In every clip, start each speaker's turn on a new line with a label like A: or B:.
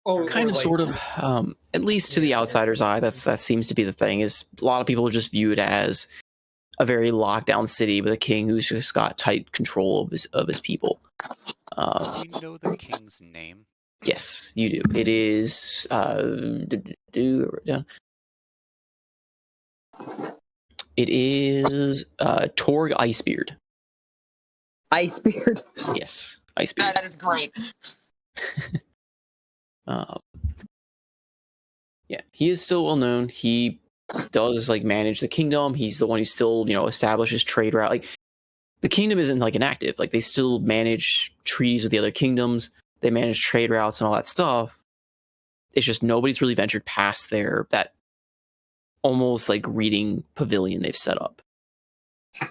A: Kind of,
B: like,
A: sort of. At least to the
B: Yeah,
A: outsider's eye, that seems to be the thing. Is a lot of people just view it as a very locked down city with a king who's just got tight control of his people.
C: Do we know the king's name?
A: Yes, you do. It is. It is Torg Icebeard.
D: Icebeard.
A: Yes, Icebeard.
D: That is great.
A: Yeah, he is still well known. He does like manage the kingdom. He's the one who still, establishes trade route. Like the kingdom isn't like inactive. Like they still manage treaties with the other kingdoms. They manage trade routes and all that stuff. It's just nobody's really ventured past that almost like reading pavilion they've set up,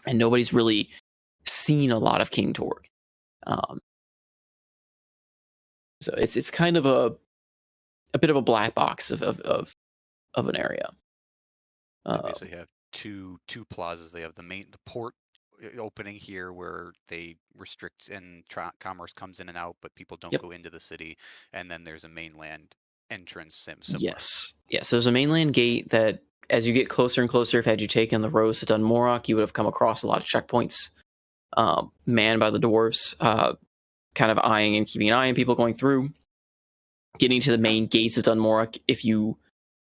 A: and nobody's really seen a lot of King Torg. So it's kind of a bit of a black box of an area.
C: They basically have two plazas. They have the port opening here where they restrict and commerce comes in and out, but people don't go into the city. And then there's a mainland entrance similar.
A: Yes. So there's a mainland gate that, as you get closer and closer, if had you taken the roads to Dunmorok, you would have come across a lot of checkpoints manned by the dwarves, kind of eyeing and keeping an eye on people going through. Getting to the main gates of Dunmorok, if you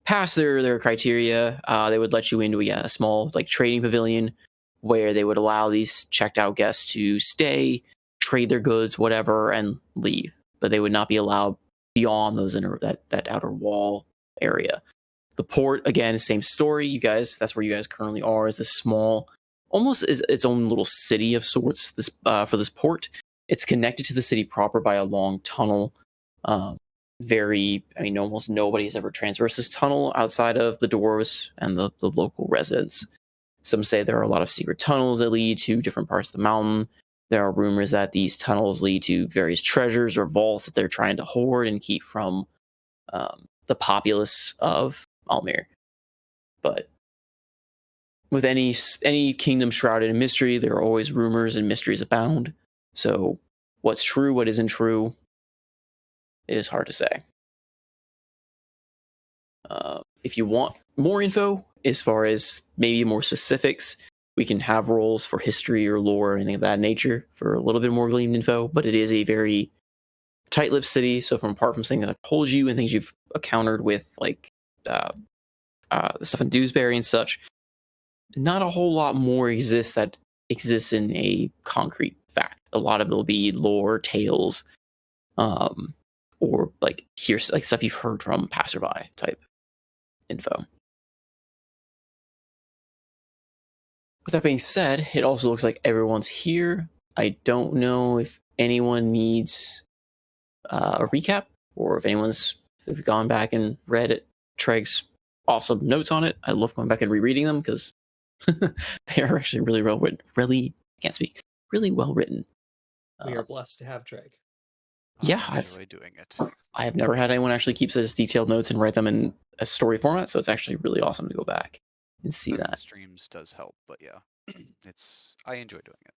A: pass their criteria, they would let you into a small like trading pavilion where they would allow these checked out guests to stay, trade their goods, whatever, and leave. But they would not be allowed beyond those that outer wall area. The port, again, same story. You guys, that's where you guys currently are, is this small, almost is its own little city of sorts. This for this port, it's connected to the city proper by a long tunnel. Almost nobody has ever traversed this tunnel outside of the dwarves and the local residents. Some say there are a lot of secret tunnels that lead to different parts of the mountain. There are rumors that these tunnels lead to various treasures or vaults that they're trying to hoard and keep from the populace of Almir. But with any kingdom shrouded in mystery, there are always rumors and mysteries abound. So what's true, what isn't true, it is hard to say. If you want more info, as far as maybe more specifics, we can have roles for history or lore or anything of that nature for a little bit more gleaned info, but it is a very tight-lipped city, so apart from saying that I've told you and things you've encountered with like the stuff in Dewsbury and such, not a whole lot more exists in a concrete fact. A lot of it will be lore, tales, or like here's like stuff you've heard from passerby type info. With that being said, it also looks like everyone's here. I don't know if anyone needs a recap, or if anyone's gone back and read Treg's awesome notes on it. I love going back and rereading them because they are actually really well written. Really well written.
B: We are blessed to have Treg.
A: Yeah,
C: I enjoy doing it.
A: I have never had anyone actually keep such detailed notes and write them in a story format, so it's actually really awesome to go back and see that.
C: Streams does help, but yeah, I enjoy doing it.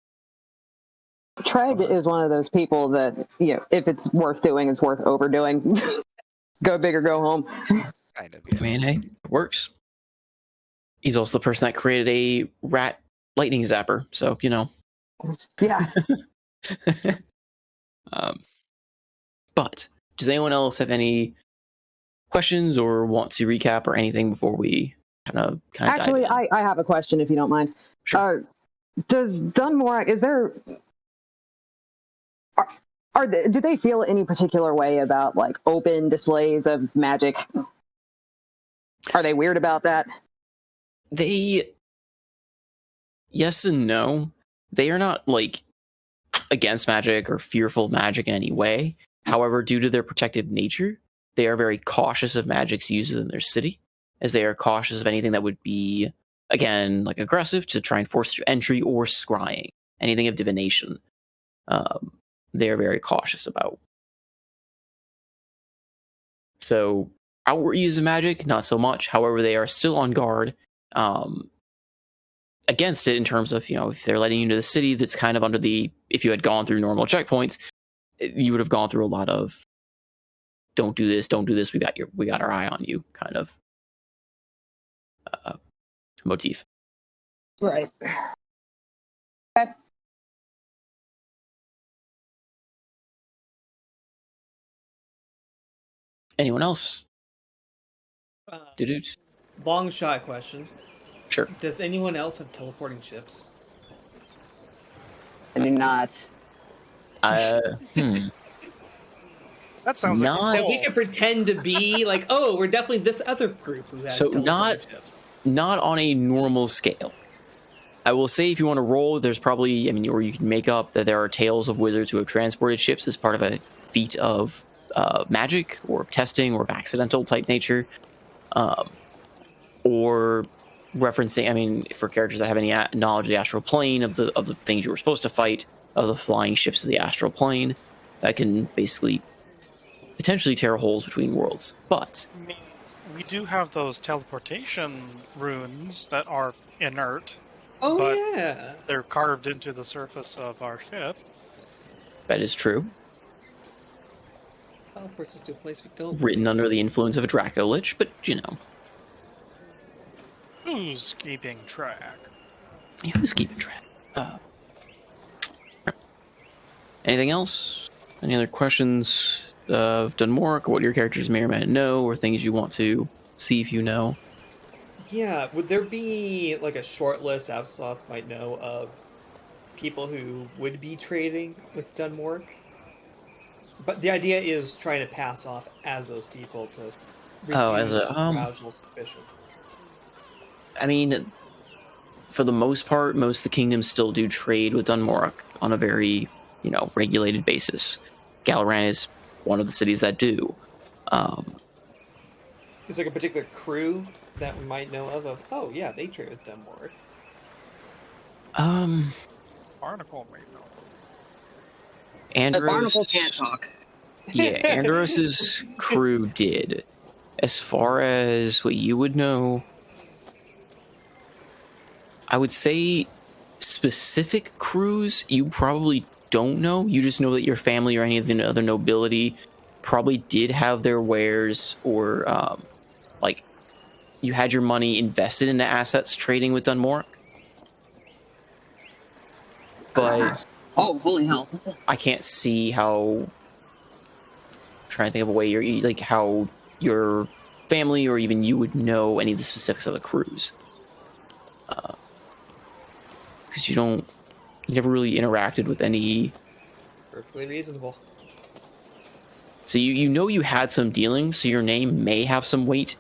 D: Treg is one of those people that, if it's worth doing, it's worth overdoing. Go big or go home.
C: Kind of, yeah.
A: I mean, hey, it works. He's also the person that created a rat lightning zapper, so,
D: Yeah.
A: But does anyone else have any questions or want to recap or anything before we kind of
D: Actually,
A: dive in?
D: I have a question, if you don't mind.
A: Sure.
D: Does Dunmorok, do they feel any particular way about like open displays of magic? Are they weird about that?
A: Yes and no. They are not like against magic or fearful of magic in any way. However, due to their protective nature, they are very cautious of magic's use within their city, as they are cautious of anything that would be, again, like aggressive to try and force through entry, or scrying, anything of divination. They are very cautious about. So outward use of magic, not so much. However, they are still on guard against it in terms of, if they're letting you into the city, that's kind of if you had gone through normal checkpoints, you would have gone through a lot of don't do this, we got our eye on you kind of motif.
D: Right. Okay.
A: Anyone else? Dudes?
B: Long shot question.
A: Sure.
B: Does anyone else have teleporting ships?
D: I do not.
E: That sounds
A: Not-
E: like a
B: That we could pretend to be like, oh, we're definitely this other group who has
A: So
B: teleporting ships.
A: Not on a normal scale. I will say if you want to roll, there's probably, or you can make up that there are tales of wizards who have transported ships as part of a feat of magic or of testing or of accidental type nature. Or referencing, for characters that have any knowledge of the astral plane, of the things you were supposed to fight, of the flying ships of the astral plane, that can basically potentially tear holes between worlds. But
E: I mean, we do have those teleportation runes that are inert.
B: Oh,
E: but
B: yeah.
E: they're carved into the surface of our ship.
A: that is true.
B: Teleports us to a place we don't.
A: Written under the influence of a Draco Lich, but
E: Who's keeping track?
A: who's keeping track? Anything else? Any other questions of Dunmork? What your characters may or may not know, or things you want to see if you know?
B: Yeah, would there be like a short list Absolots might know of people who would be trading with Dunmork? But the idea is trying to pass off as those people to reduce arousal suspicion.
A: For the most part, most of the kingdoms still do trade with Dunmork on a very, regulated basis. Galaran is one of the cities that do.
B: Is there a particular crew that we might know of? Oh, yeah, they trade with Dunmork.
E: Barnacle may know.
A: Andros,
D: Barnacle can't talk.
A: Yeah, Andros's crew did. As far as what you would know, I would say specific crews you probably don't know. You just know that your family or any of the other nobility probably did have their wares, or you had your money invested into assets trading with Dunmork. But
D: oh, holy hell!
A: I can't see how. I'm trying to think of a way how your family or even you would know any of the specifics of the cruise, because you never really interacted with any.
B: Perfectly reasonable.
A: So you had some dealings, so your name may have some weight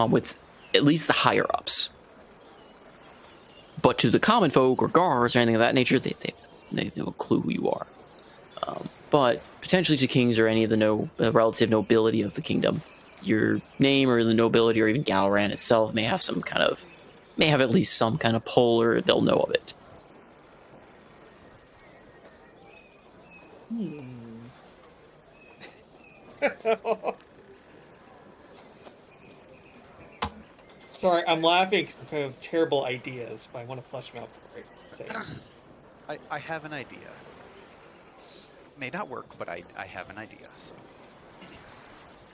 A: with at least the higher ups. But to the common folk or guards or anything of that nature, they have no clue who you are. But potentially to kings or any of the relative nobility of the kingdom, your name or the nobility or even Galaran itself may have at least some kind of pull, or they'll know of it.
B: Sorry, I'm laughing because I'm kind of terrible ideas, but I want to flesh them out before I say it.
C: I have an idea. It may not work, but I have an idea. So.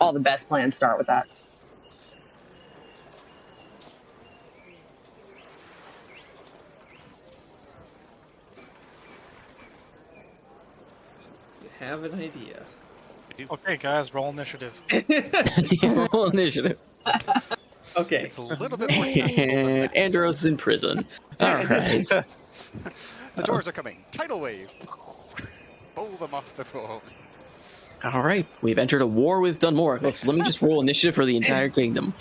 D: All the best plans start with that.
B: You have an idea.
E: Okay, guys, roll initiative.
A: Roll initiative.
B: Okay.
C: It's a little bit more technical than that.
A: Andros in prison. All right.
C: The doors are coming. Tidal wave. Pull them off the boat.
A: All right. We've entered a war with Dunmork. Let me just roll initiative for the entire kingdom.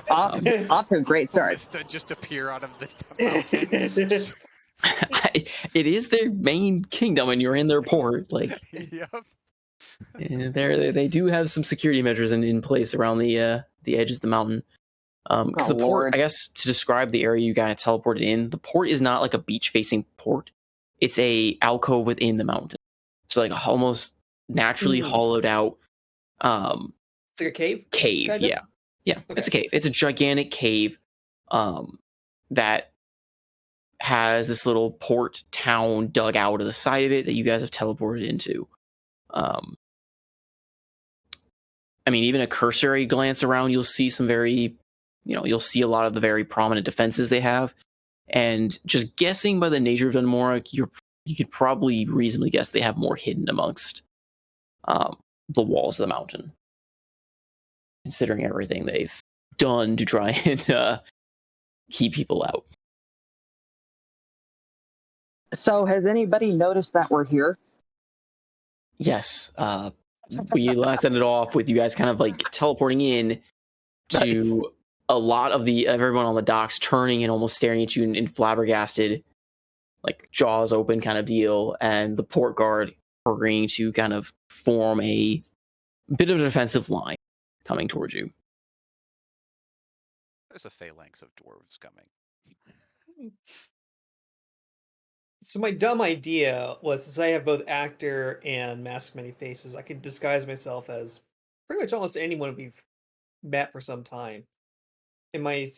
D: Off to a great start.
C: Just appear out of this mountain.
A: It is their main kingdom, and you're in their port.
C: Yep.
A: They do have some security measures in place around the edges of the mountain. Because the port,
D: Lord.
A: I guess, to describe the area you got teleported in, the port is not like a beach-facing port. It's a alcove within the mountain. So almost naturally hollowed out.
B: It's like a cave?
A: Cave,
B: Kind of?
A: yeah. Yeah,
B: Okay.
A: It's a cave. It's a gigantic cave that has this little port town dug out of the side of it that you guys have teleported into. I mean, even a cursory glance around, you'll see some you'll see a lot of the very prominent defenses they have. And just guessing by the nature of Dunmorok, you could probably reasonably guess they have more hidden amongst the walls of the mountain, considering everything they've done to try and keep people out.
D: So has anybody noticed that we're here?
A: Yes. We last ended off with you guys kind of like teleporting in to a lot of everyone on the docks turning and almost staring at you in flabbergasted, like jaws open kind of deal, and the port guard agreeing to kind of form a bit of a defensive line coming towards you.
C: There's a phalanx of dwarves coming.
B: So my dumb idea was, since I have both actor and mask many faces, I could disguise myself as pretty much almost anyone we've met for some time. And my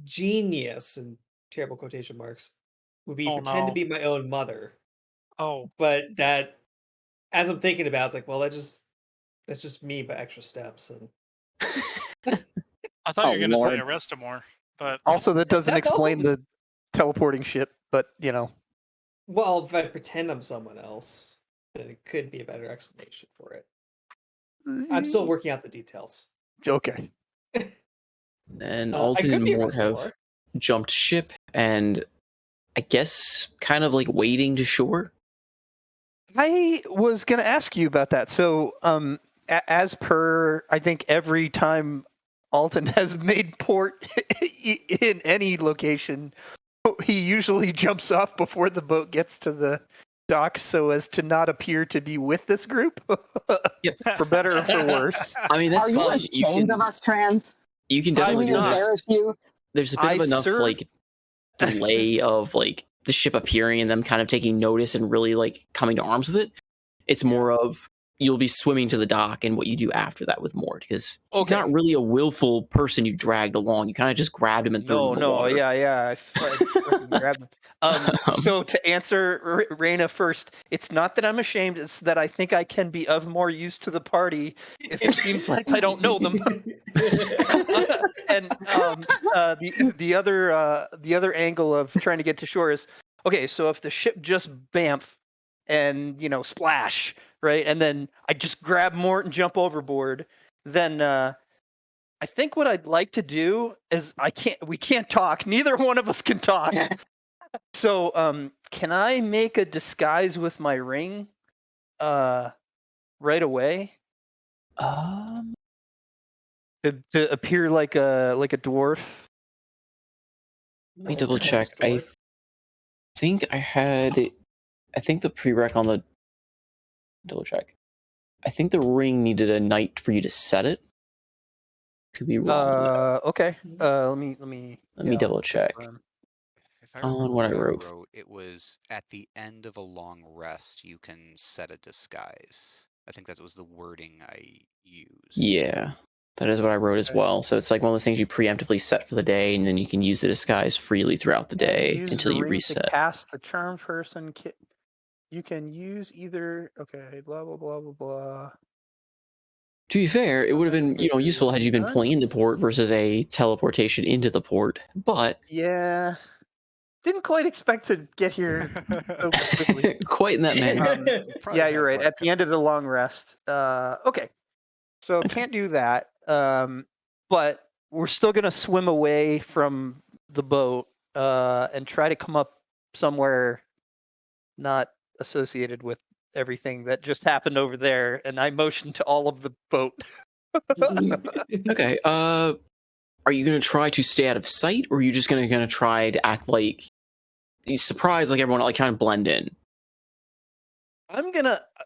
B: genius, in terrible quotation marks, would be pretend to be my own mother.
E: Oh.
B: But that, as I'm thinking about it, it's like, well, that's just me by extra steps. And
E: I thought you were going to say
F: Lord.
E: Arestamore, but
F: Also, that doesn't
B: That's
F: explain
B: also-
F: the teleporting ship, but you know.
B: well, if I pretend I'm someone else, then it could be a better explanation for it. I'm still working out the details.
F: Okay.
A: And
B: I
A: Alton
B: could
A: and
B: be
A: Mort have
B: Arestamore.
A: jumped ship and I guess kind of like wading to shore.
F: I was going to ask you about that. So, as per, I think every time Alton has made port in any location, he usually jumps off before the boat gets to the dock so as to not appear to be with this group, for better or for worse.
A: I mean, that's
D: Are you
A: fine.
D: ashamed of us, trans?
A: You can
F: I
A: definitely
D: Do
A: do
D: we
F: not.
A: this.
D: embarrass you?
A: There's a bit of enough like delay of like the ship appearing and them kind of taking notice and really like coming to arms with it. It's more of you'll be swimming to the dock and what you do after that with Mort, because he's
F: Okay.
A: not really a willful person you dragged along. You kind of just grabbed him and threw him in the water.
F: I fucking grabbed him. So to answer Raina first, it's not that I'm ashamed, it's that I think I can be of more use to the party if it seems like I don't know them. And the other angle of trying to get to shore is, okay, so if the ship just bamf and splash, right, and then I just grab Mort and jump overboard, then I think what I'd like to do is we can't talk. Neither one of us can talk. So can I make a disguise with my ring right away to appear like a dwarf?
A: Let me double check. I think the prereq on the double check. I think the ring needed a knight for you to set it. Could be wrong.
F: Okay. Let me
A: Double check.
C: If I
A: On
C: remember
A: what I wrote.
C: it was at the end of a long rest, you can set a disguise. I think that was the wording I used.
A: Yeah, that is what I wrote as well. So it's like one of those things you preemptively set for the day, and then you can use the disguise freely throughout the day
F: Use
A: until
F: the
A: you
F: ring
A: reset.
F: to cast the charm person. You can use either. Okay. Blah blah blah blah blah.
A: To be fair, it would have been useful had you been pulling into port versus a teleportation into the port. But
F: yeah, didn't quite expect to get here so quickly.
A: quite in that manner.
F: Yeah, you're right. At the end of the long rest. Okay. So can't do that. But we're still gonna swim away from the boat and try to come up somewhere not associated with everything that just happened over there. And I motioned to all of the boat.
A: Okay. Are you going to try to stay out of sight, or are you just going to try to act like you surprise, like everyone, like kind of blend in?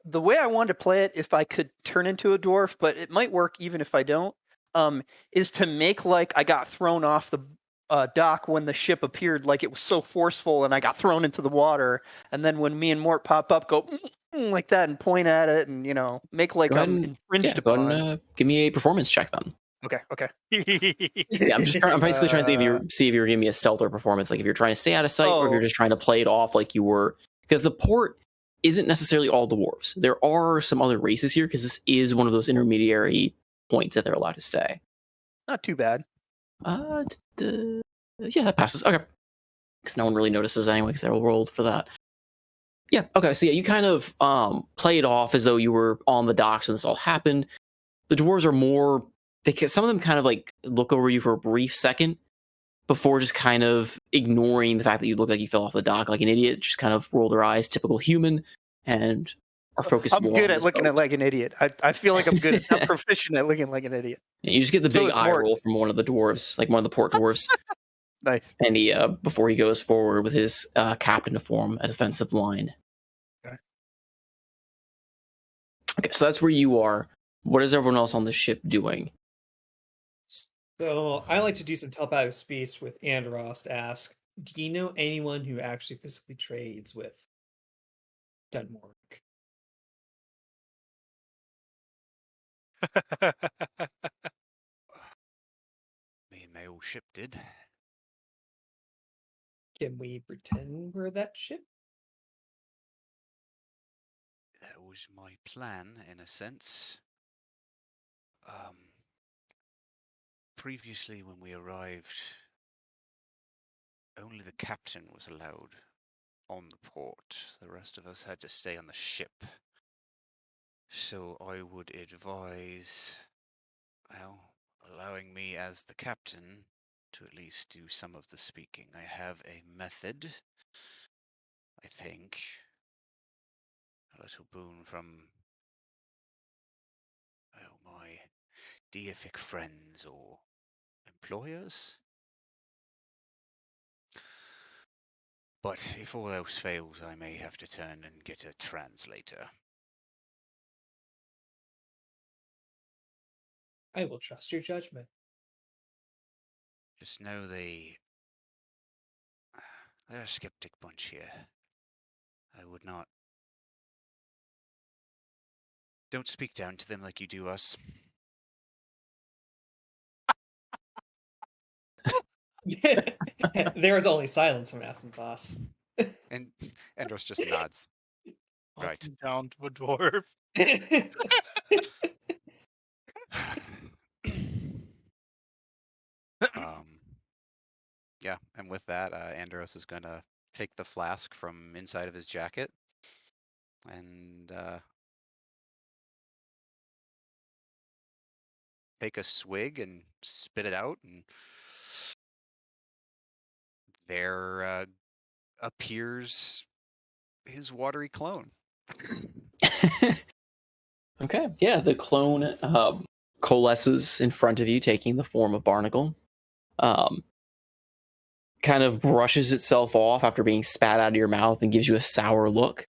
F: The way I wanted to play it, if I could turn into a dwarf, but it might work even if I don't, is to make like I got thrown off the dock when the ship appeared, like it was so forceful and I got thrown into the water. And then when me and Mort pop up, go like that and point at it and, make like I'm infringed upon.
A: Go ahead and give me a performance check then.
F: Okay.
A: Yeah, I'm basically trying to see if you're giving me a stealth or performance, like if you're trying to stay out of sight or if you're just trying to play it off like you were, because the port isn't necessarily all dwarves. There are some other races here because this is one of those intermediary points that they're allowed to stay.
F: Not too bad.
A: Yeah, that passes. Okay. Because no one really notices anyway because they're all rolled for that. Yeah, okay, so yeah, you kind of play it off as though you were on the docks when this all happened. The dwarves are more, because some of them kind of like look over you for a brief second before just kind of ignoring the fact that you look like you fell off the dock like an idiot, just kind of roll their eyes, typical human, and are focused
F: I'm
A: more
F: good
A: on
F: at
A: this
F: looking
A: boat.
F: at like an idiot. I feel like I'm good at, I'm proficient at looking like an idiot.
A: And you just get the
F: So
A: big
F: is
A: eye
F: Mort.
A: roll from one of the dwarves, like one of the port dwarves.
F: Nice.
A: And he, before he goes forward with his captain to form a defensive line. Okay, so that's where you are. What is everyone else on the ship doing?
B: So I like to do some telepathic speech with Andros to ask, do you know anyone who actually physically trades with Dunmore?
C: Me and my old ship did.
B: Can we pretend we're that ship?
C: That was my plan, in a sense. Previously, when we arrived, only the captain was allowed on the port. The rest of us had to stay on the ship. So I would advise, well, allowing me as the captain to at least do some of the speaking. I have a method, I think. A little boon from, well, my deific friends or employers. But if all else fails, I may have to turn and get a translator.
B: I will trust your judgment.
C: Just know they're a skeptic bunch here. I would not. Don't speak down to them like you do us.
B: There is only silence from absent boss.
C: And Andros just nods. Right.
E: Talking down to a dwarf.
C: Yeah, and with that, Andros is going to take the flask from inside of his jacket and take a swig and spit it out, and there appears his watery clone.
A: Okay, yeah, the clone coalesces in front of you, taking the form of Barnacle. Kind of brushes itself off after being spat out of your mouth and gives you a sour look.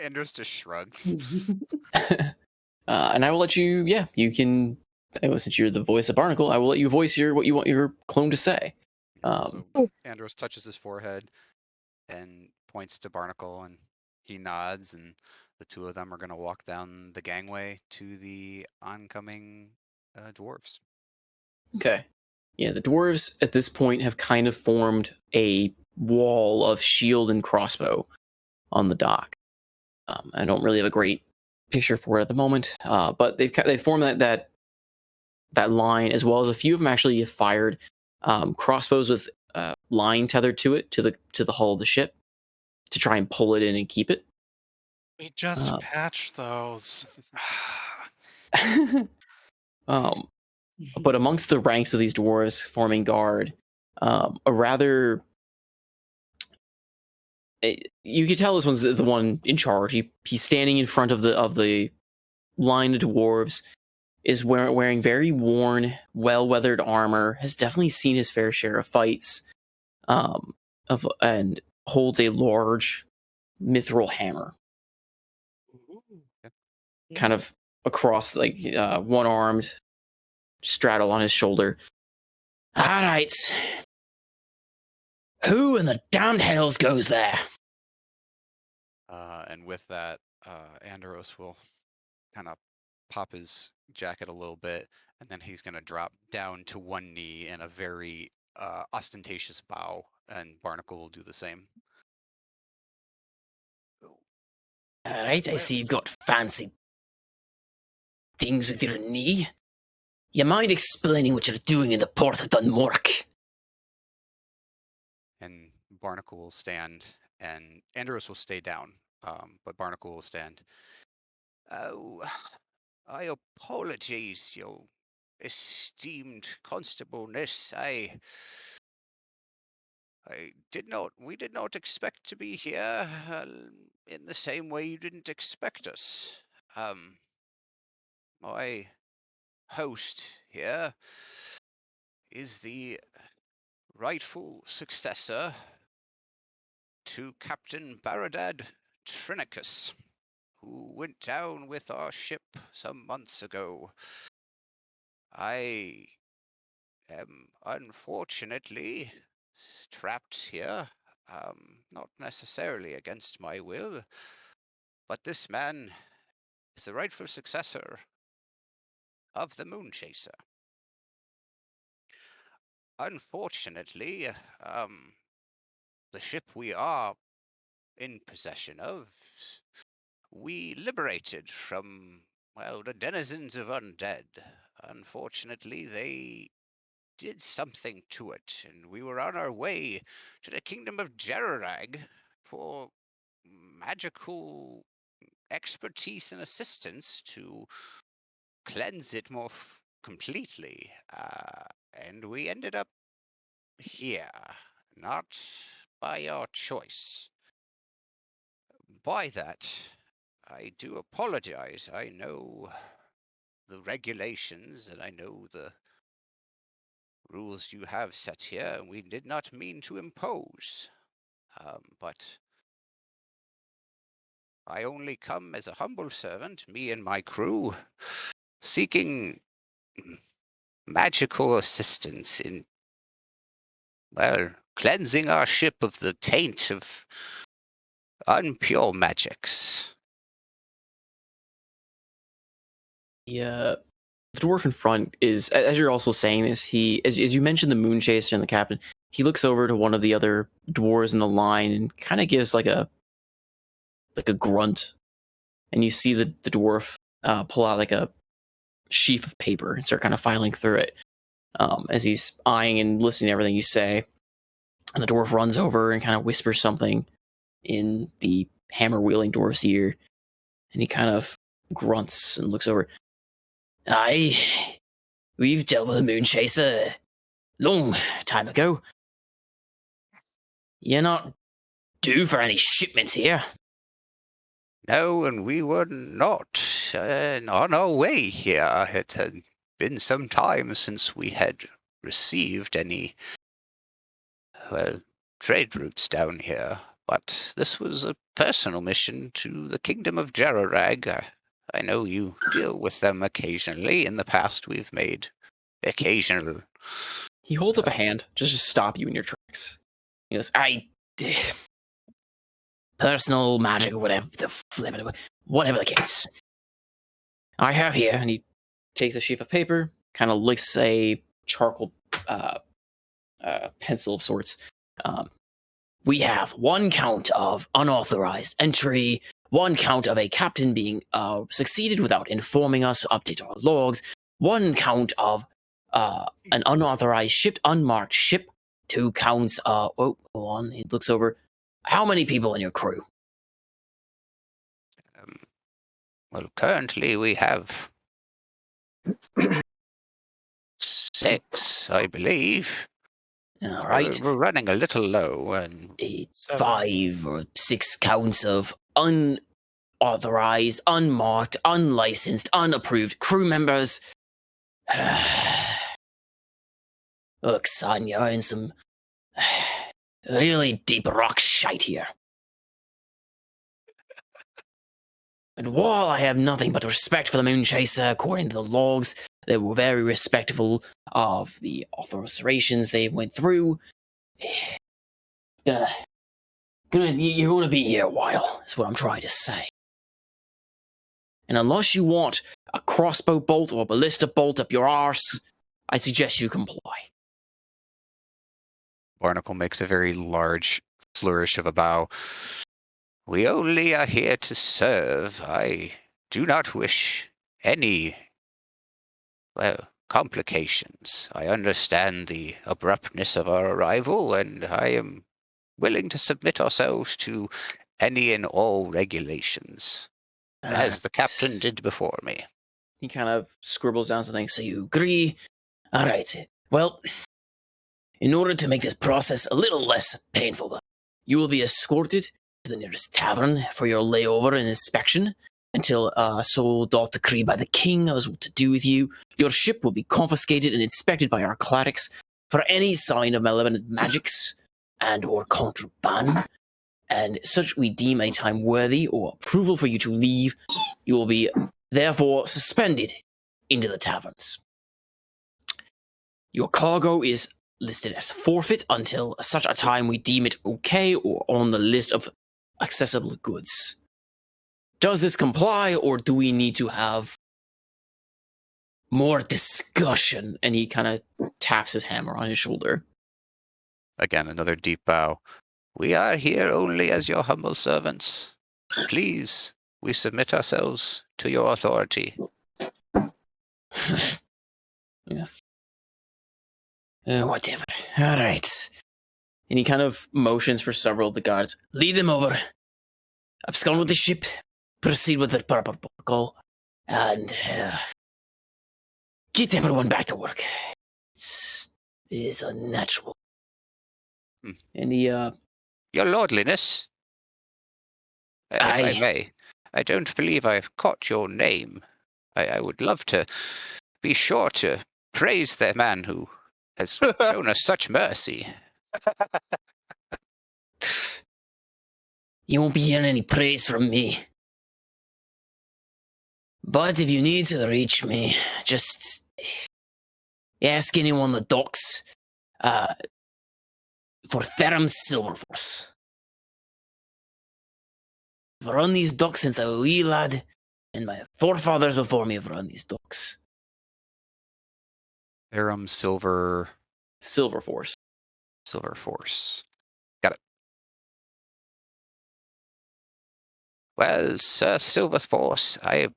C: Andros just shrugs.
A: And I will let you, yeah, you can, since you're the voice of Barnacle, I will let you voice what you want your clone to say.
C: So Andros touches his forehead and points to Barnacle, and he nods, and the two of them are going to walk down the gangway to the oncoming dwarves.
A: Okay. Yeah, the dwarves at this point have kind of formed a wall of shield and crossbow on the dock. I don't really have a great picture for it at the moment, but they've formed that line, as well as a few of them actually have fired crossbows with line tethered to it to the hull of the ship to try and pull it in and keep it.
E: We just patched those.
A: But amongst the ranks of these dwarves forming guard, a rather you could tell this one's the one in charge. He's standing in front of the line of dwarves, is wearing very worn, well-weathered armor, has definitely seen his fair share of fights, and holds a large mithril hammer, kind of across, like one-armed, straddle on his shoulder. All right, who in the damned hells goes there?
C: And with that, Andros will kind of pop his jacket a little bit, and then he's going to drop down to one knee in a very ostentatious bow and Barnacle will do the same.
A: Alright, I see you've got fancy things with your knee. You mind explaining what you're doing in the port of Dunmork?
C: And Barnacle will stand, and Andros will stay down, but Barnacle will stand. Oh, I apologize, your esteemed Constable Ness. We did not expect to be here in the same way you didn't expect us. My host here is the rightful successor to Captain Baradad Trinicus, who went down with our ship some months ago. I am unfortunately trapped here, not necessarily against my will, but this man is the rightful successor of the Moon Chaser. Unfortunately, the ship we are in possession of, we liberated from, well, the denizens of undead. Unfortunately, they did something to it, and we were on our way to the kingdom of Jerarag for magical expertise and assistance to cleanse it more completely. And we ended up here, not by our choice. By that, I do apologize. I know the regulations and I know the rules you have set here, and we did not mean to impose. But I only come as a humble servant, me and my crew, seeking magical assistance in, well, cleansing our ship of the taint of unpure magics.
A: The dwarf in front is, as you're also saying this, as you mentioned the Moon Chaser and the captain, he looks over to one of the other dwarves in the line and kind of gives like a grunt, and you see the dwarf pull out like a sheaf of paper and start kind of filing through it as he's eyeing and listening to everything you say. And the dwarf runs over and kind of whispers something in the hammer wielding dwarf's ear, and he kind of grunts and looks over. Aye, we've dealt with a Moon Chaser long time ago. You're not due for any shipments here.
C: No, and we were not on our way here. It had been some time since we had received any, well, trade routes down here. But this was a personal mission to the kingdom of Jerarag. I know you deal with them occasionally. In the past, we've made occasional.
A: He holds up a hand just to stop you in your tracks. He goes, personal magic or whatever whatever the case. I have here, and he takes a sheaf of paper, kind of licks a charcoal pencil of sorts. We have 1 count of unauthorized entry, 1 count of a captain being succeeded without informing us to update our logs, 1 count of an unauthorized shipped, unmarked ship, 2 counts hold on, he looks over. How many people in your crew?
C: Well, currently we have 6, I believe.
A: All right.
C: We're running a little low. And
A: 5 or 6 counts of unauthorized, unmarked, unlicensed, unapproved crew members. Look, son, you're in some really deep rock shite here. And while I have nothing but respect for the Moon Chaser, according to the logs, they were very respectful of the authorizations they went through. You're gonna be here a while, is what I'm trying to say. And unless you want a crossbow bolt or a ballista bolt up your arse, I suggest you comply.
C: Barnacle makes a very large flourish of a bow. We only are here to serve. I do not wish any, well, complications. I understand the abruptness of our arrival, and I am willing to submit ourselves to any and all regulations, as the captain did before me.
A: He kind of scribbles down something. So you agree? All right. Well, in order to make this process a little less painful, you will be escorted to the nearest tavern for your layover and inspection until so doth decree by the king knows what to do with you. Your ship will be confiscated and inspected by our clerics for any sign of malevolent magics and or contraband, and such we deem a time worthy or approval for you to leave. You will be therefore suspended into the taverns. Your cargo is listed as forfeit until such a time we deem it okay or on the list of accessible goods. Does this comply, or do we need to have more discussion? And he kind of taps his hammer on his shoulder.
C: Again, another deep bow. We are here only as your humble servants. Please, we submit ourselves to your authority.
A: Yeah. Whatever. All right. And he kind of motions for several of the guards. Lead them over. Abscond with the ship. Proceed with the proper protocol. And get everyone back to work. It is unnatural. And he,
C: Your lordliness, if I may, I don't believe I've caught your name. I would love to be sure to praise the man who has shown us such mercy.
A: You won't be hearing any praise from me. But if you need to reach me, just ask anyone on the docks for Therum Silverforce. I've run these docks since a wee lad, and my forefathers before me have run these docks.
C: Therum
A: Silverforce.
C: Silverforce. Got it. Well, Sir Silverforce, I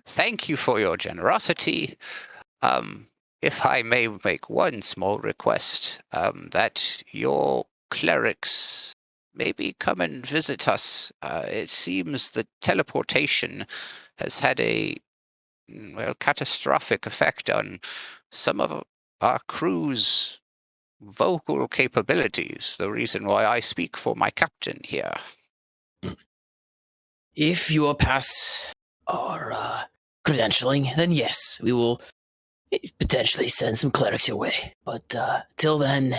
C: thank you for your generosity. If I may make one small request, that your clerics maybe come and visit us. It seems that teleportation has had a, well, catastrophic effect on some of our crew's vocal capabilities, the reason why I speak for my captain here.
A: If you will pass our credentialing, then yes, we will potentially send some clerics your way. But till then,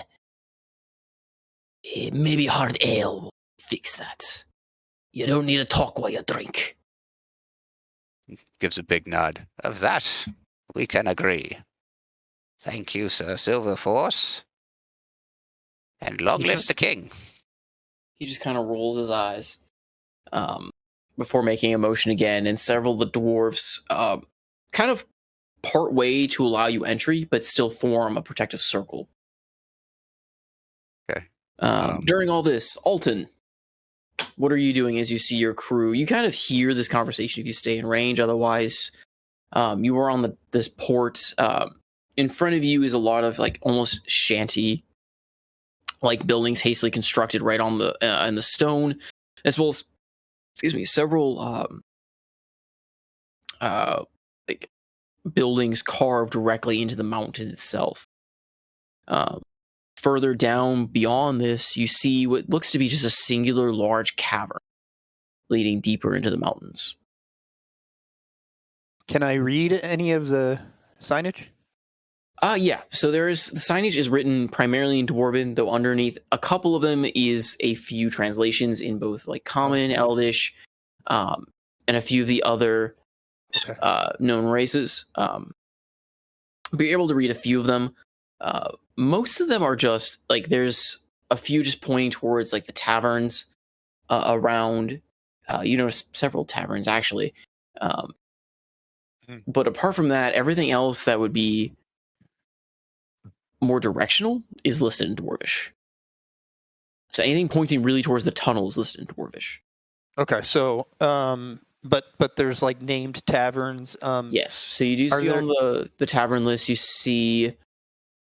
A: maybe hard ale will fix that. You don't need to talk while you drink.
C: Gives a big nod. Of that, we can agree. Thank you, Sir Silverforce. And long live the king.
A: He just kind of rolls his eyes before making a motion again, and several of the dwarves kind of part way to allow you entry, but still form a protective circle.
C: Okay.
A: During all this, Alton, what are you doing as you see your crew? You kind of hear this conversation if you stay in range. Otherwise, you were on this port. In front of you is a lot of like almost shanty like buildings hastily constructed right on the in the stone, as well as several like buildings carved directly into the mountain itself. Further down beyond this, you see what looks to be just a singular large cavern leading deeper into the mountains.
F: Can I read any of the signage?
A: Yeah. So the signage is written primarily in Dwarven, though underneath a couple of them is a few translations in both like Common, Elvish, and a few of the other known races. Be able to read a few of them. Most of them are just like there's a few just pointing towards like the taverns around. Several taverns actually. But apart from that, everything else that would be more directional is listed in Dwarvish. So anything pointing really towards the tunnel is listed in Dwarvish.
F: Okay, so but there's like named taverns.
A: Yes. So you do see on the tavern list, you see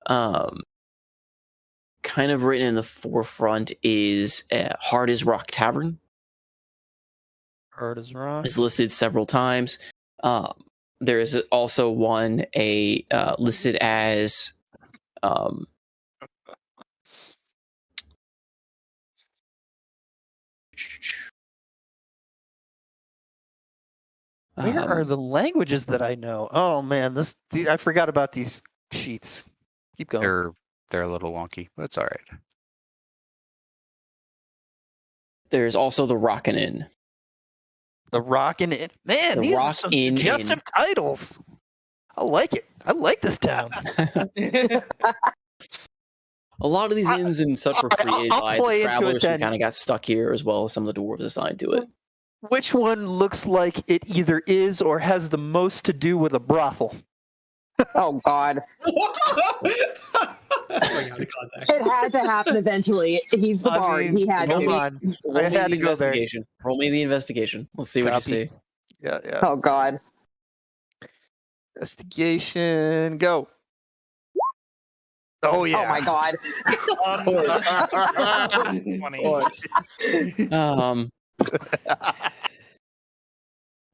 A: kind of written in the forefront is Hard as Rock Tavern.
F: Hard as Rock
A: is listed several times. There is also one listed as
F: Where are the languages that I know? Oh man, I forgot about these sheets. Keep going.
C: They're a little wonky, but it's all right.
A: There's also the Rockin' Inn.
F: The Rockin' Inn. Man, these are some suggestive titles. I like it. I like this town.
A: A lot of these inns and such were created by the travelers who kind of got stuck here, as well as some of the dwarves assigned to it.
F: Which one looks like it either is or has the most to do with a brothel?
D: Oh God! It had to happen eventually. He's the bard. He had to.
F: Come on.
A: I had to go there. Roll me the investigation. Let's see what you see.
F: Yeah, yeah.
D: Oh God.
F: Investigation, go. Oh yeah.
D: Oh my God.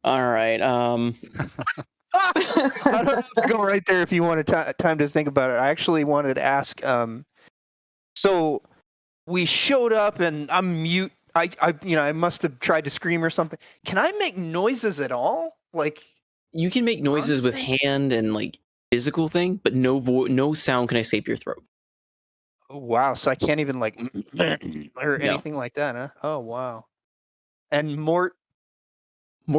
A: All right.
F: I don't have to go right there if you wanted time to think about it. I actually wanted to ask. So we showed up and I'm mute. I must have tried to scream or something. Can I make noises at all? Like
A: you can make noises with hand and like physical thing, but no sound can escape your throat.
F: Oh, wow. So I can't even like or anything like that, huh? Oh wow. And Mort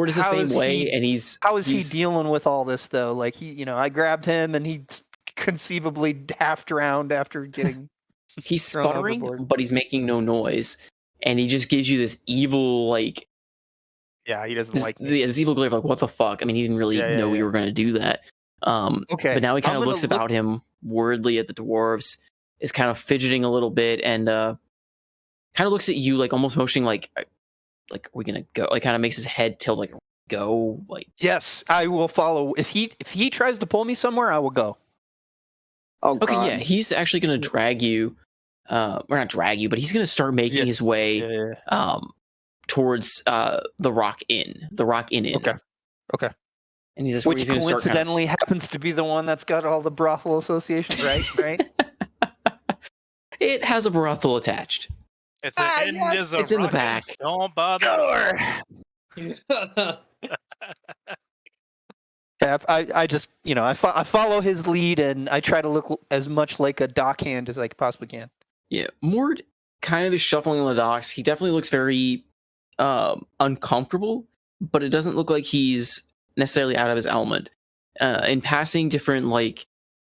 A: is the same way, and
F: how is he dealing with all this though? Like I grabbed him and he's conceivably half drowned after getting.
A: He's sputtering, but he's making no noise, and he just gives you this evil like.
F: Yeah, he doesn't like me.
A: This evil glare of like, what the fuck? I mean, he didn't really know you were going to do that.
F: Okay,
A: but now he kind of looks about him wordly at the dwarves, is kind of fidgeting a little bit, and kind of looks at you like almost motioning like we're gonna go. Like kind of makes his head tilt like go. Like
F: yes, I will follow. If he tries to pull me somewhere, I will go.
D: Oh, God.
A: Okay, yeah, he's actually gonna drag you. Or not drag you, but he's gonna start making his way towards the Rock Inn. The Rock Inn.
F: Okay.
A: And he's
F: which coincidentally happens to be the one that's got all the brothel associations, right?
A: It has a brothel attached.
E: It's
A: in the back.
E: Don't bother.
F: I just I follow his lead and I try to look as much like a dockhand as I possibly can.
A: Yeah, Mort kind of is shuffling on the docks. He definitely looks very uncomfortable, but it doesn't look like he's necessarily out of his element. In passing different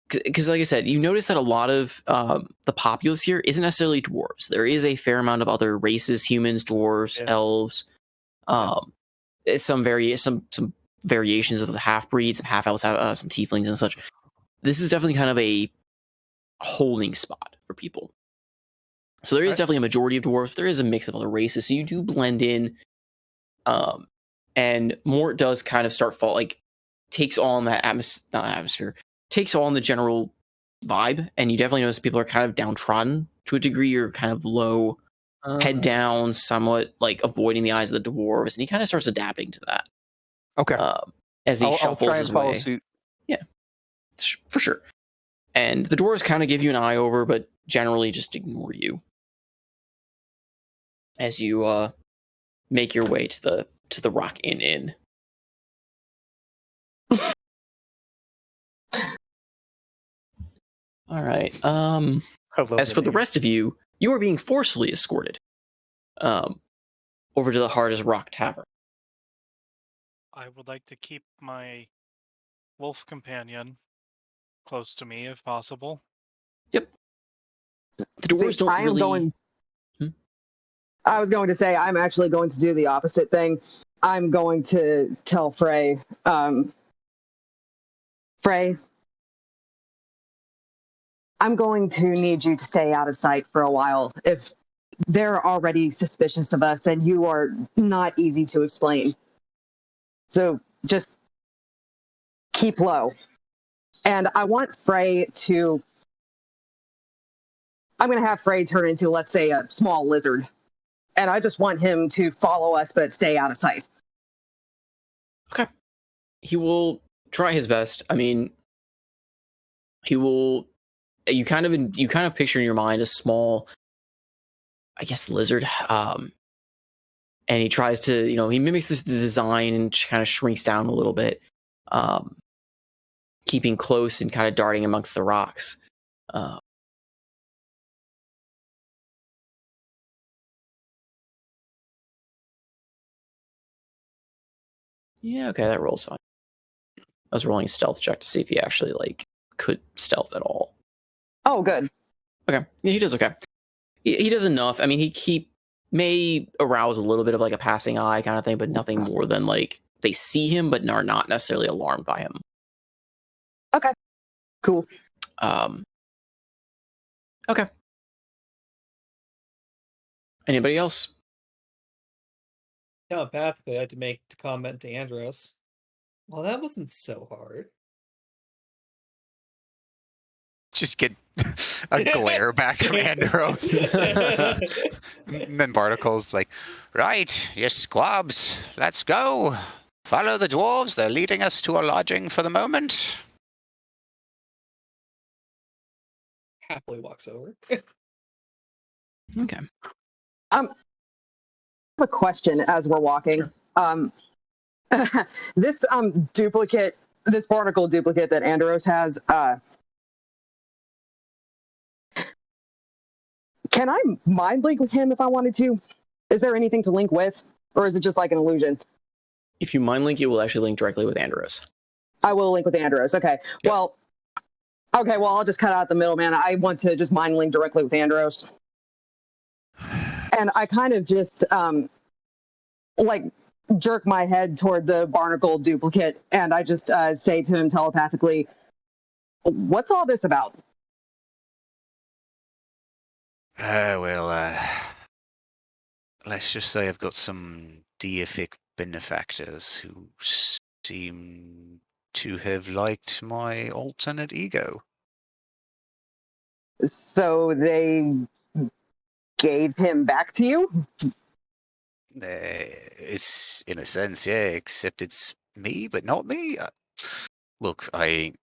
A: because like I said, you notice that a lot of the populace here isn't necessarily dwarves. There is a fair amount of other races: humans, dwarves, elves. Some variations of the half breeds, some half elves, some tieflings and such. This is definitely kind of a holding spot for people. So there is definitely a majority of dwarves, but there is a mix of other races. So you do blend in. And Mort does kind of start takes on that atmosphere, takes on the general vibe, and you definitely notice people are kind of downtrodden to a degree, or kind of low, head down, somewhat like avoiding the eyes of the dwarves, and he kind of starts adapting to that.
F: Okay.
A: As he shuffles his way.
F: Suit.
A: Yeah, for sure. And the dwarves kind of give you an eye over, but generally just ignore you as you make your way to the Rock Inn. All right. As for the rest of you, you are being forcefully escorted over to the Hard as Rock Tavern.
E: I would like to keep my wolf companion close to me if possible.
A: Yep. The dwarves don't really...
D: I was going to say, I'm actually going to do the opposite thing. I'm going to tell Frey, Frey, I'm going to need you to stay out of sight for a while. If they're already suspicious of us, and you are not easy to explain. So just keep low. And I want Frey to... I'm going to have Frey turn into, let's say, a small lizard. And I just want him to follow us, but stay out of sight.
A: Okay. He will try his best. I mean, he will... You kind of picture in your mind a small, I guess, lizard. And he tries to, he mimics the design and kind of shrinks down a little bit, keeping close and kind of darting amongst the rocks. Yeah, okay, that rolls fine. I was rolling a stealth check to see if he actually could stealth at all.
D: Oh, good.
A: Okay, yeah, he does okay. He does enough. I mean, he may arouse a little bit of a passing eye kind of thing, but nothing more than they see him, but are not necessarily alarmed by him.
D: Okay, cool.
A: Okay. Anybody else?
B: Telepathically, I had to make the comment to Andros. Well, that wasn't so hard.
C: Just get a glare back from Andros. And then Barnacle's like, right, you squabs, let's go. Follow the dwarves, they're leading us to a lodging for the moment.
B: Happily walks over.
A: Okay.
D: I have a question as we're walking.
A: Sure.
D: This duplicate, this barnacle duplicate that Andros has, can I mind link with him if I wanted to? Is there anything to link with? Or is it just like an illusion?
A: If you mind link, it will actually link directly with Andros.
D: I will link with Andros. Okay. Yep. Well, I'll just cut out the middleman. I want to just mind link directly with Andros. And I kind of just jerk my head toward the barnacle duplicate, and I just say to him telepathically, "What's all this about?"
C: Let's just say I've got some deific benefactors who seem to have liked my alternate ego.
D: So they gave him back to you?
C: It's in a sense, yeah, except it's me, but not me. Look, I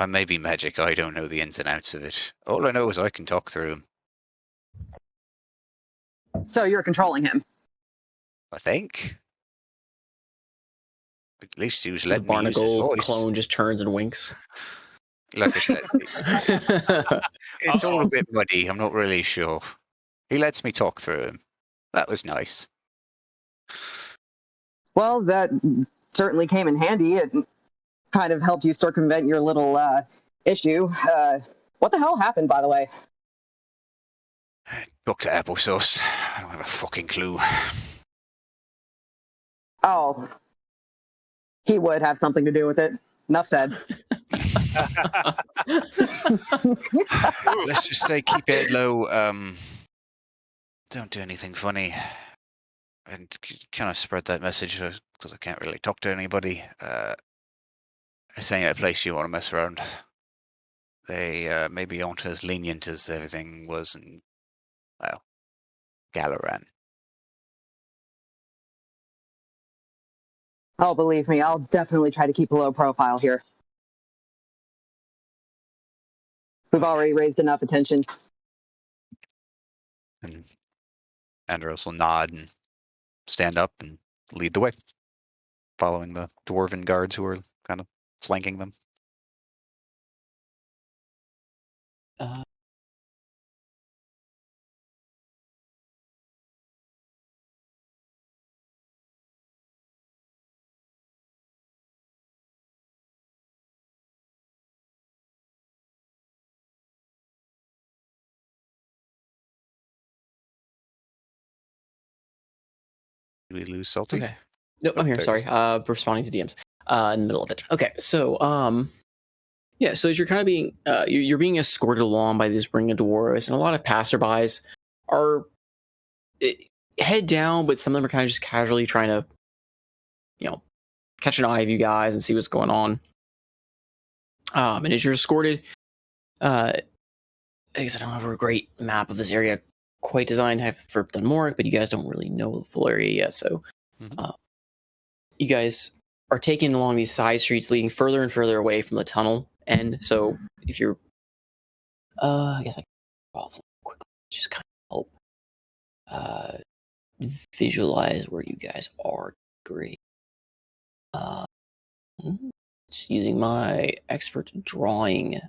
C: may be magic. I don't know the ins and outs of it. All I know is I can talk through him.
D: So you're controlling him?
C: I think. At least he was letting
A: the
C: me use his voice.
A: Clone just turns and winks.
C: Like I said, it's all a bit muddy. I'm not really sure. He lets me talk through him. That was nice.
D: Well, that certainly came in handy. It kind of helped you circumvent your little issue. What the hell happened, by the way?
C: Dr. Applesauce. I don't have a fucking clue.
D: Oh. He would have something to do with it. Enough said.
C: Let's just say keep it low. Don't do anything funny. And kind of spread that message because I can't really talk to anybody. Saying at a place you want to mess around. They maybe aren't as lenient as everything was in, well, Galaran.
D: Oh, believe me, I'll definitely try to keep a low profile here. We've already raised enough attention.
C: And Andros will nod and stand up and lead the way, following the dwarven guards who are kind of flanking them. Did we lose Salty?
A: Okay. No, I'm here. Sorry. Responding to DMs in the middle of it. Okay, so yeah, so as you're kind of being you're being escorted along by these ring of dwarves, and a lot of passerbys are head down, but some of them are kind of just casually trying to, catch an eye of you guys and see what's going on. And as you're escorted, I guess I don't have a great map of this area quite designed for Dunmoric, but you guys don't really know the full area yet, so you guys are taken along these side streets leading further and further away from the tunnel end. So if you're, I guess I can call something quickly, just kind of help visualize where you guys are. Great. Just using my expert drawing.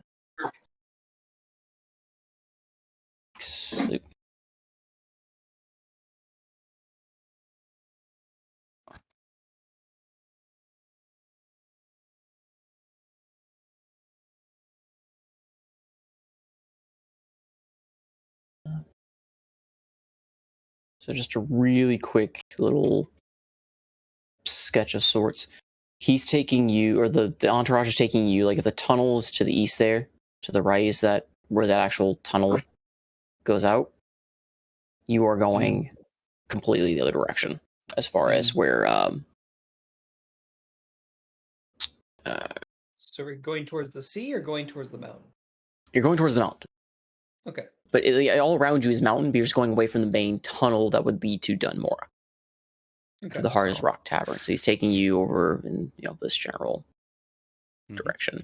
A: So just a really quick little sketch of sorts. He's taking you, or the entourage is taking you, like if the tunnel is to the east there, to the right is that where that actual tunnel goes out, you are going completely the other direction as far as where
B: So we're going towards the sea or going towards the mountain?
A: you're going towards the mountain.
B: Okay.
A: But all around you is mountain, but you're just going away from the main tunnel that would lead to Dunmora.
B: Okay.
A: To the Hardest Rock Tavern. So he's taking you over in this general direction.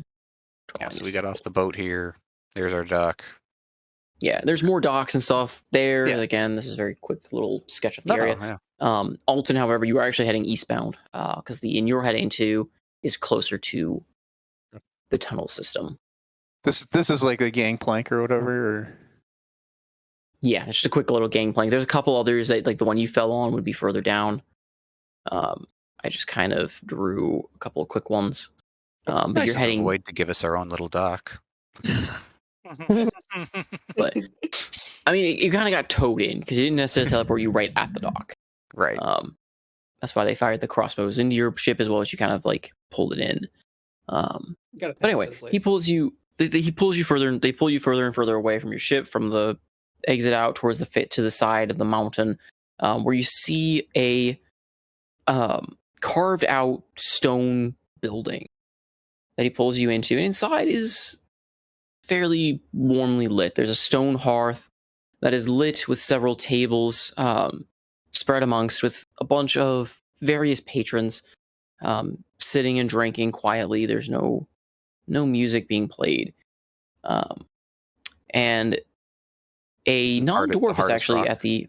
C: Yeah, so we got off the boat here. There's our dock.
A: Yeah, there's more docks and stuff there.
C: Yeah.
A: Again, this is a very quick little sketch of the area.
C: Yeah.
A: Alton, however, you are actually heading eastbound because the inn you're heading to is closer to the tunnel system.
F: This is like a gangplank or whatever. Or...
A: Yeah, it's just a quick little gangplank. There's a couple others that, like the one you fell on, would be further down. I just kind of drew a couple of quick ones. But you're heading.
C: Void to give us our own little dock.
A: But I mean, you kind of got towed in because you didn't necessarily teleport you right at the dock.
C: Right.
A: That's why they fired the crossbows into your ship as well as you kind of like pulled it in. But anyway, he pulls you. He pulls you further. They pull you further and further away from your ship, from the exit out towards the fit to the side of the mountain, where you see a carved out stone building that he pulls you into, and inside is fairly warmly lit. There's a stone hearth that is lit with several tables spread amongst, with a bunch of various patrons sitting and drinking quietly. There's no music being played, and a non-dwarf is actually at the.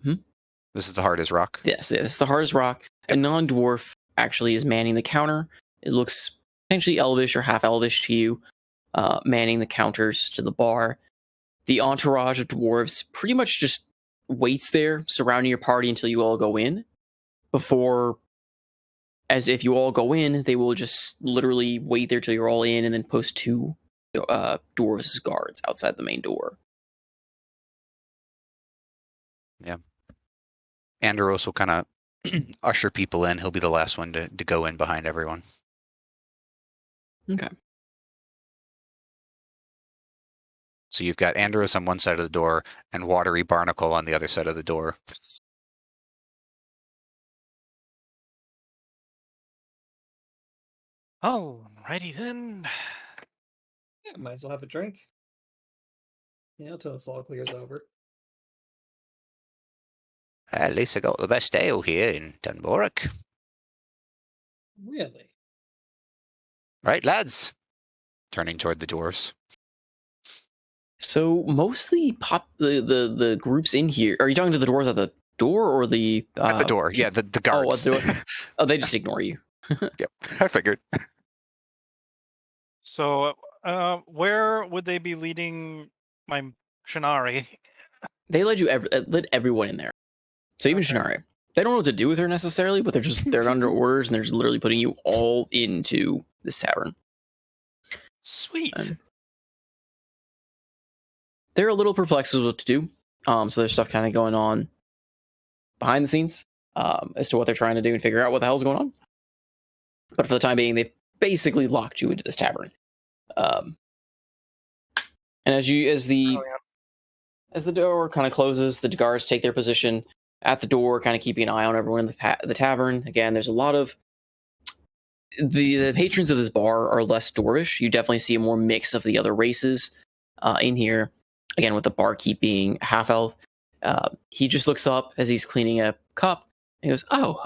C: This is the Hardest Rock.
A: Yes, it's the Hardest Rock. Yep. A non-dwarf actually is manning the counter. It looks potentially elvish or half elvish to you, manning the counters to the bar. The entourage of dwarves pretty much just waits there, surrounding your party until you all go in. Before, as if you all go in, they will just literally wait there till you're all in, and then post two dwarves as guards outside the main door.
C: Yeah. Andros will kind of usher people in. He'll be the last one to go in behind everyone.
A: Okay.
C: So you've got Andros on one side of the door and Watery Barnacle on the other side of the door.
E: Alrighty then.
B: Yeah, might as well have a drink. Until this all clears over.
C: At least I got the best ale here in Dunmoric.
B: Really?
C: Right, lads? Turning toward the dwarves.
A: So mostly the groups in here. Are you talking to the dwarves at the door or the
C: at the door? Yeah, the guards.
A: Oh, they just ignore you.
C: Yep, I figured.
E: So, where would they be leading my Shinari?
A: They led everyone in there. So even Shinari. They don't know what to do with her necessarily, but they're under orders and they're just literally putting you all into this tavern.
E: Sweet.
A: They're a little perplexed with what to do. So there's stuff kind of going on behind the scenes as to what they're trying to do and figure out what the hell's going on. But for the time being, they've basically locked you into this tavern. And as the As the door kind of closes, the guards take their position at the door, kind of keeping an eye on everyone in the tavern. Again, there's a lot of the patrons of this bar are less dwarvish. You definitely see a more mix of the other races in here. Again, with the barkeep being half elf, he just looks up as he's cleaning a cup. And he goes, "Oh,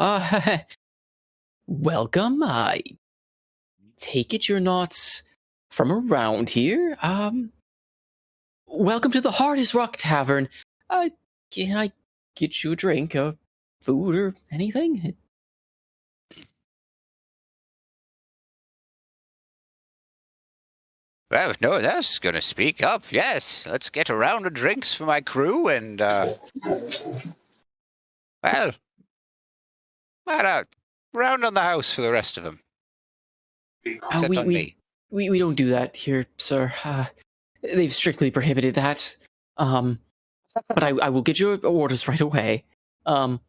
A: welcome. I take it you're not from around here. Welcome to the Hardest Rock Tavern. Can I get you a drink, or food, or anything?"
G: Well, no, that's going to speak up. Yes, let's get a round of drinks for my crew and, well, round on the house for the rest of them. Except on me.
A: We don't do that here, sir. They've strictly prohibited that. But I will get your orders right away.
G: Really?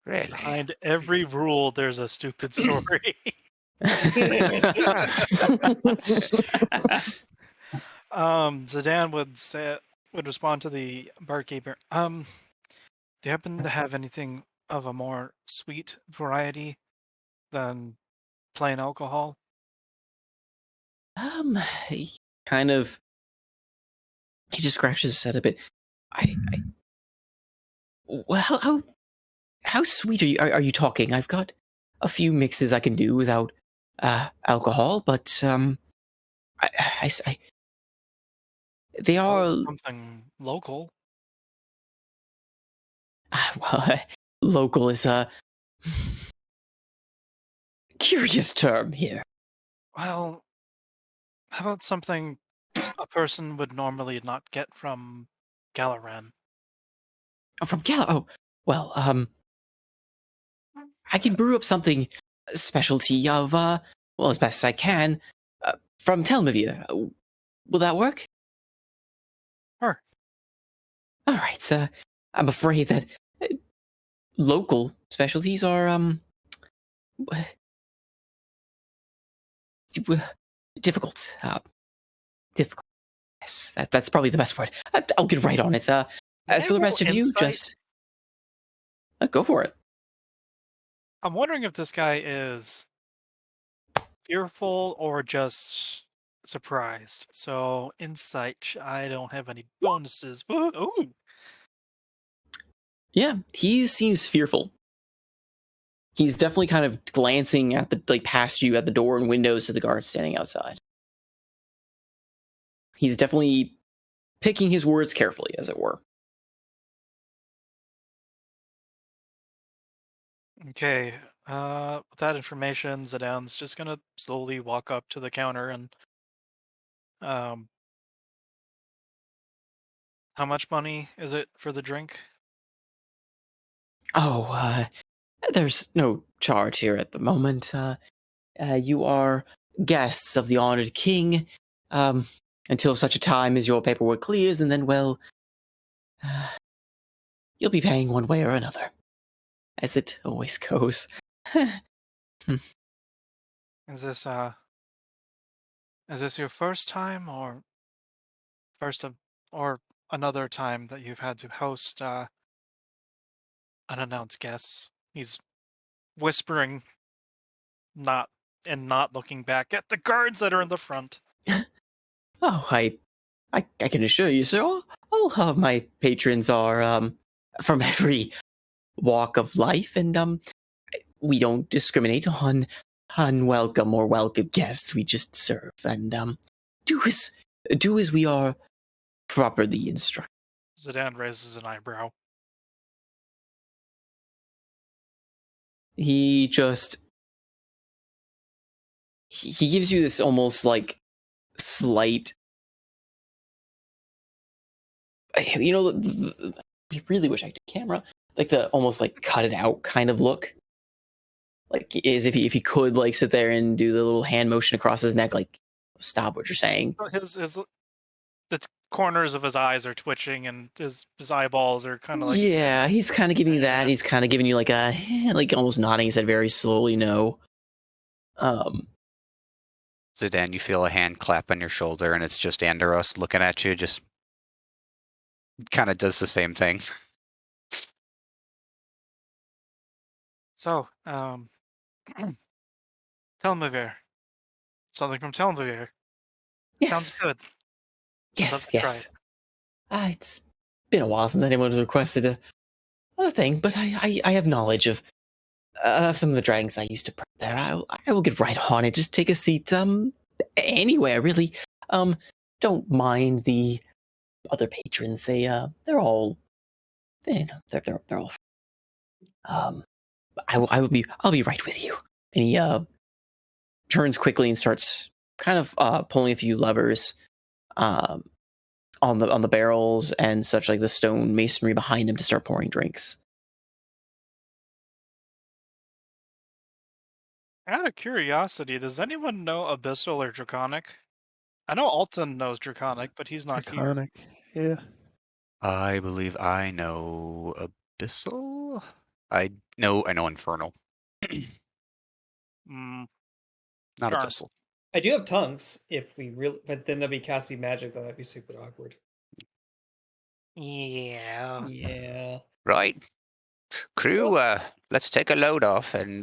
E: Behind every rule, there's a stupid story. Zidane would respond to the barkeeper. Do you happen to have anything of a more sweet variety than plain alcohol?
A: He kind of he just scratches his head a bit. Well, how sweet are you talking? I've got a few mixes I can do without alcohol, but they are
E: something local.
A: Well, local is a curious term here.
E: Well, how about something a person would normally not get from Galaran?
A: From Gal? Oh, well, I can brew up something specialty of, well, as best as I can, from Tales of Mir. Will that work?
E: Sure.
A: All right, so I'm afraid that local specialties are, difficult. Difficult. Yes, that's probably the best word. I'll get right on it. As for the rest of you, just go for it.
E: I'm wondering if this guy is fearful or just surprised. So insight, I don't have any bonuses. Ooh.
A: Yeah, he seems fearful. He's definitely kind of glancing at past you at the door and windows to the guards standing outside. He's definitely picking his words carefully, as it were.
E: Okay. With that information, Zidane's just gonna slowly walk up to the counter and how much money is it for the drink?
A: Oh, there's no charge here at the moment. You are guests of the honored king, until such a time as your paperwork clears, and then, well, you'll be paying one way or another, as it always goes.
E: Is this your first time or or another time that you've had to host unannounced guests? He's whispering, not looking back at the guards that are in the front.
A: Oh, I can assure you, sir, all of my patrons are from every walk of life, and we don't discriminate on unwelcome or welcome guests. We just serve and do as we are properly instructed.
E: Zidane raises an eyebrow.
A: He just he gives you this almost like slight, you know, I really wish I had a camera, like the almost like cut it out kind of look, like as if he could like sit there and do the little hand motion across his neck, like stop what you're saying.
E: The corners of his eyes are twitching and his eyeballs are kind of like,
A: yeah, he's kind of giving you that. He's kind of giving you like a like almost nodding his head very slowly. No.
C: Zidane, you feel a hand clap on your shoulder, and it's just Andros looking at you. Just kind of does the same thing.
E: So, Telmavir. Something from Telmavir. Sounds
A: Yes.
E: good. I'd love
A: Yes,
E: to try it.
A: yes. It's been a while since anyone has requested a thing, but I have knowledge of some of the dragons I used to prep there. I will get right on it. Just take a seat, anywhere really. Um, don't mind the other patrons. They're all, they're all. Um, I'll be right with you. And he turns quickly and starts kind of pulling a few levers. Um, on the barrels and such, like the stone masonry behind him, to start pouring drinks.
E: Out of curiosity, does anyone know Abyssal or Draconic? I know Alton knows Draconic, but he's not here.
H: Draconic. Yeah.
C: I believe I know Abyssal. I know Infernal.
E: Mm,
C: Not
E: darn.
C: Abyssal.
B: I do have tongues if we really, but then that'd be casting magic. That might be super awkward.
E: Yeah.
B: Yeah.
G: Right. Crew, let's take a load off and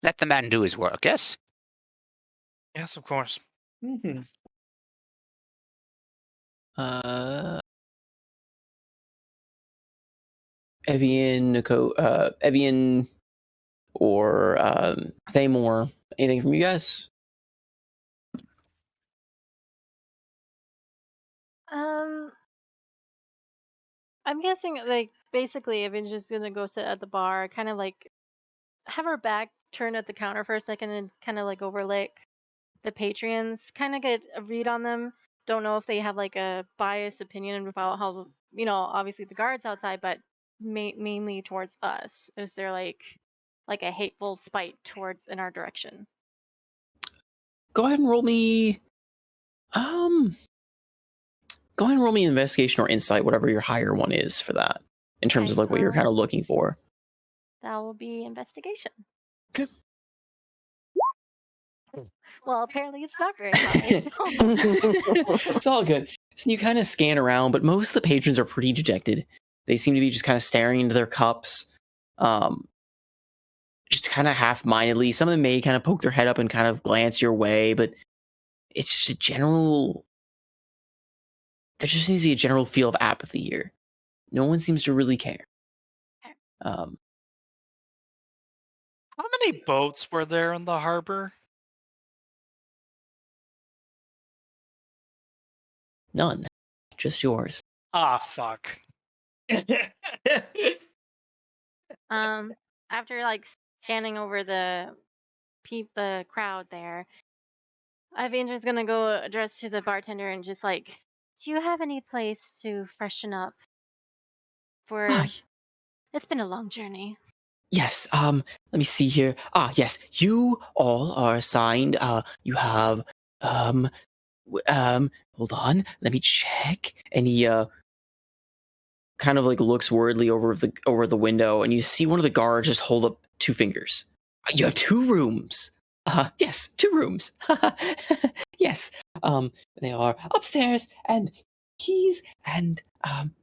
G: let the man do his work, yes?
E: Yes, of course.
B: Mm-hmm.
A: Evian or Thamor, anything from you guys?
I: Um, I'm guessing like basically Evan's just gonna go sit at the bar, kind of like have her back turned at the counter for a second and kind of like overlook the patrons, kind of get a read on them. Don't know if they have like a biased opinion about how, obviously the guards outside, but mainly towards us. Is there like a hateful spite towards in our direction?
A: Go ahead and roll me. Go ahead and roll me investigation or insight, whatever your higher one is for that, in terms
I: Okay,
A: of like what you're kind of looking for.
I: That will be investigation.
A: Okay.
I: Well, apparently it's not very high. So.
A: It's all good. So you kind of scan around, but most of the patrons are pretty dejected. They seem to be just kind of staring into their cups, just kind of half-mindedly. Some of them may kind of poke their head up and kind of glance your way, but it's just a general. There just seems to be a general feel of apathy here. No one seems to really care.
E: How many boats were there in the harbor?
A: None. Just yours.
E: Ah, fuck.
I: After like scanning over the crowd there, Evangel's gonna go address to the bartender and just like, do you have any place to freshen up? For it's been a long journey.
A: Yes, let me see here. Yes, you all are assigned. You have, hold on, let me check. And he, kind of like looks worriedly over the window, and you see one of the guards just hold up two fingers. You have two rooms. Yes, two rooms. Yes, they are upstairs, and keys, and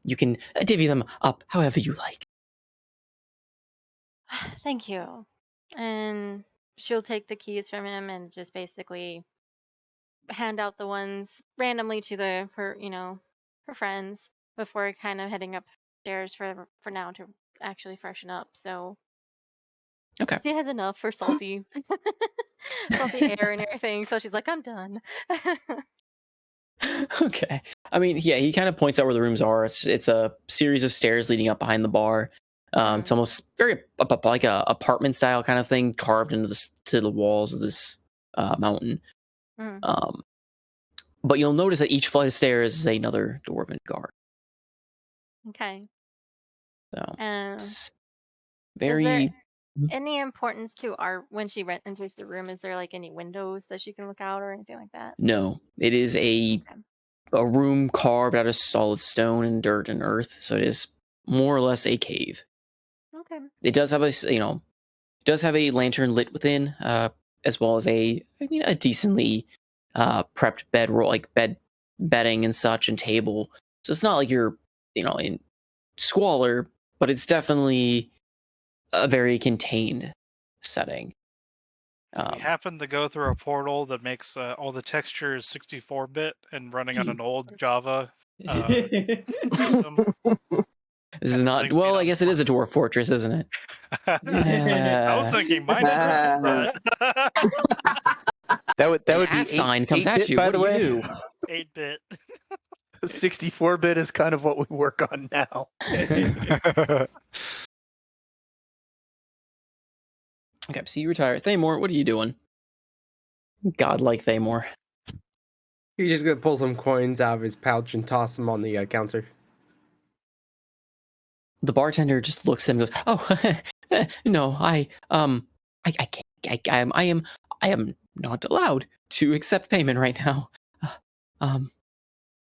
A: you can divvy them up however you like.
I: Thank you. And she'll take the keys from him and just basically hand out the ones randomly to her friends before kind of heading upstairs for now to actually freshen up. So
A: Okay.
I: she has enough for salty salty air and everything. So she's like, I'm done.
A: Okay. I mean, yeah, he kind of points out where the rooms are. It's a series of stairs leading up behind the bar. It's almost very like a apartment style kind of thing, carved into the walls of this mountain. But you'll notice that each flight of stairs is another dwarven guard.
I: Okay.
A: So it's
I: Is
A: very.
I: there any importance to our when she enters the room? Is there like any windows that she can look out or anything like that?
A: No, it is a room carved out of solid stone and dirt and earth. So it is more or less a cave.
I: Okay.
A: It does have a lantern lit within, as well as a decently prepped bed bedding and such and table. So it's not like you're, in squalor, but it's definitely a very contained setting.
E: We happen to go through a portal that makes all the textures 64-bit and running on an old Java system.
A: This is not, well, I guess it is a dwarf fortress, isn't it?
E: I was thinking Minecraft, but
F: That would be
A: That sign comes at
F: 8-bit,
A: you.
F: by
A: What
F: the
A: do
F: way.
A: you do?
E: 8-bit.
F: 64-bit is kind of what we work on now.
A: Okay, so you retire. Thamor, what are you doing? Godlike Thamor.
H: He's just gonna pull some coins out of his pouch and toss them on the counter.
A: The bartender just looks at him and goes, "Oh, no, I can't. I am not allowed to accept payment right now.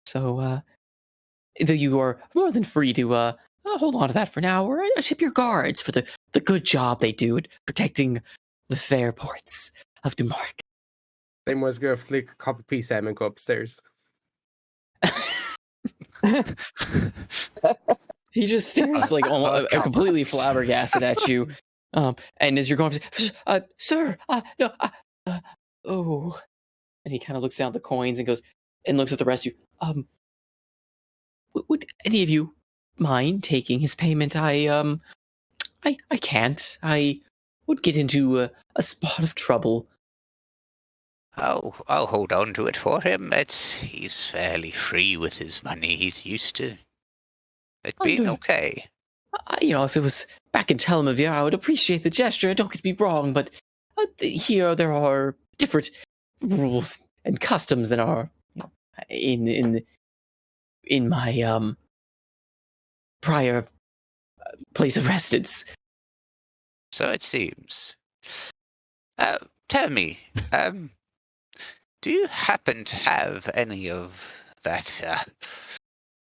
A: So though you are more than free to hold on to that for now, or tip your guards for the good job they do at protecting the fair ports of Denmark."
H: Thamor's gonna flick a couple piece at him and go upstairs.
A: He just stares like almost completely flabbergasted at you. And as you're going, "Sir, no, oh," and he kind of looks down at the coins and goes and looks at the rest of you. Would any of you mind taking his payment? I can't. I would get into a spot of trouble.
G: I'll hold on to it for him. He's fairly free with his money. He's used to it being okay.
A: If it was back in Tel Mir, I would appreciate the gesture. Don't get me wrong, but here there are different rules and customs that are in my prior place of residence.
G: So it seems. Tell me, do you happen to have any of that,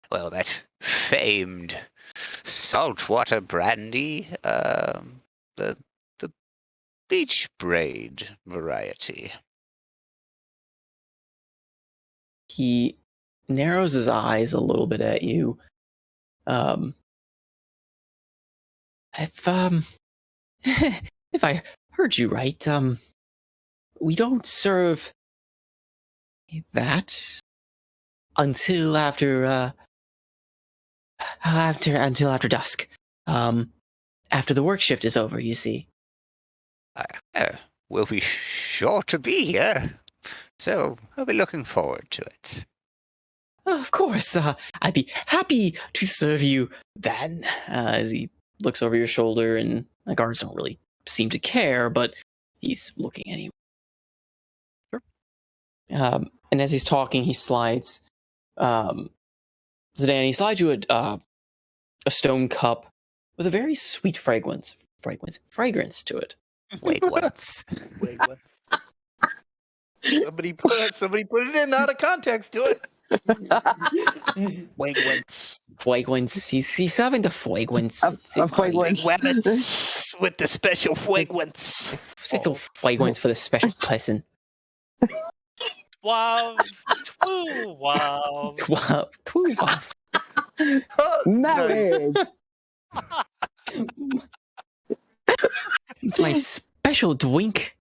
G: that famed saltwater brandy, the beach braid variety?
A: He narrows his eyes a little bit at you. If I heard you right, we don't serve that until after dusk. After the work shift is over, you see.
G: We'll be sure to be here, so I'll be looking forward to it.
A: Of course, I'd be happy to serve you then. As he looks over your shoulder, and the guards don't really seem to care, but he's looking anyway.
C: Sure.
A: And as he's talking, he slides. Zidane, he slides you a stone cup with a very sweet fragrance to it.
G: Fragrance.
F: Somebody put it in out of context to it.
A: Fragrance. He's having the fragrance.
F: Fragrance with the special fragrance.
A: It's a fragrance for the special person.
E: Wow.
D: Marriage.
A: It's my special drink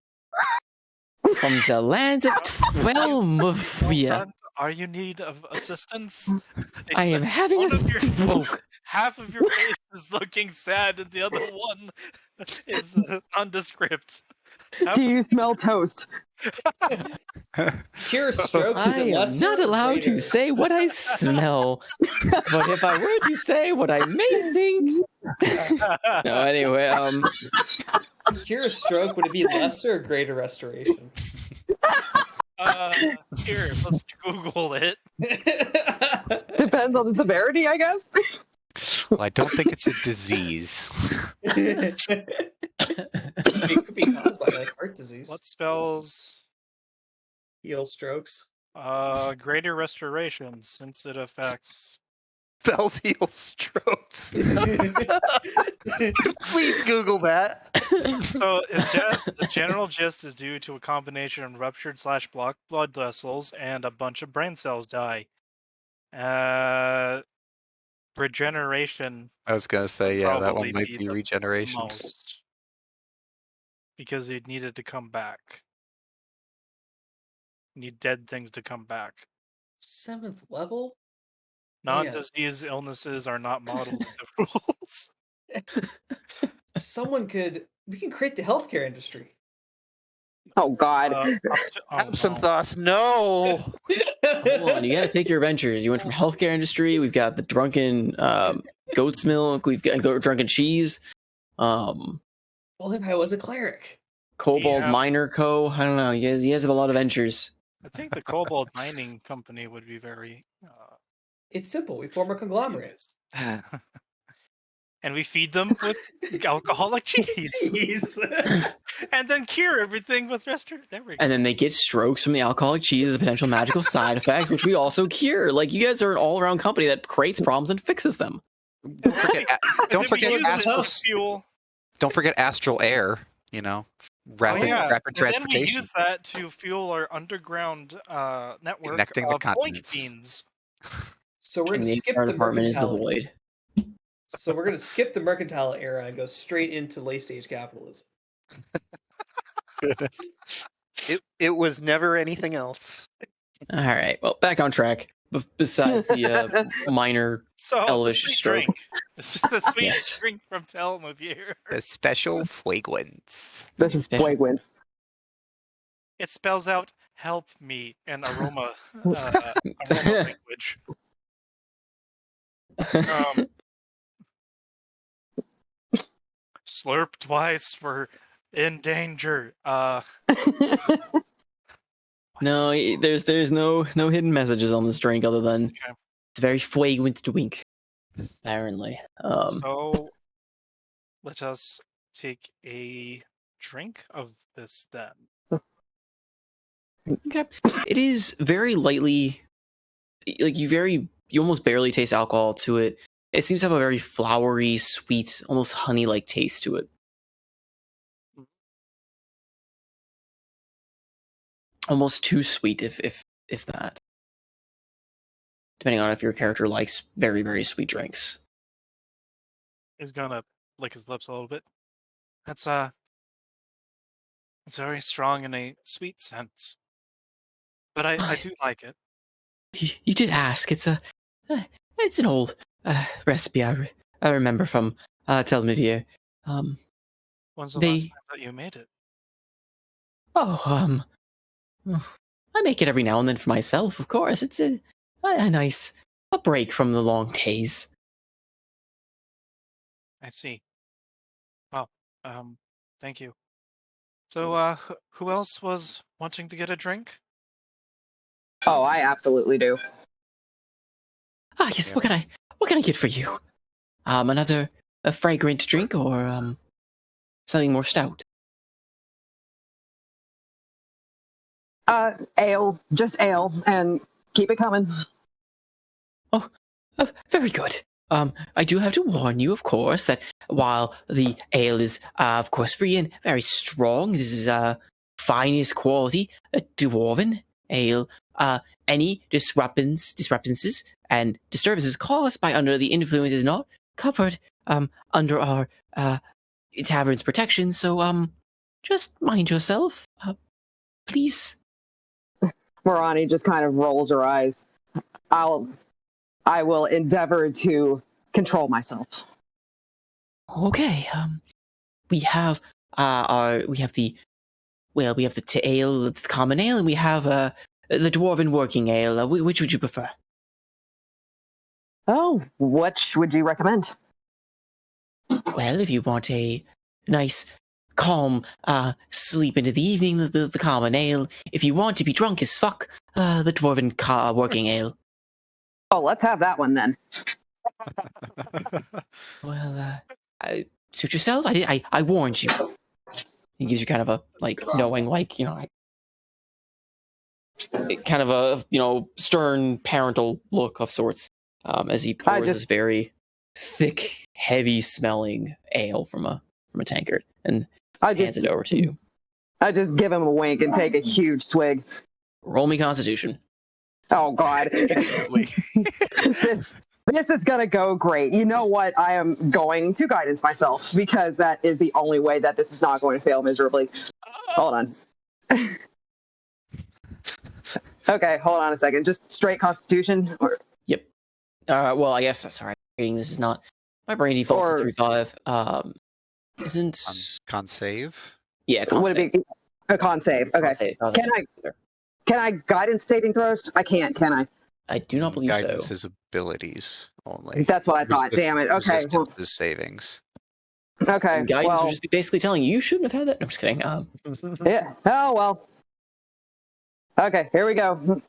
A: from the land of Twelmavia.
E: Are you in need of assistance?
A: I am having a stroke.
E: Half of your face is looking sad, and the other one is nondescript.
D: Do you smell toast?
B: Cure stroke is
A: I am not allowed to say what I smell, but if I were to say what I may think. No, anyway,
B: Cure stroke, would it be lesser or greater restoration?
E: Here, let's Google it.
D: Depends on the severity, I guess.
C: Well, I don't think it's a disease.
B: It could be caused by like heart disease.
E: What spells
B: Heal strokes.
E: greater restoration since it affects
F: Bell's heel strokes. Please Google that.
E: So, the general gist is due to a combination of ruptured/blocked blood vessels and a bunch of brain cells die. Regeneration
C: I was gonna say, yeah, that one
E: probably
C: might
E: be
C: be
E: the
C: regeneration.
E: most, because you needed to come back. You need dead things to come back.
B: 7th level?
E: Non-disease illnesses are not modeled in the rules.
B: We can create the healthcare industry.
D: Oh God.
F: Absinthe, no.
A: Hold on, you gotta pick your ventures. You went from healthcare industry. We've got the drunken goat's milk. We've got drunken cheese.
B: Well, if I was a cleric.
A: Kobold
E: Yeah.
A: Miner Co. I don't know. You guys have a lot of ventures.
E: I think the Kobold Mining Company would be very.
B: It's simple. We form a conglomerate.
E: And we feed them with alcoholic cheese. And then cure everything with restoration. There we go.
A: And then they get strokes from the alcoholic cheese as a potential magical side effect, which we also cure. Like, you guys are an all-around company that creates problems and fixes them.
C: Don't forget astral air. You know, rapid transportation.
E: Then we use that to fuel our underground network
C: Connecting the
E: of
C: continents.
E: oink beans.
B: So we're going to
A: the
B: skip
A: HR
B: the
A: department is the
B: mercantile.
A: void.
B: So we're going to skip the mercantile era and go straight into late stage capitalism.
F: It was never anything else.
A: All right. Well, back on track. Besides the minor elvish
E: the sweet
A: stroke.
E: drink. The sweet
A: Yes.
E: drink from Tales of Mir.
C: The special fragrance.
D: This is
A: Special.
D: Fuegwin.
E: It spells out "help me" in aroma language. Slurp twice for in danger.
A: No, there's no hidden messages on this drink other than
E: Okay.
A: it's very fragrant drink. Apparently.
E: So let us take a drink of this then.
A: Okay. It is very lightly, like you almost barely taste alcohol to it. It seems to have a very flowery, sweet, almost honey-like taste to it. Almost too sweet, if that. Depending on if your character likes very, very sweet drinks.
E: He's gonna lick his lips a little bit. It's very strong in a sweet sense, but I do like it.
A: You did ask. It's an old recipe I remember from Tales of Mir.
E: When's the last time that you made it?
A: I make it every now and then for myself. Of course, it's a nice break from the long days.
E: I see. Well, thank you. So, who else was wanting to get a drink?
D: Oh, I absolutely do.
A: Ah, yes.
C: Yeah.
A: What can I get for you? Another a fragrant drink or something more stout?
D: Ale, just ale, and keep it coming.
A: Oh, very good. I do have to warn you, of course, that while the ale is, of course, free and very strong, this is finest quality dwarven ale. Any disturbances and disturbances caused by under the influence is not covered under our tavern's protection. So just mind yourself, please.
D: Morani just kind of rolls her eyes. I will endeavor to control myself.
A: Okay. We have the ale, the common ale, and we have the dwarven working ale. Which would you prefer?
D: Oh, which would you recommend?
A: Well, if you want a nice, calm sleep into the evening, the common ale. If you want to be drunk as fuck, the dwarven working ale.
D: Oh, let's have that one then.
A: Well, suit yourself. I warned you. He gives you kind of a knowing, kind of a stern parental look of sorts. as he pours this very thick, heavy-smelling ale from a tankard and hands it over to you.
D: I just give him a wink and take a huge swig.
A: Roll me Constitution.
D: Oh God!
C: Instantly.
D: This is gonna go great. You know what? I am going to guidance myself because that is the only way that this is not going to fail miserably. Hold on. Okay, hold on a second. Just straight Constitution, or
A: Yep. Well, I guess sorry. This is not my brain defaults to 3-5. Isn't
C: Con save?
A: yeah? Con
D: would
A: save.
D: it be a con save? Okay.
A: Con save.
D: Can I guidance saving throws? I can't. Can I?
A: I do not believe
C: Guidance
A: so.
C: is abilities only.
D: That's what I thought. Damn it. Okay.
C: Resistance is savings.
D: Okay.
A: And guidance
D: Well,
A: would just be basically telling you shouldn't have had that. No, I'm just kidding.
D: yeah. Oh well. Okay. Here we go.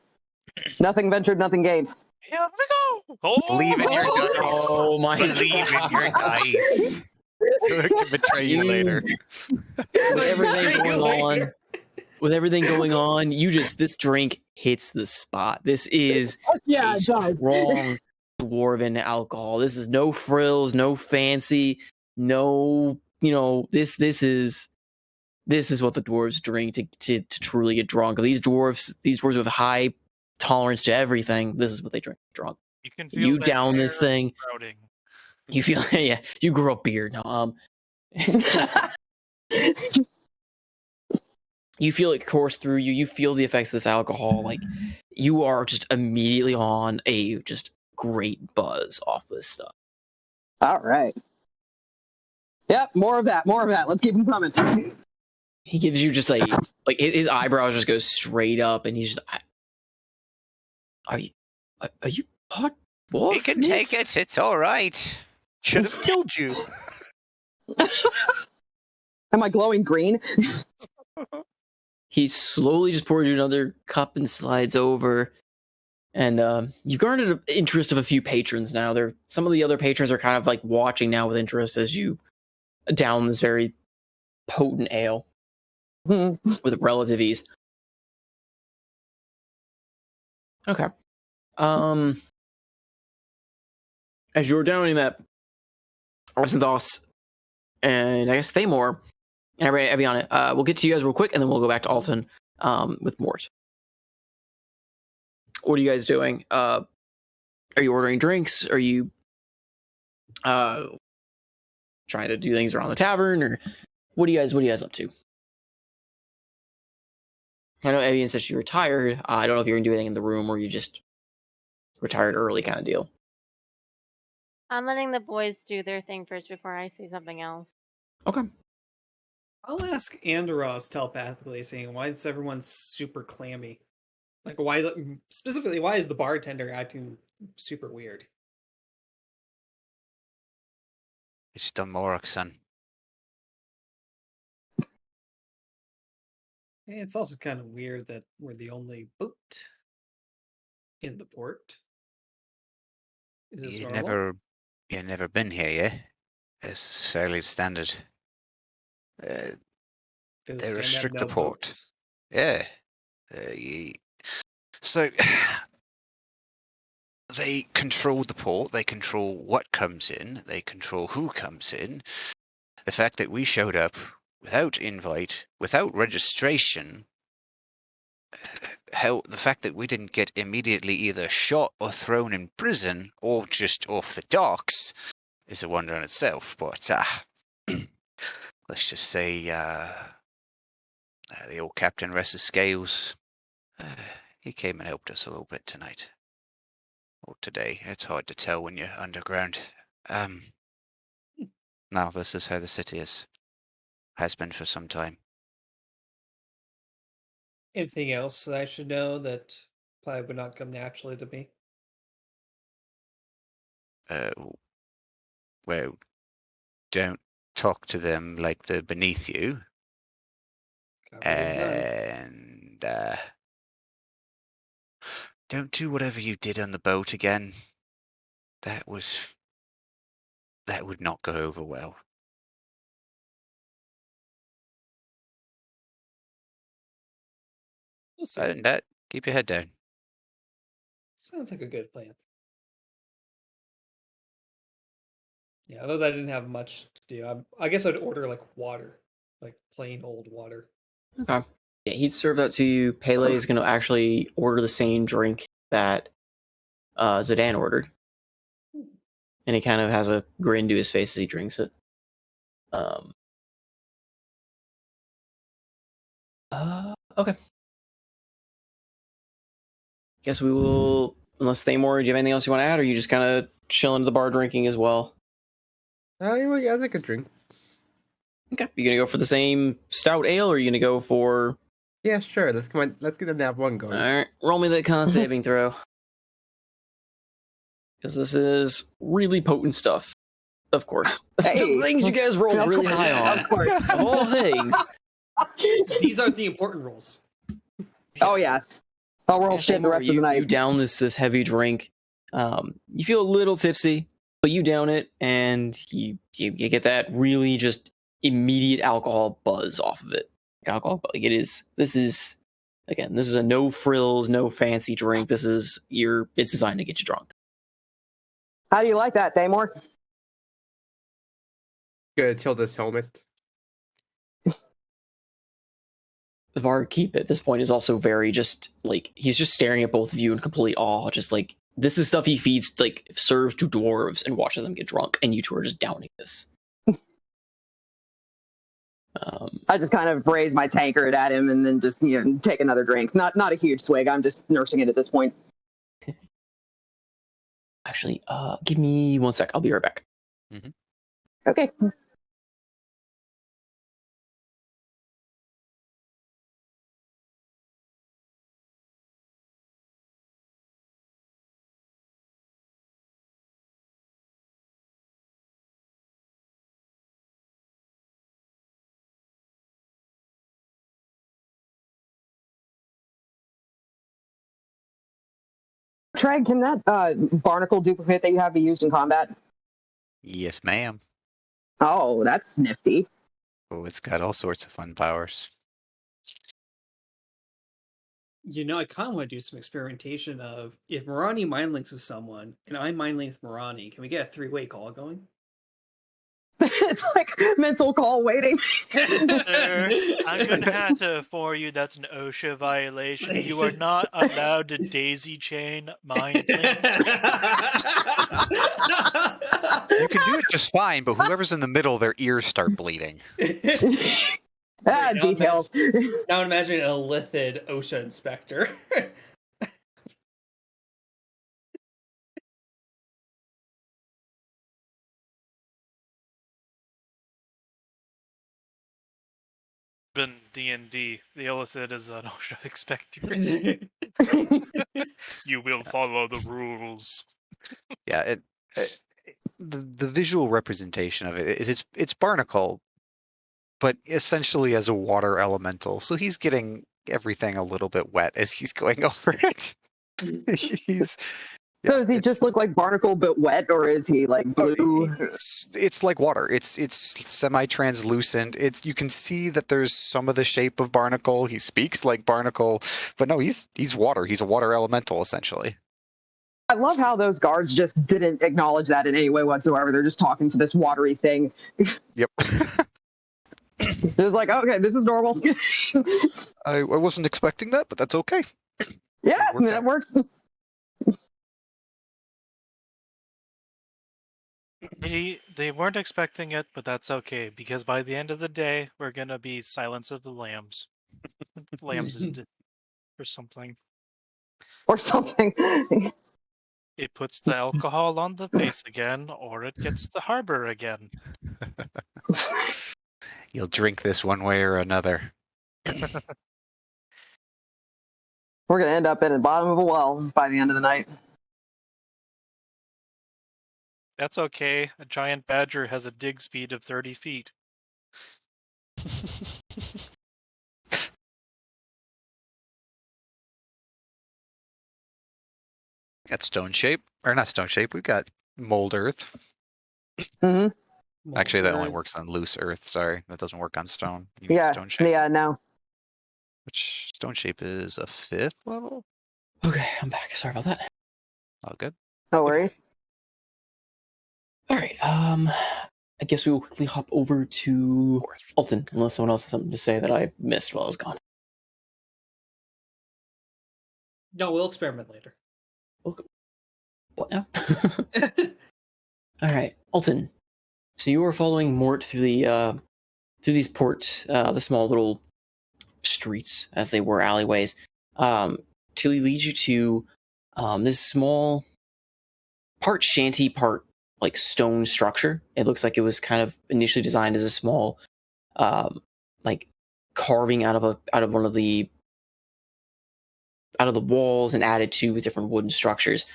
D: Nothing ventured, nothing gained.
E: Here we go. Oh,
C: Believe in your dice.
A: Oh my
C: Believe in your dice. So it can betray you later.
A: With everything going on, this drink hits the spot. This is
D: Yeah,
A: a
D: it does.
A: strong dwarven alcohol. This is no frills, no fancy, no, this is what the dwarves drink to truly get drunk. These dwarves with high tolerance to everything, this is what they drink drunk.
E: You can feel
A: down this thing.
E: Sprouting.
A: You feel you grow a beard. No, you feel it course through you. You feel the effects of this alcohol. Like you are just immediately on a just great buzz off this stuff.
D: All right. Yep, more of that. Let's keep them coming.
A: He gives you just like his eyebrows just go straight up, and he's just, are you pot?
G: We can take it. It's all right.
F: Should have killed you.
D: Am I glowing green?
A: He slowly just pours you another cup and slides over. And you've garnered an interest of a few patrons now. Some of the other patrons are kind of like watching now with interest as you down this very potent ale with relative ease. Okay. As you're downing that, Arsenthos and I guess Thamor and everybody on it, we'll get to you guys real quick, and then we'll go back to Alton with Mort. What are you guys doing? Are you ordering drinks? Are you trying to do things around the tavern, or what are you guys up to? I know Evian said she retired. I don't know if you're gonna do anything in the room, or you just retired early kind of deal.
I: I'm letting the boys do their thing first before I say something else.
A: Okay.
B: I'll ask Andros telepathically, saying, why is everyone super clammy? Like, why is the bartender acting super weird?
G: It's Dunmorok, son.
B: It's also kind of weird that we're the only boat in the port. Is this normal?
G: You've never been here, yeah? It's fairly standard. They restrict the port.
B: Boats.
G: Yeah. So they control the port. They control what comes in. They control who comes in. The fact that we showed up without invite, without registration, the fact that we didn't get immediately either shot or thrown in prison or just off the docks is a wonder in itself. But let's just say the old captain rests his scales. He came and helped us a little bit tonight. Or today. It's hard to tell when you're underground. Now this is how the city is. Has been for some time.
B: Anything else that I should know that probably would not come naturally to me?
G: Well, don't talk to them like they're beneath you. And don't do whatever you did on the boat again. That would not go over well.
B: We'll see.
G: Other than that, keep your head down.
B: Sounds like a good plan. Yeah, those I didn't have much to do. I guess I'd order like water, like plain old water.
A: Okay. Yeah, he'd serve that to you. Pele is going to actually order the same drink that Zidane ordered. And he kind of has a grin to his face as he drinks it. Okay. Guess we will. Unless Thamor, do you have anything else you want to add, or are you just kind of chilling at the bar drinking as well?
H: Yeah, I think a drink.
A: Okay. You gonna go for the same stout ale, or are you gonna go for?
H: Yeah, sure. Let's get a nap one going.
A: All right, roll me that con saving throw. Because this is really potent stuff. Of course.
D: Hey.
A: The things you guys rolled
D: Of
A: really
D: course,
A: high on.
D: of course.
A: Of all things.
B: These are the important rolls.
D: Oh yeah. I'll roll
A: Yeah,
D: shit the
A: Thamor,
D: rest of the
A: you
D: night.
A: down this heavy drink. You feel a little tipsy, but you down it, and you get that really just immediate alcohol buzz off of it. Like it is. This is a no frills, no fancy drink. It's designed to get you drunk.
D: How do you like that, Thamor?
H: Gonna tilt his helmet.
A: The barkeep at this point is also very just like he's just staring at both of you in complete awe, just like this is stuff he feeds, like serves to dwarves and watches them get drunk, and you two are just downing this.
D: I just kind of raise my tankard at him and then just take another drink. Not a huge swig. I'm just nursing it at this point.
A: Actually, give me 1 sec. I'll be right back.
C: Mm-hmm.
D: Okay. Treg, can that barnacle duplicate that you have be used in combat?
C: Yes, ma'am.
D: Oh, that's nifty.
C: Oh, it's got all sorts of fun powers.
B: I kind of want to do some experimentation of if Marani mind links with someone and I mind link with Marani, can we get a three-way call going?
D: It's like mental call waiting.
E: Sir, I'm going to have to inform you that's an OSHA violation. You are not allowed to daisy chain mind links.
C: You can do it just fine, but whoever's in the middle, their ears start bleeding.
D: Details.
B: Now I'm imagining a lithid OSHA inspector.
E: In D&D, the Illithid is an OSHA inspector. You will follow the rules.
C: Yeah, the visual representation of it is it's Barnacle, but essentially as a water elemental. So he's getting everything a little bit wet as he's going over it.
D: So does he just look like Barnacle but wet, or is he like blue?
C: It's like water. It's semi-translucent. You can see that there's some of the shape of Barnacle. He speaks like Barnacle, but no, he's water. He's a water elemental essentially.
D: I love how those guards just didn't acknowledge that in any way whatsoever. They're just talking to this watery thing.
C: Yep.
D: It was like, okay, this is normal.
C: I wasn't expecting that, but that's okay.
D: Yeah, that works.
E: They weren't expecting it, but that's okay, because by the end of the day, we're gonna be Silence of the Lambs. Lambs or something.
D: Or something.
E: It puts the alcohol on the face again, or it gets the harbor again.
C: You'll drink this one way or another.
D: We're going to end up in the bottom of a well by the end of the night.
E: That's okay. A giant badger has a dig speed of 30 feet.
C: Got stone shape, or not stone shape. We've got mold earth.
D: Mm-hmm.
C: Actually, that only works on loose earth. Sorry, that doesn't work on stone. You need
D: Yeah,
C: stone shape.
D: yeah, no.
C: Which stone shape is a 5th level?
A: Okay, I'm back. Sorry about that.
C: All good.
D: No worries.
A: All right. I guess we will quickly hop over to Alton, unless someone else has something to say that I missed while I was gone.
B: No, we'll experiment later.
A: Okay. What now? All right, Alton. So you are following Mort through the through these the small little streets, as they were alleyways, till he leads you to this small, part shanty, part like stone structure. It looks like it was kind of initially designed as a small, like carving out of one of the walls and added to different wooden structures.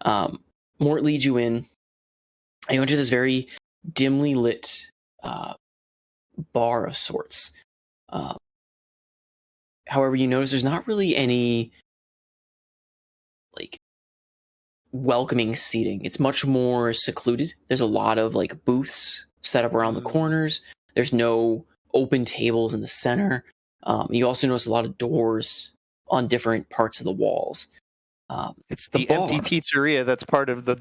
A: Mort leads you in, and you enter this very dimly lit bar of sorts. However, you notice there's not really any like welcoming seating. It's much more secluded. There's a lot of like booths set up around the corners. There's no open tables in the center. You also notice a lot of doors on different parts of the walls.
F: It's the empty pizzeria that's part of the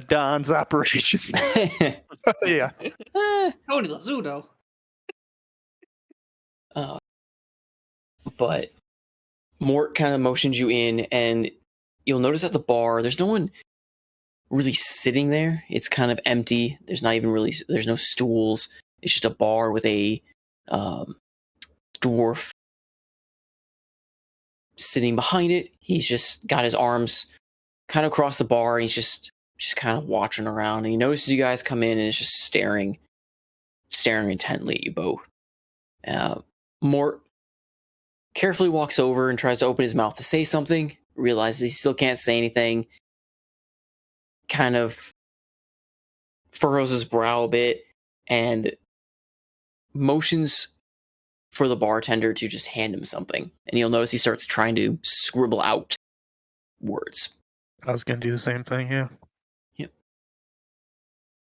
F: Don's operation. Yeah.
B: Tony Lazzuto.
A: But Mort kind of motions you in, and you'll notice at the bar, there's no one really sitting there. It's kind of empty. There's no stools. It's just a bar with a dwarf sitting behind it. He's just got his arms kind of across the bar, and he's just kind of watching around. And he notices you guys come in, and is just staring intently at you both. Mort carefully walks over and tries to open his mouth to say something, realizes he still can't say anything, kind of furrows his brow a bit, and motions for the bartender to just hand him something. And you'll notice he starts trying to scribble out words.
F: I was going to do the same thing, yeah.
A: Yep.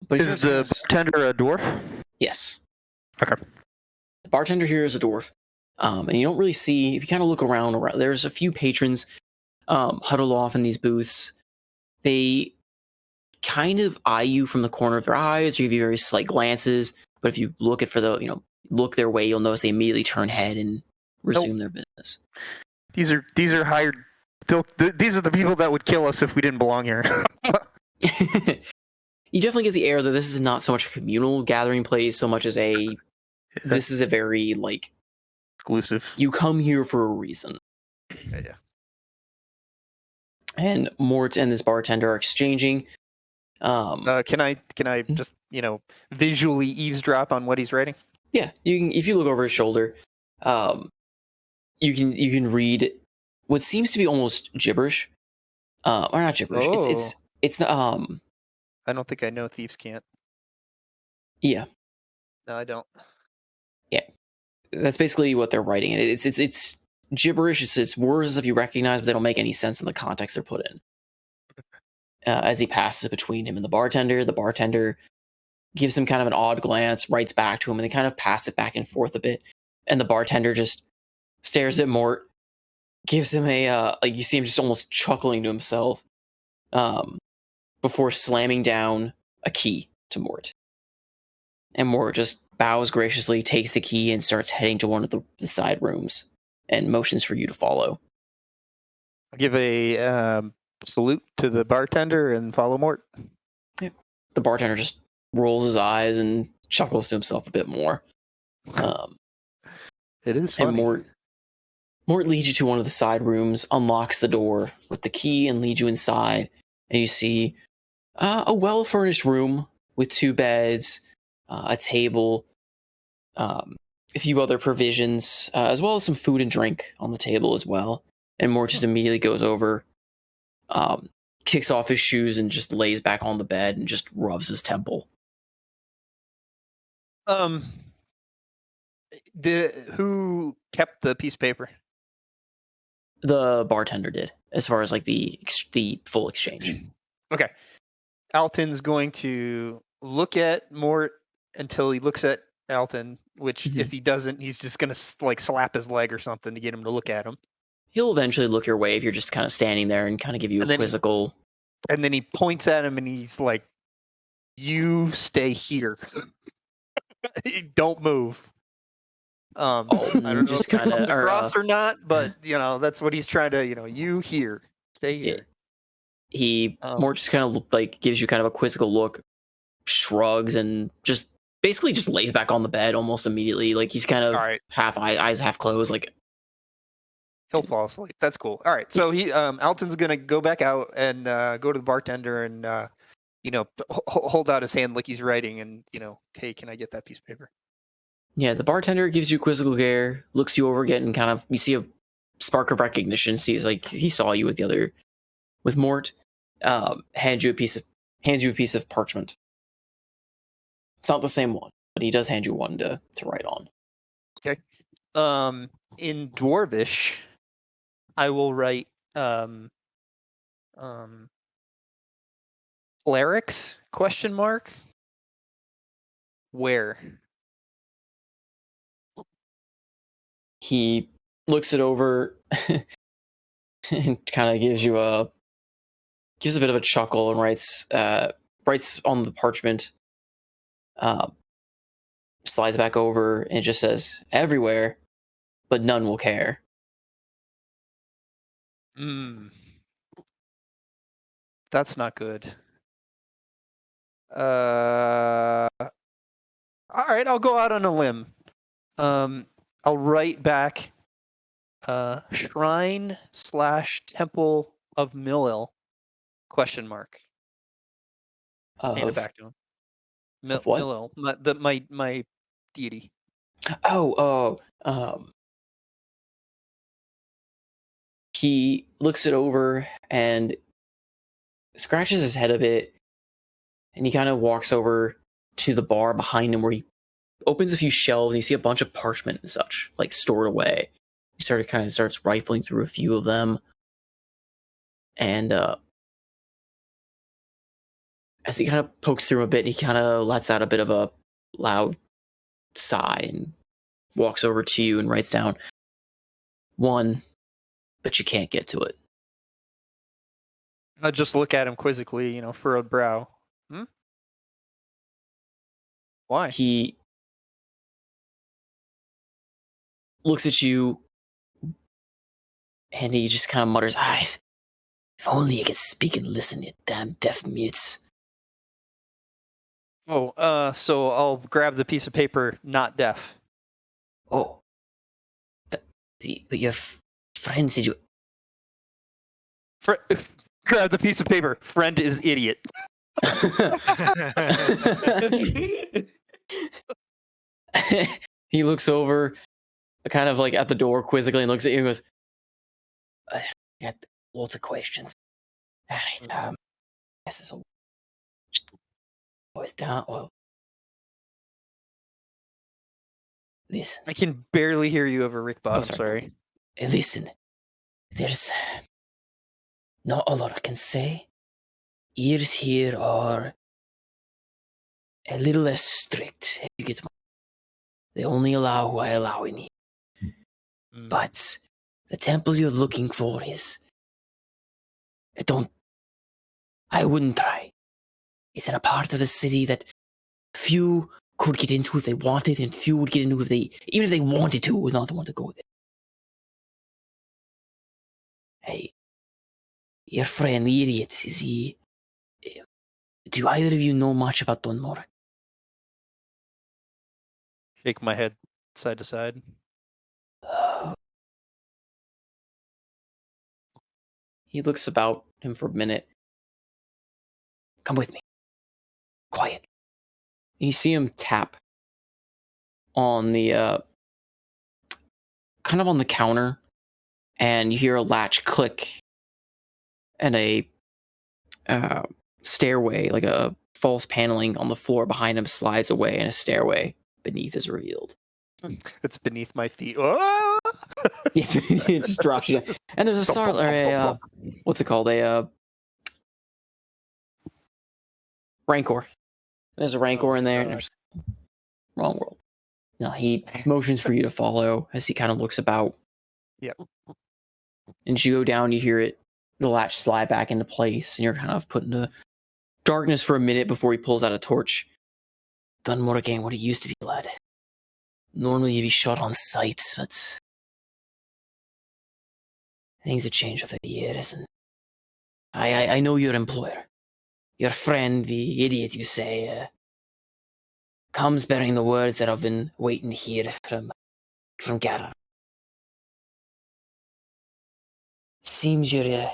A: But
F: is the bartender a dwarf?
A: Yes.
F: Okay.
A: The bartender here is a dwarf. And you don't really see, if you kind of look around, there's a few patrons huddled off in these booths. They kind of eye you from the corner of their eyes, or give you very slight glances. But if you look look their way, you'll notice they immediately turn head and resume their business.
F: These are hired. These are the people that would kill us if we didn't belong here.
A: You definitely get the air that this is not so much a communal gathering place, so much as this is a very like
F: exclusive.
A: You come here for a reason.
F: Yeah.
A: And Mort and this bartender are exchanging.
F: Can I just visually eavesdrop on what he's writing?
A: Yeah, you can. If you look over his shoulder, you can read what seems to be almost gibberish, or not gibberish.
F: Oh.
A: It's
F: I don't think I know Thieves Can't.
A: Yeah.
F: No, I don't.
A: Yeah, that's basically what they're writing. It's gibberish. It's words that you recognize, but they don't make any sense in the context they're put in. As he passes between him and the bartender gives him kind of an odd glance, writes back to him, and they kind of pass it back and forth a bit. And the bartender just stares at Mort, gives him a like you see him just almost chuckling to himself, before slamming down a key to Mort. And Mort just bows graciously, takes the key, and starts heading to one of the side rooms, and motions for you to follow.
F: I'll give a salute to the bartender and follow Mort.
A: Yeah. The bartender just rolls his eyes and chuckles to himself a bit more.
F: It is funny.
A: And Mort leads you to one of the side rooms, unlocks the door with the key, and leads you inside. And you see a well-furnished room with 2 beds, a table, a few other provisions, as well as some food and drink on the table as well. And Mort just immediately goes over, kicks off his shoes, and just lays back on the bed and just rubs his temple.
F: Who kept the piece of paper?
A: The bartender did, as far as like the full exchange.
F: Okay. Alton's going to look at Mort until he looks at Alton, which if he doesn't, he's just going to like slap his leg or something to get him to look at him.
A: He'll eventually look your way if you're just kind of standing there and kind of give you a quizzical.
F: And then he points at him and he's like, You stay here. Don't move. I don't know
A: just
F: if it comes
A: kinda- or,
F: across or not, but that's what he's trying to. You here, stay here.
A: He more just kind of like gives you kind of a quizzical look, shrugs, and just basically just lays back on the bed almost immediately. Like he's kind of
F: All right.
A: half eyes half closed. Like
F: He'll fall asleep. That's cool. All right. So Alton's gonna go back out and go to the bartender and hold out his hand like he's writing and hey, can I get that piece of paper?
A: yeah, the bartender gives you quizzical glare, looks you over again, and kind of you see a spark of recognition. Sees like he saw you with Mort. Hands you a piece of parchment. It's not the same one, but he does hand you one to write on.
F: Okay. In Dwarvish, I will write clerics ? Where?
A: He looks it over and kind of gives a bit of a chuckle and writes on the parchment, slides back over and just says everywhere, but none will care.
F: That's not good. All right, I'll go out on a limb. I'll write back shrine / temple of Millil ? Hand it back to him.
A: Of what?
F: Millil, my deity.
A: He looks it over and scratches his head a bit, and he kind of walks over to the bar behind him where he opens a few shelves and you see a bunch of parchment and such like stored away. He starts rifling through a few of them, and as he kind of pokes through a bit, he kind of lets out a bit of a loud sigh and walks over to you and writes down one, but you can't get to it.
F: I just look at him quizzically, furrowed brow. Why?
A: He looks at you and he just kind of mutters, if only you could speak and listen, you damn deaf mutes.
F: Oh, so I'll grab the piece of paper, not deaf.
A: Oh. But your friend said you...
F: Grab the piece of paper. Friend is idiot.
A: He looks over, kind of like at the door quizzically, and looks at you and goes, I got lots of questions. All right, guess this will... Boys down. Well, listen.
F: I can barely hear you over Rick Bottom. Sorry.
A: Listen, there's not a lot I can say. Ears here are a little less strict. You get, they only allow who I allow in here. But the temple you're looking for is... I wouldn't try. It's in a part of the city that few could get into if they wanted, and few would get into even if they wanted to, would not want to go there. Hey, your friend, the idiot, is he... Do either of you know much about Dunmore?
F: Shake my head side to side.
A: He looks about him for a minute. Come with me. Quiet. You see him tap on the kind of on the counter, and you hear a latch click, and a stairway, like a false paneling on the floor behind him, slides away, and a stairway beneath is revealed.
F: It's beneath my feet. Oh!
A: Yes, it just drops you down. And there's what's it called? A Rancor. There's a Rancor in there. And there's wrong world. No, he motions for you to follow as he kind of looks about.
F: Yep.
A: And as you go down, you hear the latch slide back into place, and you're kind of put into darkness for a minute before he pulls out a torch. Done more again what it used to be, lad. Normally you'd be shot on sight, but things have changed over the years, and I know your employer. Your friend, the idiot you say, comes bearing the words that I've been waiting to hear from Gara. Seems you're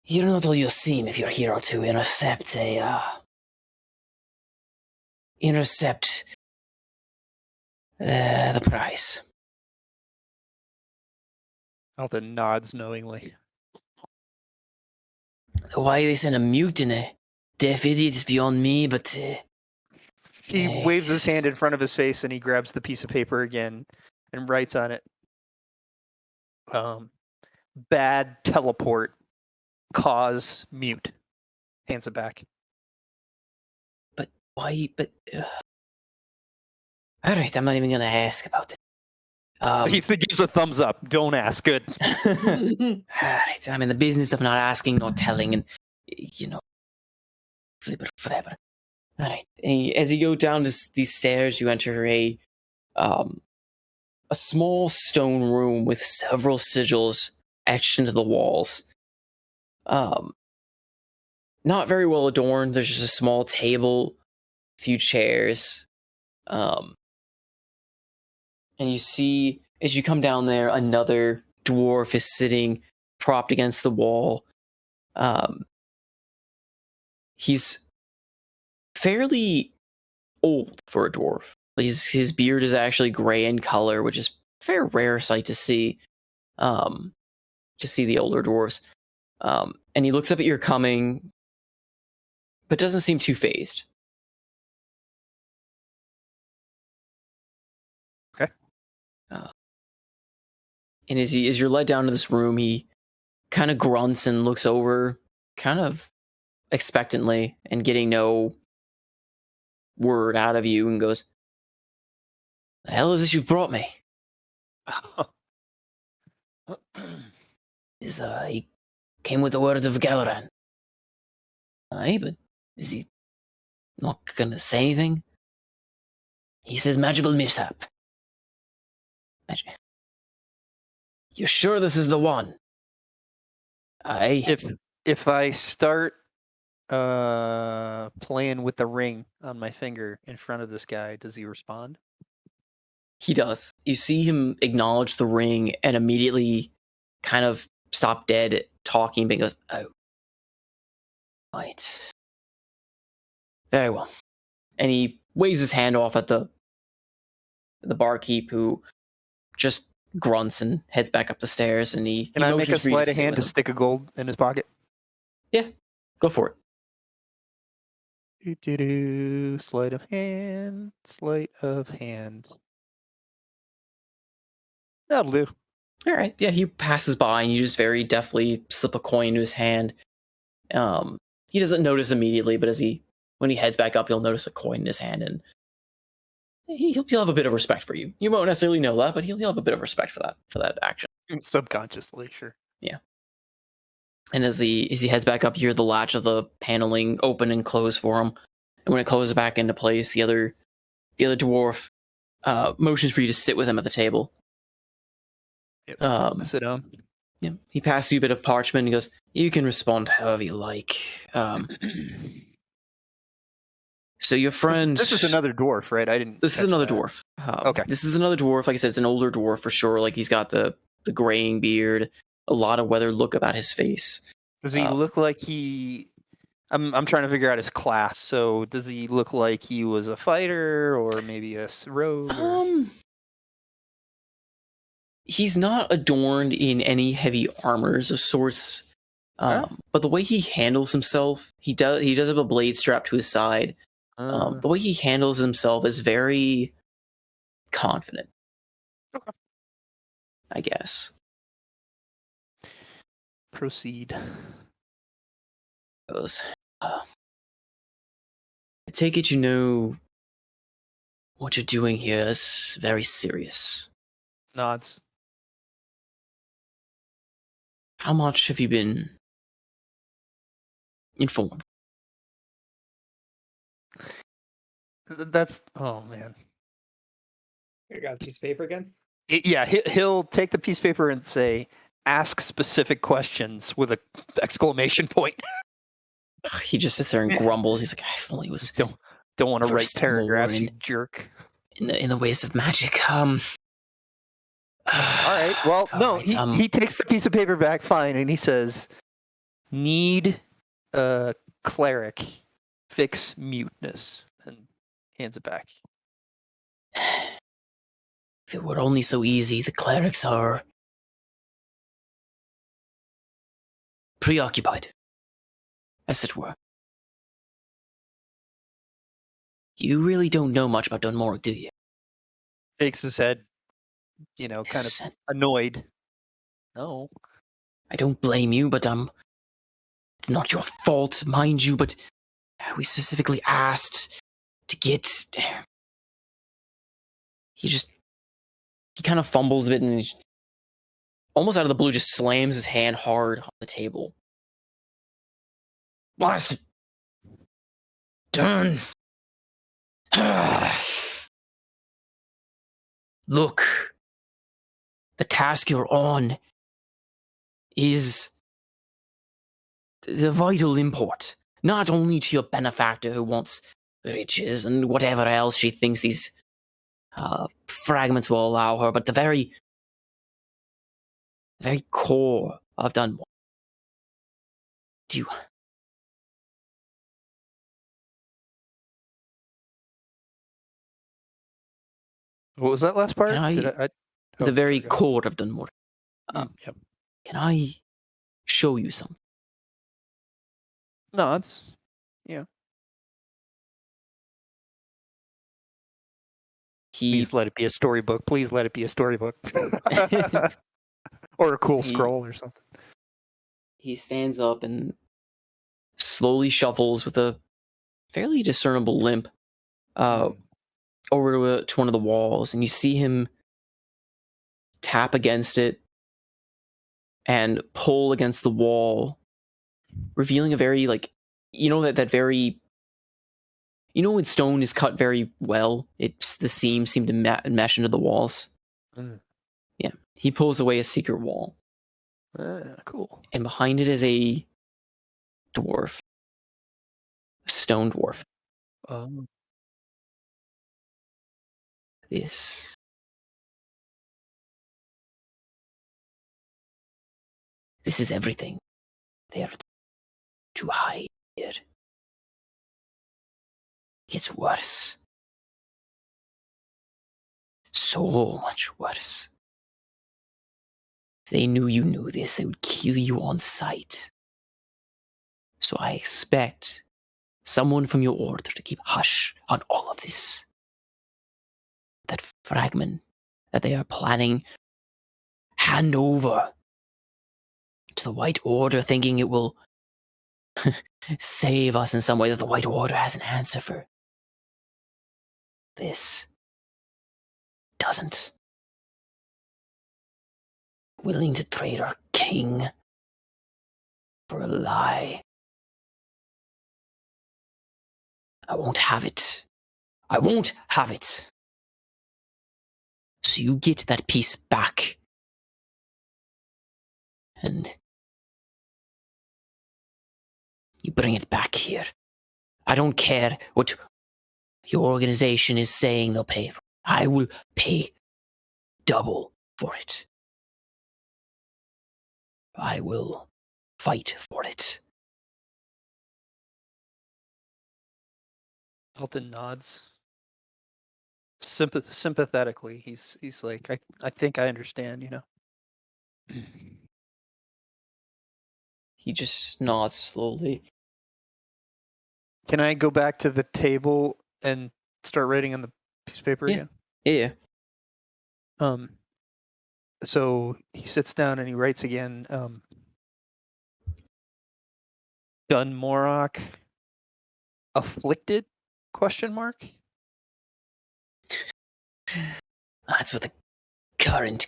A: not all you seem if you're here to intercept the prize.
F: Alton nods knowingly.
A: Why they send a mute and a deaf idiot is beyond me, but
F: He waves his hand in front of his face and he grabs the piece of paper again and writes on it. Bad teleport, cause mute. Hands it back.
A: But why? But all right, I'm not even gonna ask about it.
F: He gives a thumbs up. Don't ask. Good.
A: All right, I'm in the business of not asking, not telling, and forever. All right. As you go down these stairs, you enter a small stone room with several sigils etched into the walls. Not very well adorned. There's just a small table, a few chairs, and you see as you come down there, another dwarf is sitting propped against the wall. He's fairly old for a dwarf. His beard is actually gray in color, which is a very rare sight to see. The older dwarves. And he looks up at your coming, but doesn't seem too phased.
F: Okay.
A: And as you're led down to this room, he kind of grunts and looks over, kind of expectantly, and getting no word out of you, and goes, "The hell is this you've brought me?" He came with the word of Galaran. Aye, but is he not gonna say anything? He says magical mishap. You're sure this is the one? Aye.
F: If I start playing with the ring on my finger in front of this guy, does he respond?
A: He does. You see him acknowledge the ring and immediately kind of stop dead talking, but he goes, "Oh. Right. Very well." And he waves his hand off at the barkeep, who just grunts and heads back up the stairs, and he
F: Can I make a
A: motions for you
F: sleight of
A: sit
F: hand
A: with
F: to
A: him.
F: stick a gold in his pocket?
A: Yeah, go for
F: it. Sleight of hand. That'll do.
A: All right. Yeah, he passes by, and you just very deftly slip a coin into his hand. He doesn't notice immediately, but when he heads back up, you'll notice a coin in his hand, and he'll have a bit of respect for you. You won't necessarily know that, but he'll have a bit of respect for that action.
F: Subconsciously, sure.
A: Yeah. And as he heads back up, you hear the latch of the paneling open and close for him. And when it closes back into place, the other dwarf motions for you to sit with him at the table.
F: Yep. I sit down.
A: Yeah. He passes you a bit of parchment and goes, "You can respond however you like." So your friend...
F: This is another dwarf, right?
A: This is another dwarf.
F: Okay.
A: This is another dwarf. Like I said, it's an older dwarf for sure. Like, he's got the graying beard, a lot of weathered look about his face.
F: Does he look like he... I'm trying to figure out his class. So does he look like he was a fighter or maybe a rogue?
A: He's not adorned in any heavy armors of sorts. But the way he handles himself, he does have a blade strapped to his side. The way he handles himself is very confident.
F: Okay.
A: I guess.
F: Proceed.
A: I take it you know what you're doing here is very serious.
F: Nods.
A: How much have you been informed.
F: That's oh man.
B: You got a piece of paper again?
F: Yeah, he'll take the piece of paper and say, "Ask specific questions" with a exclamation point.
A: He just sits there and grumbles. He's like, "If only it was
F: Don't want to write
A: first more
F: paragraphs, you jerk.
A: in the ways of magic."
F: All right. Well, no, he takes the piece of paper back, fine, and he says, "Need a cleric, fix muteness," and hands it back.
A: If it were only so easy, the clerics are preoccupied, as it were. You really don't know much about Dunmore, do you?
F: Shakes his head, kind of annoyed. No.
A: I don't blame you, but it's not your fault, mind you, but we specifically asked to get... He kind of fumbles a bit and almost out of the blue just slams his hand hard on the table. What? Done. Look, the task you're on is the vital import, not only to your benefactor who wants riches and whatever else she thinks these fragments will allow her, but the very core of Dunmore. Do you...
F: What was that last part?
A: The very core of Dunmore.
F: Yep.
A: Can I show you something?
F: No, it's... Yeah. Please let it be a storybook. Please let it be a storybook. Or a cool scroll or something.
A: He stands up and slowly shuffles with a fairly discernible limp over to one of the walls, and you see him tap against it and pull against the wall, revealing a very, that very... when stone is cut very well, the seams seem to mesh into the walls? Yeah. He pulls away a secret wall.
F: Cool.
A: And behind it is a dwarf. A stone dwarf. This is everything they are to hide here. It gets worse. So much worse. If they knew you knew this, they would kill you on sight. So I expect someone from your order to keep hush on all of this. That fragment that they are planning, hand over to the White Order, thinking it will save us in some way, that the White Order has an answer for. This doesn't. Willing to trade our king for a lie. I won't have it. I won't have it. So you get that piece back. And you bring it back here. I don't care what your organization is saying they'll pay for. I will pay double for it. I will fight for it.
F: Alton nods. Sympathetically, he's like, I think I understand,
A: He just nods slowly.
F: Can I go back to the table and start writing on the piece of paper again?
A: Yeah.
F: So he sits down and he writes again. Dunmorok afflicted? Question mark.
A: That's what the current,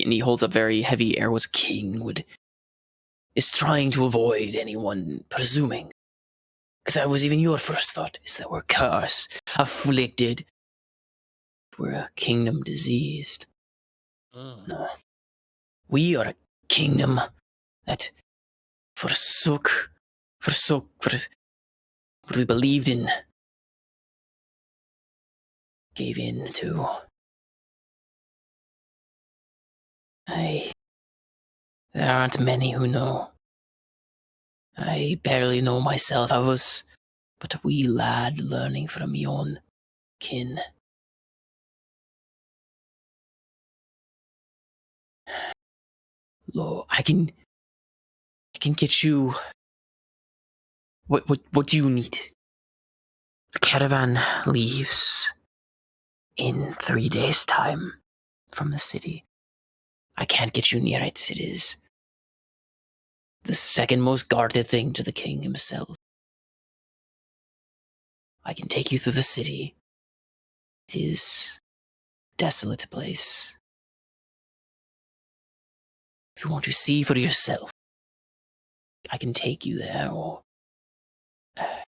A: and he holds up very heavy Arrow's king is trying to avoid anyone presuming that was even your first thought, is that we're cursed, afflicted, we're a kingdom diseased. No. We are a kingdom that forsook what we believed in, gave in to. There aren't many who know. I barely know myself. I was but a wee lad learning from yon kin. Lo, I can get you. What do you need? The caravan leaves in 3 days' time from the city. I can't get you near it. It is the second most guarded thing to the king himself. I can take you through the city. It is a desolate place. If you want to see for yourself, I can take you there, or I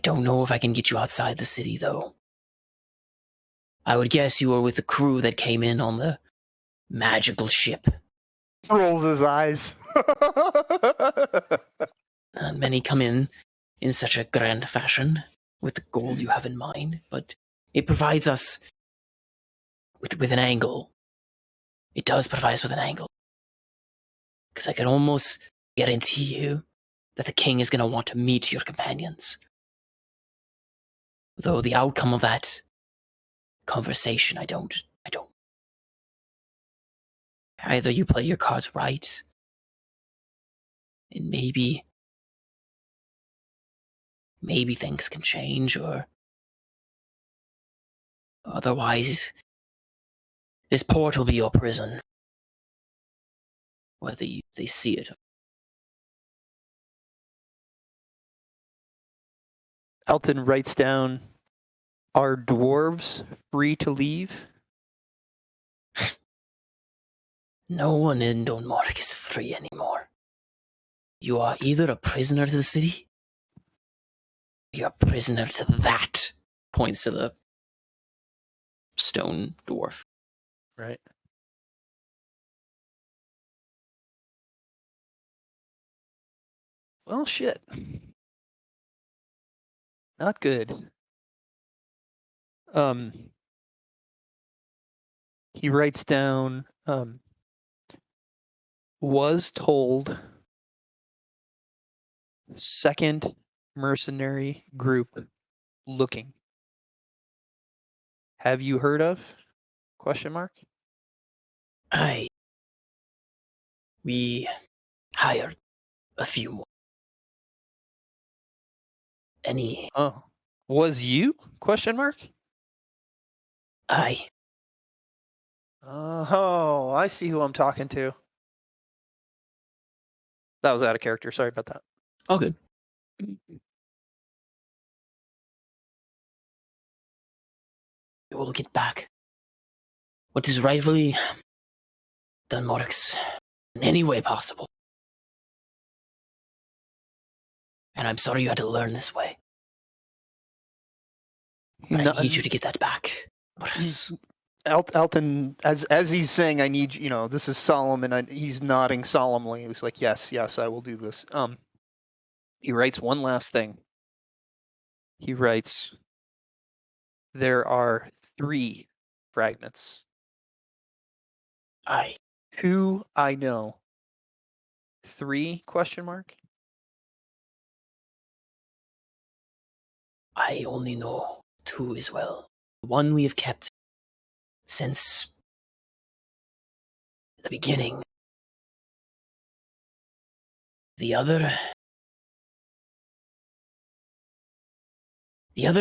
A: don't know if I can get you outside the city, though. I would guess you were with the crew that came in on the magical ship.
F: Rolls his eyes.
A: Many come in such a grand fashion with the gold you have in mind, but it provides us with an angle. It does provide us with an angle. Because I can almost guarantee you that the king is going to want to meet your companions. Though the outcome of that conversation, I don't. Either you play your cards right, and maybe things can change, or otherwise, this port will be your prison. Whether they see it.
F: Alton writes down, "Are dwarves free to leave?"
A: No one in Donmark is free anymore. You are either a prisoner to the city, or you're a prisoner to that. Points to the stone dwarf.
F: Right. Well, shit. Not good. He writes down, was told second mercenary group looking. Have you heard of? Question mark.
A: We hired a few more. Any?
F: Oh, was you? Question mark.
A: Aye.
F: Oh, I see who I'm talking to. That was out of character. Sorry about that.
A: All good. We will get back what is rightfully Dunmorix in any way possible. And I'm sorry you had to learn this way. But I need you to get that back.
F: Alton, as he's saying, I need, this is solemn, and he's nodding solemnly. He's like, yes, I will do this. He writes one last thing. He writes, there are 3 fragments.
A: Aye.
F: 2 I know. 3 question mark.
A: I only know 2 as well. One we have kept since the beginning. The other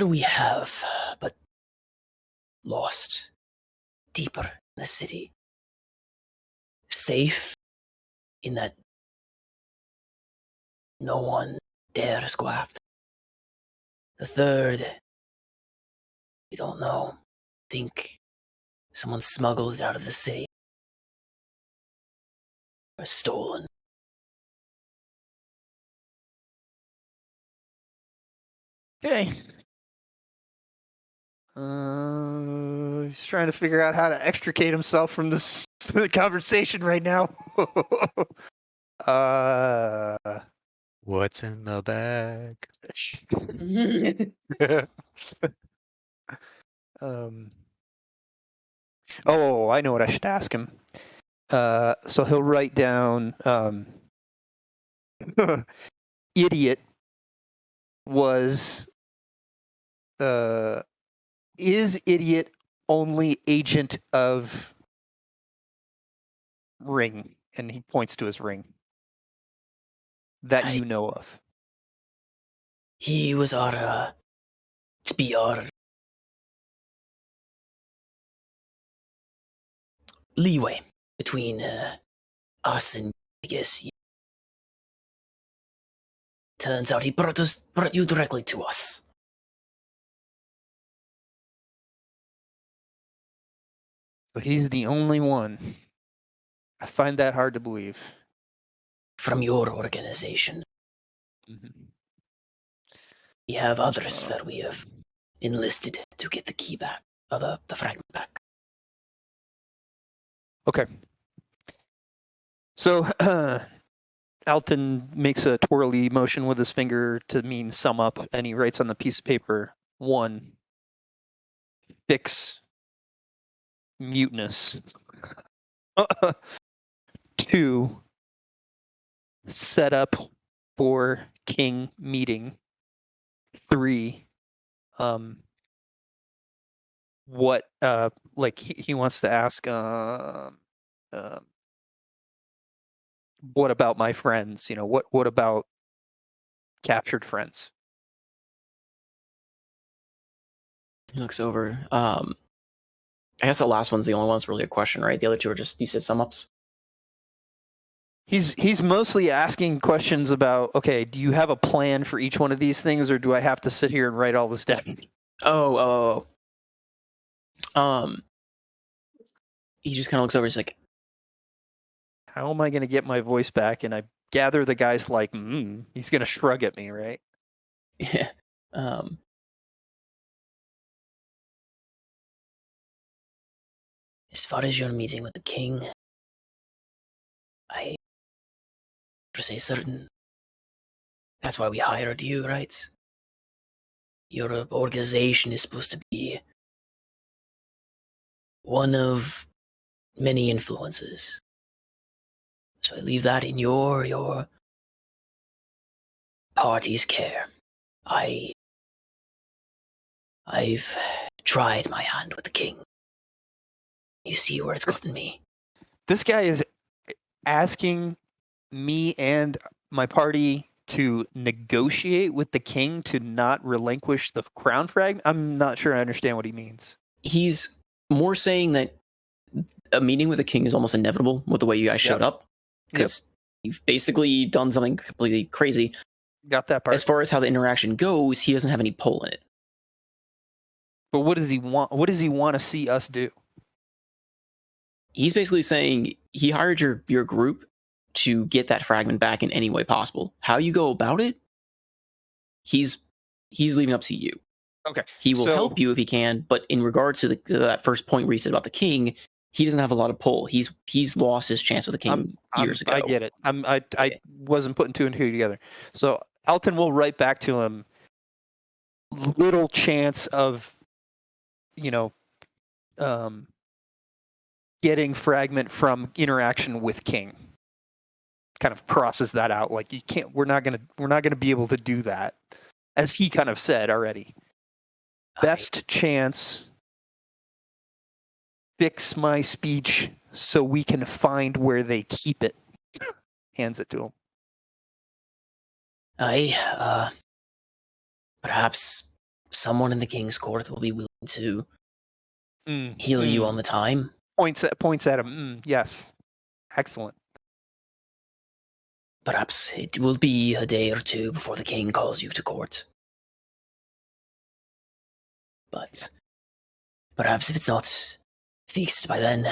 A: we have, but lost deeper in the city. Safe in that no one dares go after. The third, we don't know. Think someone smuggled it out of the city. Or stolen.
F: Okay. He's trying to figure out how to extricate himself from this conversation right now.
C: What's in the bag?
F: Oh, I know what I should ask him. So he'll write down idiot was is idiot only agent of ring, and he points to his ring that you know of.
A: He was our to be our leeway between us and, I guess, you. Turns out he brought you directly to us.
F: So he's the only one. I find that hard to believe.
A: From your organization.
F: Mm-hmm.
A: We have others that we have enlisted to get the key back, or the fragment back.
F: Okay. So Alton makes a twirly motion with his finger to mean sum up, and he writes on the piece of paper, 1, fix mutinous. 2, set up for king meeting. 3, what like he wants to ask what about my friends? You know, what about captured friends?
A: He looks over. I guess the last one's the only one that's really a question, right? The other two are just, you said sum ups?
F: He's mostly asking questions about, okay, do you have a plan for each one of these things, or do I have to sit here and write all this down?
A: He just kind of looks over. He's like,
F: how am I going to get my voice back? And I gather the guy's like, he's going to shrug at me, right?
A: Yeah. As far as your meeting with the king, I to say certain. That's why we hired you, right? Your organization is supposed to be one of many influences. So I leave that in your party's care. I've tried my hand with the king. You see where it's gotten me.
F: This guy is asking me and my party to negotiate with the king to not relinquish the crown fragment. I'm not sure I understand what he means.
A: He's more saying that a meeting with the king is almost inevitable with the way you guys showed up, because you've basically done something completely crazy.
F: Got that part.
A: As far as how the interaction goes, he doesn't have any pull in it.
F: But what does he want? What does he want to see us do?
A: He's basically saying he hired your group to get that fragment back in any way possible. How you go about it, he's leaving up to you.
F: Okay.
A: He will help you if he can, but in regards to that first point where he said about the king, he doesn't have a lot of pull. He's lost his chance with the king years ago.
F: I get it. I wasn't putting 2 and 2 together. So Alton will write back to him. Little chance of, getting fragment from interaction with king. Kind of crosses that out. Like, you can't. We're not gonna be able to do that, as he kind of said already. Best chance. Fix my speech so we can find where they keep it. Hands it to him.
A: Perhaps someone in the king's court will be willing to heal you on the time.
F: Points at him. Yes. Excellent.
A: Perhaps it will be a day or two before the king calls you to court. But perhaps if it's not fixed by then,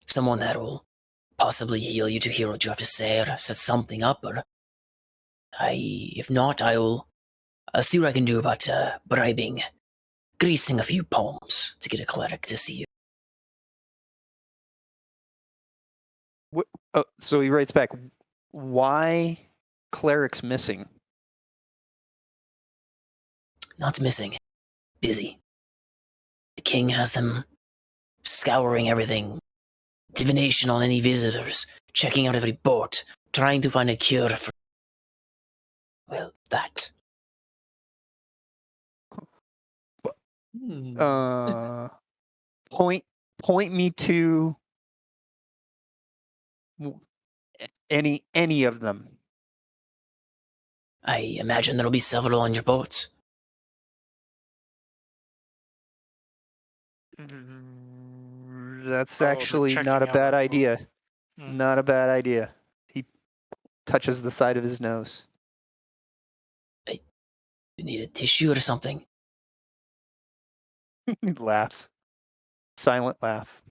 A: someone that will possibly heal you to hear what you have to say or set something up, or if not, I will
J: I'll see what I can do about bribing, greasing a few palms to get a cleric to see you.
F: So he writes back, why cleric's missing?
J: Not missing. Busy. The king has them scouring everything. Divination on any visitors. Checking out every boat. Trying to find a cure for... well, that.
F: Point me to any of them.
J: I imagine there'll be several on your boats.
F: That's
E: they're
F: actually
E: checking
F: not a
E: out
F: bad
E: our boat.
F: idea.
E: Hmm.
F: Not a bad idea. He touches the side of his nose.
J: You need a tissue or something?
F: He laughs. Silent laugh.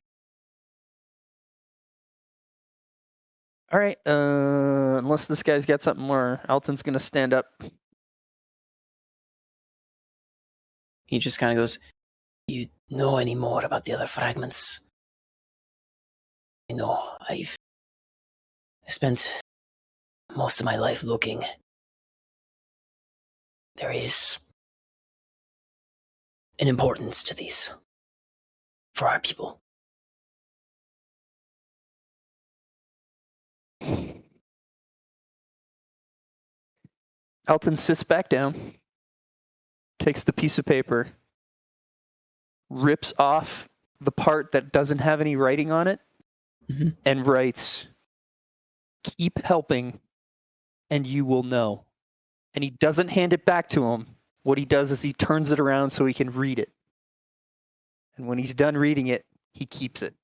F: All right. Unless this guy's got something more, Alton's gonna stand up.
A: He just kind of goes,
J: You know any more about the other fragments? I've spent most of my life looking. There is an importance to these for our people.
F: Alton sits back down, takes the piece of paper, rips off the part that doesn't have any writing on it, and writes, "Keep helping, and you will know." And he doesn't hand it back to him. What he does is he turns it around so he can read it. And when he's done reading it, he keeps it.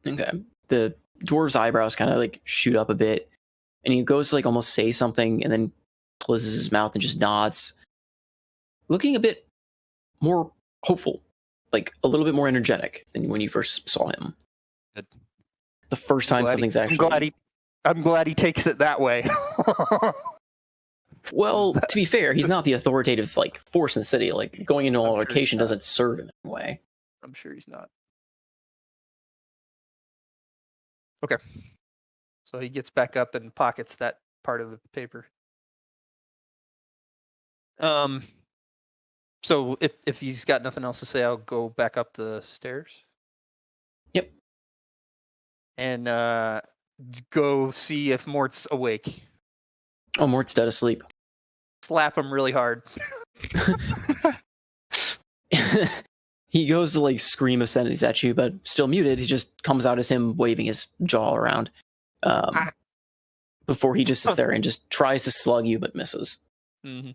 A: Okay. The dwarf's eyebrows kind of like shoot up a bit, and he goes to like almost say something, and then closes his mouth and just nods, looking a bit more hopeful, like a little bit more energetic than when you first saw him.
F: Good.
A: The first time something's actually.
F: I'm glad he takes it that way.
A: Well, to be fair, he's not the authoritative like force in the city. Like going into a location doesn't serve him in a way.
F: I'm sure he's not. Okay. So he gets back up and pockets that part of the paper. So if he's got nothing else to say, I'll go back up the stairs.
A: Yep.
F: And go see if Mort's awake.
A: Oh, Mort's dead asleep.
F: Slap him really hard.
A: He goes to like scream obscenities at you, but still muted. He just comes out as him waving his jaw around. Before he just sits there and just tries to slug you, but misses.
F: Mm-hmm.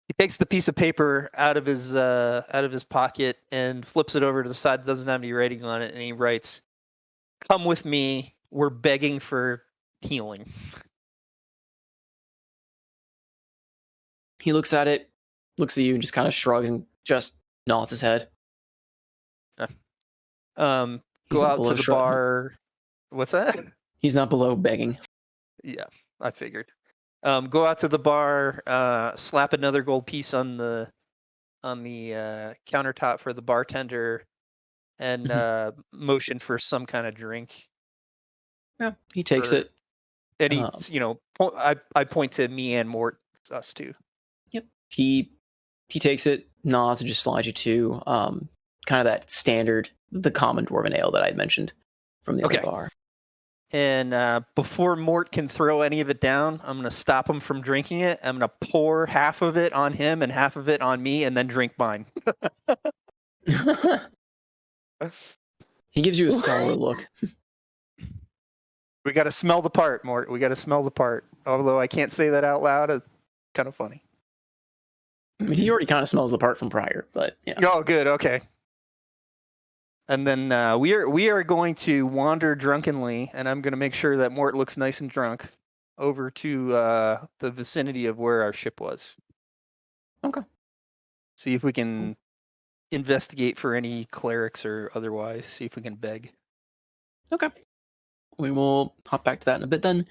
F: He takes the piece of paper out of his pocket and flips it over to the side that doesn't have any writing on it, and he writes, "Come with me. We're begging for healing."
A: He looks at it, looks at you, and just kind of shrugs and just nods his head.
F: Go out to the bar. What's that?
A: He's not below begging.
F: Yeah, I figured. Go out to the bar, slap another gold piece on the countertop for the bartender, and motion for some kind of drink.
A: Yeah, he takes it.
F: And he, I point to me and Mort, us too.
A: Yep. He takes it, nods, and just slides you to kind of that standard, the common dwarven ale that I'd mentioned from the other bar.
F: And before Mort can throw any of it down, I'm going to stop him from drinking it. I'm going to pour half of it on him and half of it on me, and then drink mine.
A: He gives you a sour look.
F: We got to smell the part, Mort. We got to smell the part. Although I can't say that out loud, it's kind of funny.
A: I mean, he already kind of smells the part from prior, but yeah.
F: Oh, good. Okay. And then we are going to wander drunkenly, and I'm going to make sure that Mort looks nice and drunk, over to the vicinity of where our ship was.
A: Okay.
F: See if we can investigate for any clerics or otherwise. See if we can beg.
A: Okay. We will hop back to that in a bit then.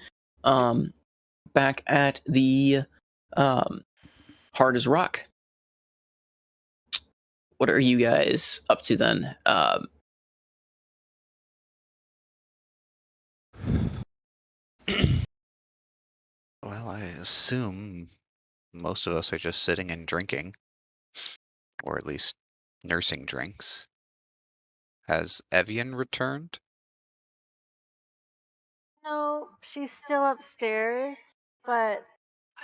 A: Back at the Hard as rock. What are you guys up to then?
C: Well, I assume most of us are just sitting and drinking, or at least nursing drinks. Has Evian returned?
I: No, she's still upstairs, but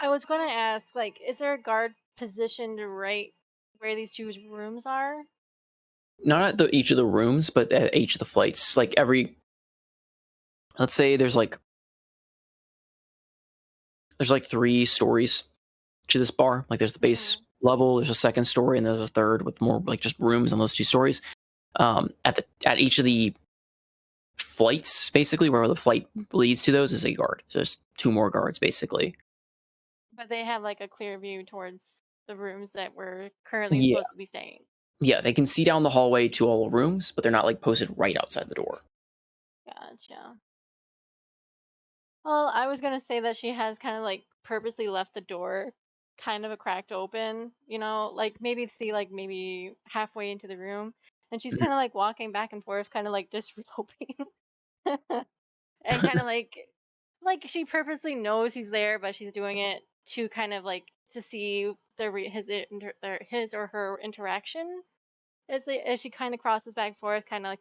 I: I was going to ask, like, is there a guard positioned right where these two rooms are?
A: Not at each of the rooms, but at each of the flights. Like let's say there's like 3 stories to this bar. Like there's the base level, there's a second story, and there's a third with more like just rooms on those 2 stories. At each of the flights, basically where the flight leads to those is a guard. So there's 2 more guards basically.
I: But they have like a clear view towards the rooms that we're currently
A: Yeah.
I: supposed to be staying.
A: Yeah, they can see down the hallway to all the rooms, but they're not like posted right outside the door.
I: Gotcha. Well, I was gonna say that she has kind of like purposely left the door kind of a cracked open, you know, like maybe see like maybe halfway into the room, and she's kind of like walking back and forth, kind of like disrobing, and kind of like she purposely knows he's there, but she's doing it to kind of like to see his or her interaction as she kind of crosses back and forth, kind of like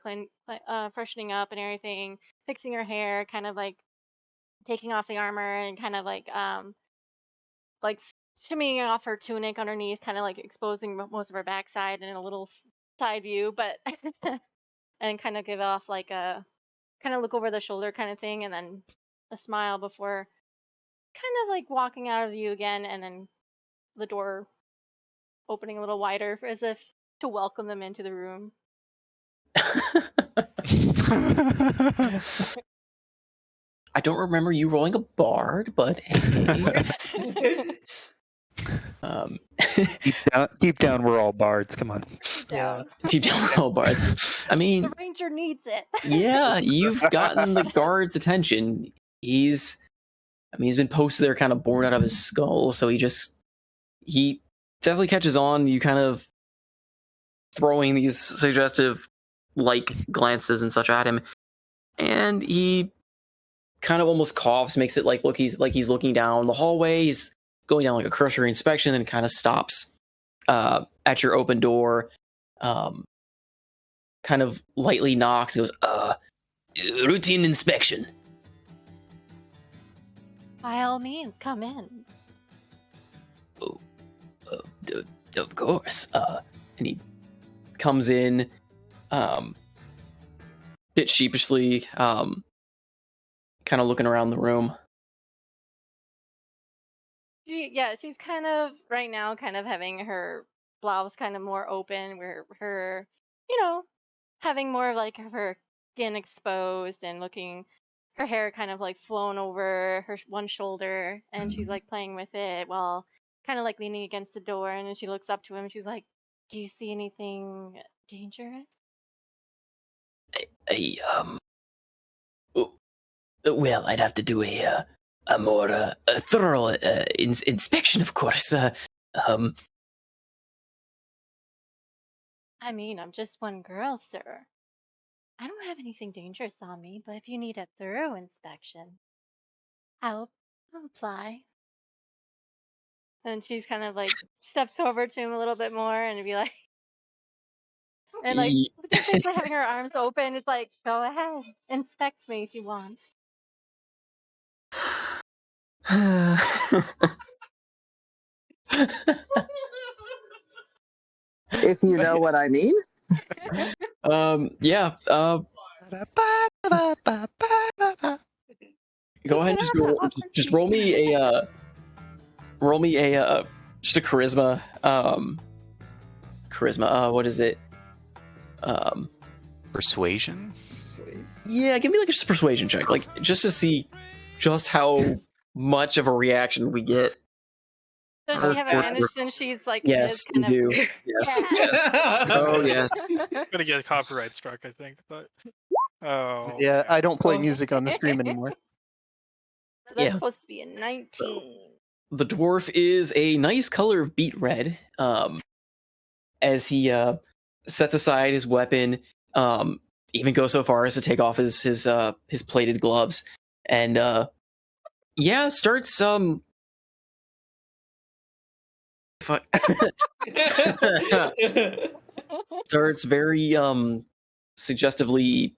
I: freshening up and everything, fixing her hair, kind of like taking off the armor and kind of like shimmying off her tunic underneath, kind of like exposing most of her backside and a little side view, but and kind of give off like a kind of look over the shoulder kind of thing, and then a smile before kind of like walking out of view again, and then the door opening a little wider as if to welcome them into the room.
A: I don't remember you rolling a bard, but hey.
F: Deep down, we're all bards. Come on.
A: Deep down, we're all bards. I mean,
I: the ranger needs it.
A: Yeah, you've gotten the guard's attention. He's been posted there, kind of born out of his skull. So he definitely catches on. You kind of throwing these suggestive, like glances and such at him, and he kind of almost coughs, makes it look he's looking down the hallway. He's going down like a cursory inspection, then kind of stops at your open door, kind of lightly knocks and goes, routine inspection.
I: By all means, come in.
A: Of course. And he comes in, bit sheepishly, kind of looking around the room.
I: She's kind of right now kind of having her blouse kind of more open, where her, having more of like her skin exposed and looking, her hair kind of like flown over her one shoulder, and she's like playing with it while kind of like leaning against the door, and then she looks up to him and she's like, "Do you see anything dangerous?"
J: Well, I'd have to do a more thorough inspection, of course.
I: I mean, I'm just one girl, sir. I don't have anything dangerous on me, but if you need a thorough inspection, I'll apply. And she's kind of like steps over to him a little bit more and be like, and like basically having her arms open. It's like, go ahead, inspect me if you want.
D: If you know what I mean.
A: Yeah. Go ahead, just roll me a just a charisma. What is it?
C: Persuasion?
A: Yeah, give me like a persuasion check, like just to see just how much of a reaction we get.
I: Does she have advantage since she's like?
A: Yes, you do. Yes. Oh yes.
E: I'm gonna get copyright struck, I think. But
F: yeah, I don't play music on the stream anymore.
I: So that's supposed to be a 19.
A: the dwarf is a nice color of beet red. As he sets aside his weapon, even goes so far as to take off his plated gloves, and starts starts very suggestively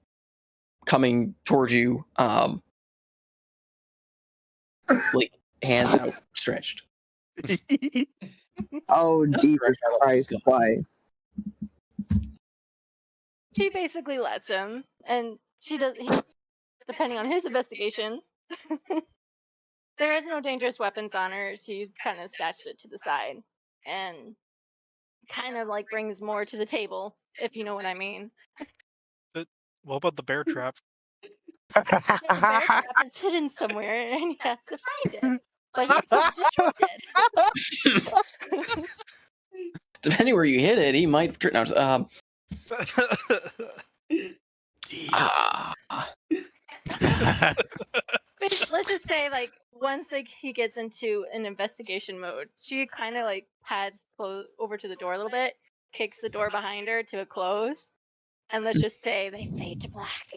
A: coming towards you, like hands outstretched.
D: Oh, Jesus Christ, why?
I: She basically lets him, and depending on his investigation, there is no dangerous weapons on her. She kind of stashed it to the side, and kind of like brings more to the table, if you know what I mean.
E: What about the bear trap?
I: The bear trap is hidden somewhere, and he has to find it. But he's so distracted.
A: Depending where you hit it, he might turn out.
I: Let's just say, like, once he gets into an investigation mode, she kind of like pads over to the door a little bit, kicks the door behind her to a close, and let's just say they fade to black.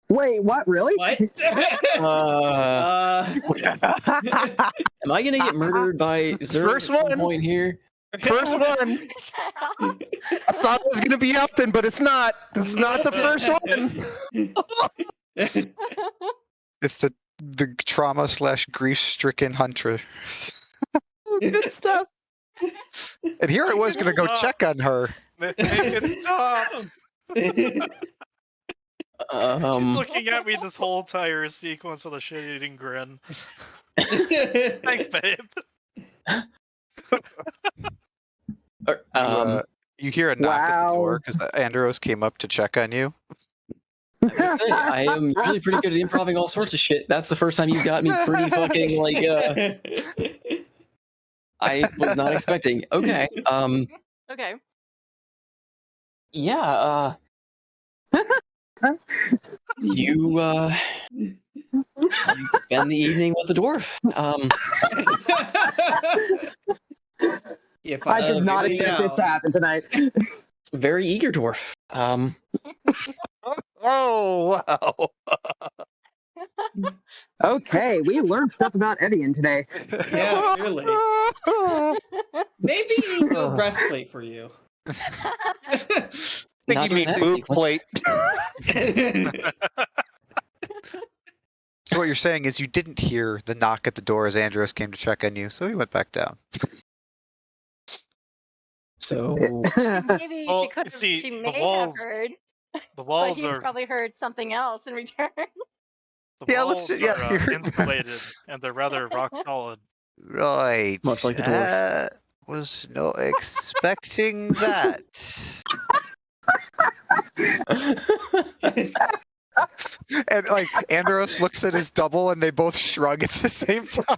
D: Wait, what? Really?
B: What?
A: Am I gonna get murdered by Zerg
F: First
A: at some
F: one.
A: point here?
F: First one. I thought it was gonna be Upton, but it's not. It's not the first one.
C: It's the trauma/grief-stricken huntress.
F: Good stuff.
C: And here I was gonna go check on her.
E: Make it stop. She's looking at me this whole entire sequence with a shit-eating grin. Thanks, babe.
C: You hear a knock at the door because Andros came up to check on you.
A: I am usually pretty good at improvising all sorts of shit. That's the first time you got me pretty fucking like. I was not expecting. Okay.
I: Okay.
A: Yeah. You spend the evening with the dwarf.
D: I did not expect this to happen tonight.
A: Very eager dwarf.
F: Oh wow.
D: Okay, we learned stuff about Edian today.
B: Yeah, clearly. Maybe a breastplate for you.
F: I think you mean boob plate.
C: So what you're saying is you didn't hear the knock at the door as Andros came to check on you, so he went back down.
A: So
I: Maybe
E: Well,
I: she could.
E: see,
I: She
E: the
I: may
E: walls-
I: have heard,
E: The
I: but
E: walls
I: he's
E: are
I: probably heard something else in return.
E: the
C: Yeah,
E: walls
C: let's- yeah,
E: are
C: you're-
E: insulated and they're rather rock solid.
C: Right.
A: Much like the dwarf.
C: Was not expecting that. And like Andros looks at his double and they both shrug at the same time.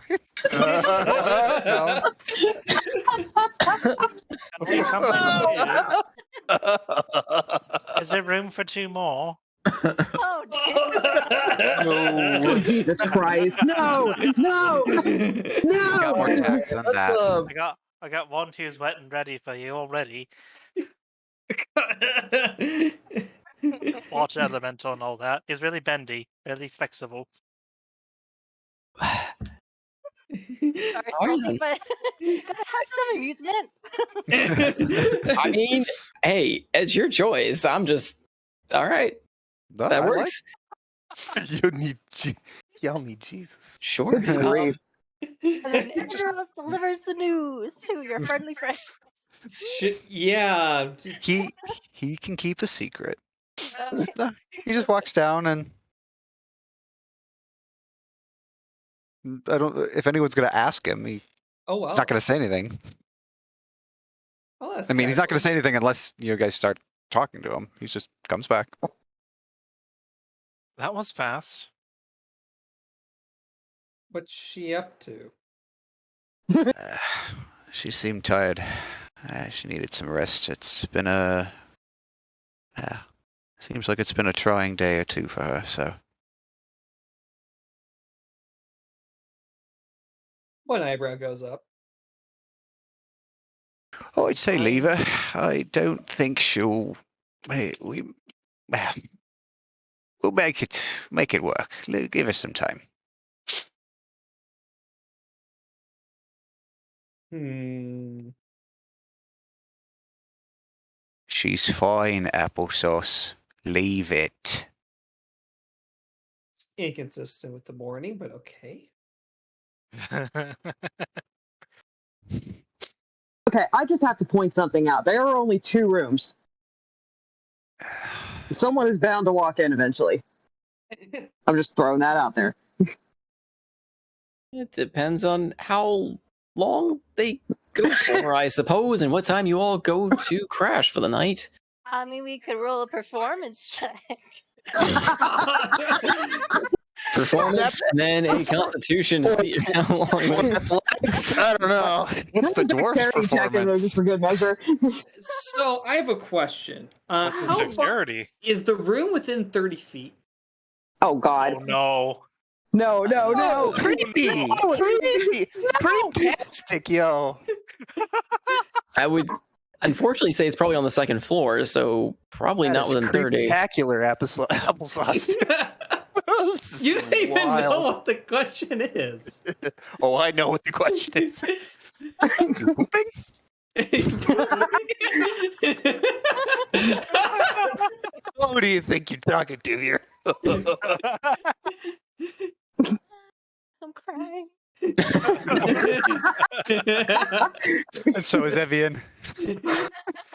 C: No.
E: Okay, come Is there room for two more?
I: Oh,
D: Oh, Jesus Christ. No, no,
C: He's got more
D: no.
C: tact than that.
E: I got one who's wet and ready for you already. Water elemental and all that. He's really bendy, really flexible.
I: Sorry, salty, but gotta have some amusement.
A: I mean, hey, it's your choice. I'm just all right.
C: No,
A: That
C: I
A: works.
F: Y'all need Jesus.
A: Sure.
D: Grief.
I: And then Andros delivers the news to your friendly friend.
B: Yeah.
C: He can keep a secret.
I: Okay.
C: No, he just walks down and I don't. If anyone's gonna ask him, he's
B: Oh well.
C: not gonna say anything.
B: I'll ask
C: I mean, he's not gonna
B: Skylar.
C: say anything unless you guys start talking to him. He just comes back.
E: That was fast.
B: What's she up to?
G: She seemed tired. She needed some rest. It's been seems like it's been a trying day or two for her, so
B: One eyebrow goes up.
G: Oh, I'd say leave her. I don't think she'll. We'll make it work. Give us some time. She's fine, applesauce. Leave it.
B: It's inconsistent with the morning, but okay.
D: Okay, I just have to point something out. There are only 2 rooms. Someone is bound to walk in eventually. I'm just throwing that out there.
A: It depends on how long they go for, I suppose, and what time you all go to crash for the night.
I: I mean, we could roll a performance check.
A: Performance and then a constitution to see how long.
F: I don't know.
G: What's the dwarf performance?
D: Just for good measure.
B: So I have a question. How far
E: Dexterity.
B: is the room within 30 feet?
D: Oh God.
E: Oh no.
D: No.
F: Creepy.
D: No.
F: Creepy. Creeptastic, yo.
A: I would unfortunately say it's probably on the 2nd floor, so probably not within 30.
F: Spectacular applesauce.
B: You don't even know
F: wild.
B: what the question is.
F: Oh, I know what the question is. Who do you think you're talking to here?
I: I'm crying.
C: And so is Evian.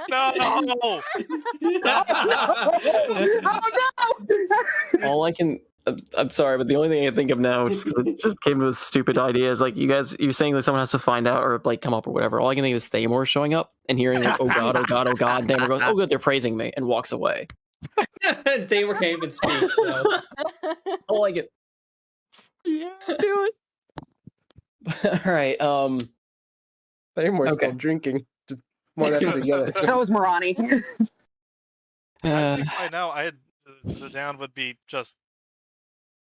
E: No.
D: Oh no!
A: All I can. I'm sorry, but the only thing I can think of now, just 'cause it just came to a stupid idea, is like you're saying that someone has to find out or like come up or whatever. All I can think of is Thamor showing up and hearing like, oh God, oh God, oh God. And Thamor goes, oh good, they're praising me, and walks away.
B: They were came and speak, so.
A: All I get.
F: Yeah, do it.
A: All right.
H: They're still drinking. Just one after the other.
D: So is Morani.
E: I think by now Zidane would be just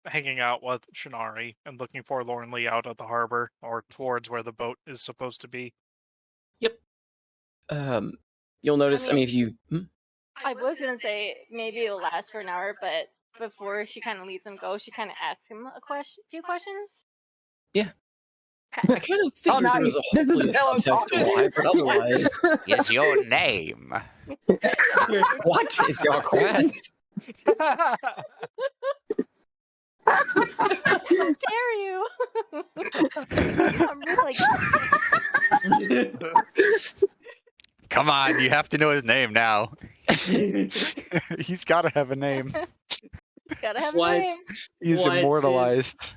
E: hanging out with Shinari and looking forlornly out at the harbor or towards where the boat is supposed to be.
A: Yep. You'll notice. I mean, if you.
I: I was gonna say maybe it'll last for an hour, but before she kind of lets him go, she kind of asks him a few questions.
A: Yeah.
I: Okay.
A: I kind of figured there was
D: this is
A: hopefully
D: the
A: a
D: pillow
A: subtext to
D: talk.
A: why, but otherwise.
G: Is your name?
A: What is your quest?
I: How dare you? I'm just like,
C: Come on, you have to know his name now. He's got to have a name.
I: gotta have a
B: What?
I: name.
C: He's
B: What's his-
C: immortalized.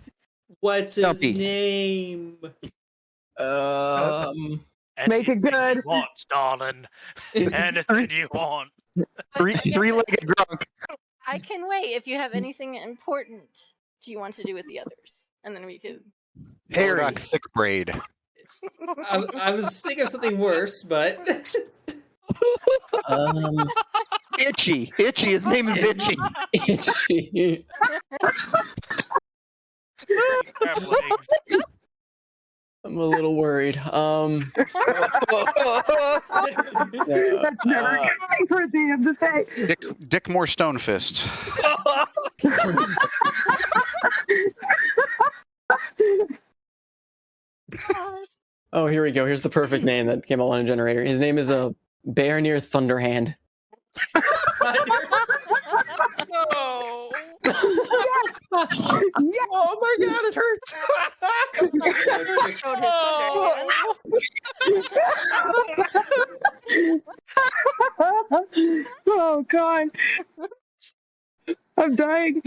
B: What's his
F: Stumpy.
B: name?
D: Make it good.
E: You want, darling. Anything you want.
F: Three-legged drunk.
I: I can wait if you have anything important do you want to do with the others, and then we can.
F: Harry.
C: Rock thick braid.
B: I was thinking of something worse, but
F: Itchy. His name is Itchy.
A: Itchy.
E: Crab legs.
A: I'm a little worried.
D: That's never a good thing for a DM to say.
C: Dick Moore Stonefist.
A: Oh, here we go. Here's the perfect name that came on a generator. His name is Bear Near Thunderhand.
E: No.
D: Yes!
F: Oh my god, it hurts.
I: Showed his thunder.
D: Oh god. I'm dying.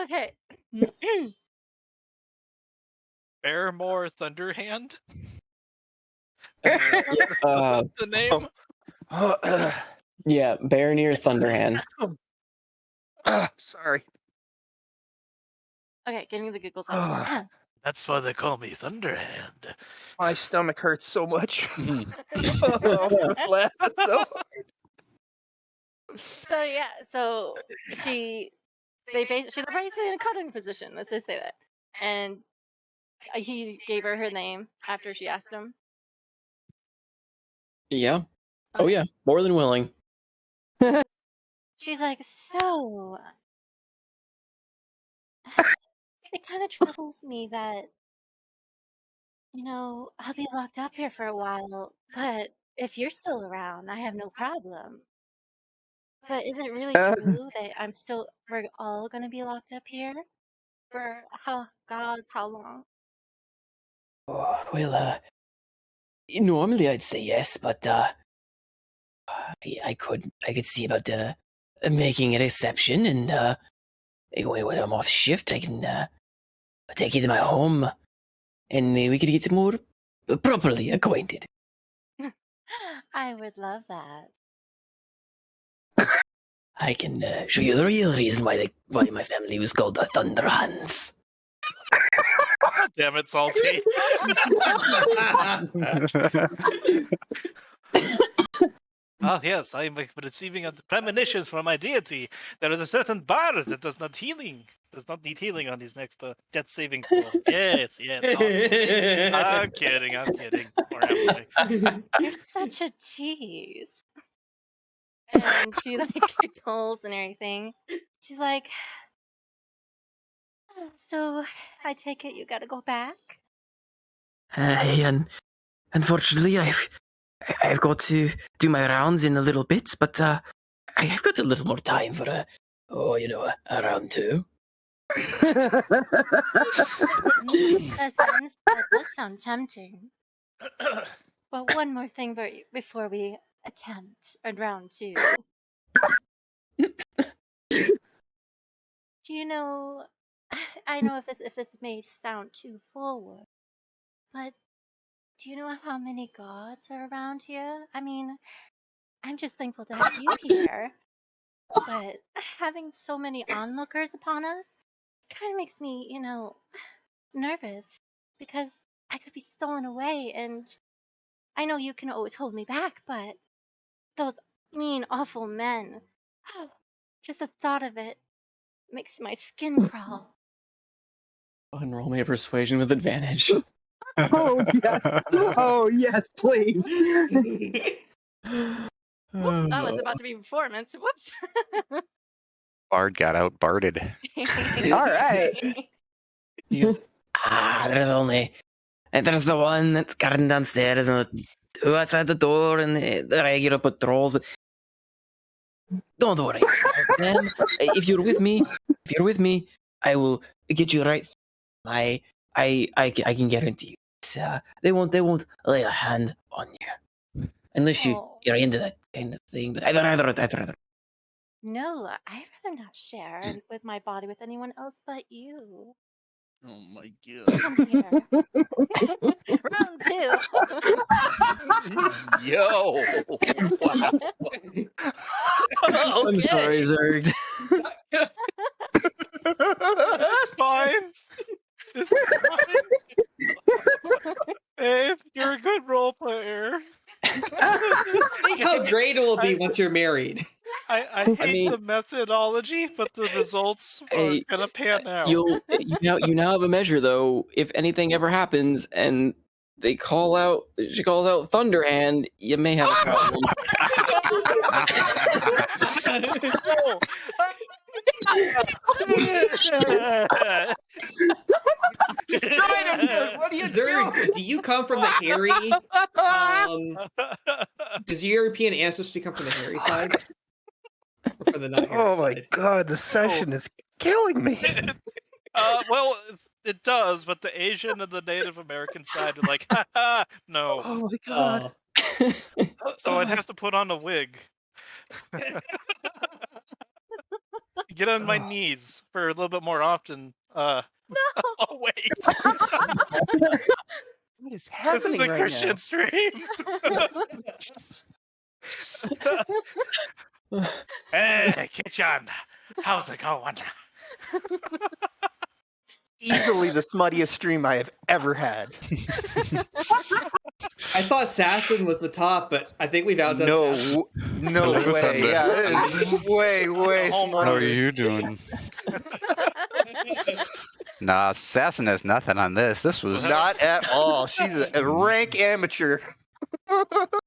I: Okay.
E: Barrymore Thunderhand.
A: Uh,
E: The name.
A: yeah, Bear Near Thunderhand.
F: Sorry.
I: Okay, give me the giggles.
E: That's why they call me Thunderhand.
F: My stomach hurts so much.
I: So yeah, so she she's basically in a cutting position. Let's just say that. And he gave her her name after she asked him.
A: Yeah. Oh
I: Okay.
A: yeah, more than willing.
I: She's like, so it kind of troubles me that, I'll be locked up here for a while, but if you're still around, I have no problem. But is it really true that we're all gonna be locked up here for how long?
J: Oh, well, normally I'd say yes, but I could see about making an exception, and when I'm off shift, I can take you to my home, and we could get more properly acquainted.
I: I would love that.
J: I can show you the real reason why my family was called the Thunderhands.
E: Damn it, Salty. Yes, I am receiving a premonition from my deity. There is a certain bard that does not need healing on his next death saving throw. Yes. I'm kidding. Or am I?
I: You're such a tease. And she giggles and everything. She's like, so I take it you gotta go back?
J: Unfortunately, I've got to do my rounds in a little bit, but I've got a little more time for a round two.
I: That does sound tempting. But one more thing before we attempt a round two. Do you know? I know if this may sound too forward, but do you know how many gods are around here? I mean, I'm just thankful to have you here, but having so many onlookers upon us kind of makes me, nervous because I could be stolen away, and I know you can always hold me back, but those mean, awful men. Just the thought of it makes my skin crawl.
A: Roll me a persuasion with advantage.
D: Oh yes. Oh yes, please.
I: Whoops, that was about to be performance. Whoops.
C: Bard got out barded.
D: All right.
A: He goes,
J: There's the one that's guarding downstairs and the two outside the door and the regular patrols. But don't worry. If you're with me, I will get you right. I can guarantee you. They won't lay a hand on you unless you're into that kind of thing. But I'd rather.
I: No, I'd rather not share with my body with anyone else but you.
E: Oh my god.
I: Come here. Round two.
C: Yo! Wow.
A: I'm sorry, Zerg.
E: It's fine. It's fine. Babe, you're a good role player.
B: Think how great it will be once you're married.
E: I hate the methodology, but the results are gonna pan out.
A: You now have a measure though. If anything ever happens and she calls out Thunderhand, you may have a problem.
F: What are you
B: Zerg,
F: doing?
B: do you come from the hairy? Does your European ancestry come from the hairy side? Or from the not hairy
F: Oh my
B: side?
F: god, the session is killing me.
E: Well, it does, but the Asian and the Native American side are like, haha, no.
F: Oh my god.
E: So I'd have to put on a wig. Get on my knees for a little bit more often.
I: No.
E: Oh wait.
F: What is
E: This
F: happening
E: is a
F: right
E: Christian
F: now?
E: stream. Hey, kitchen. How's it going?
F: Easily the smuttiest stream I have ever had.
B: I thought Assassin was the top, but I think we've outdone Assassin.
F: No way. Yeah, it is way
C: How are
F: smarter.
C: you doing?
G: Nah, Assassin has nothing on this. This was
F: Not at all. She's a rank amateur.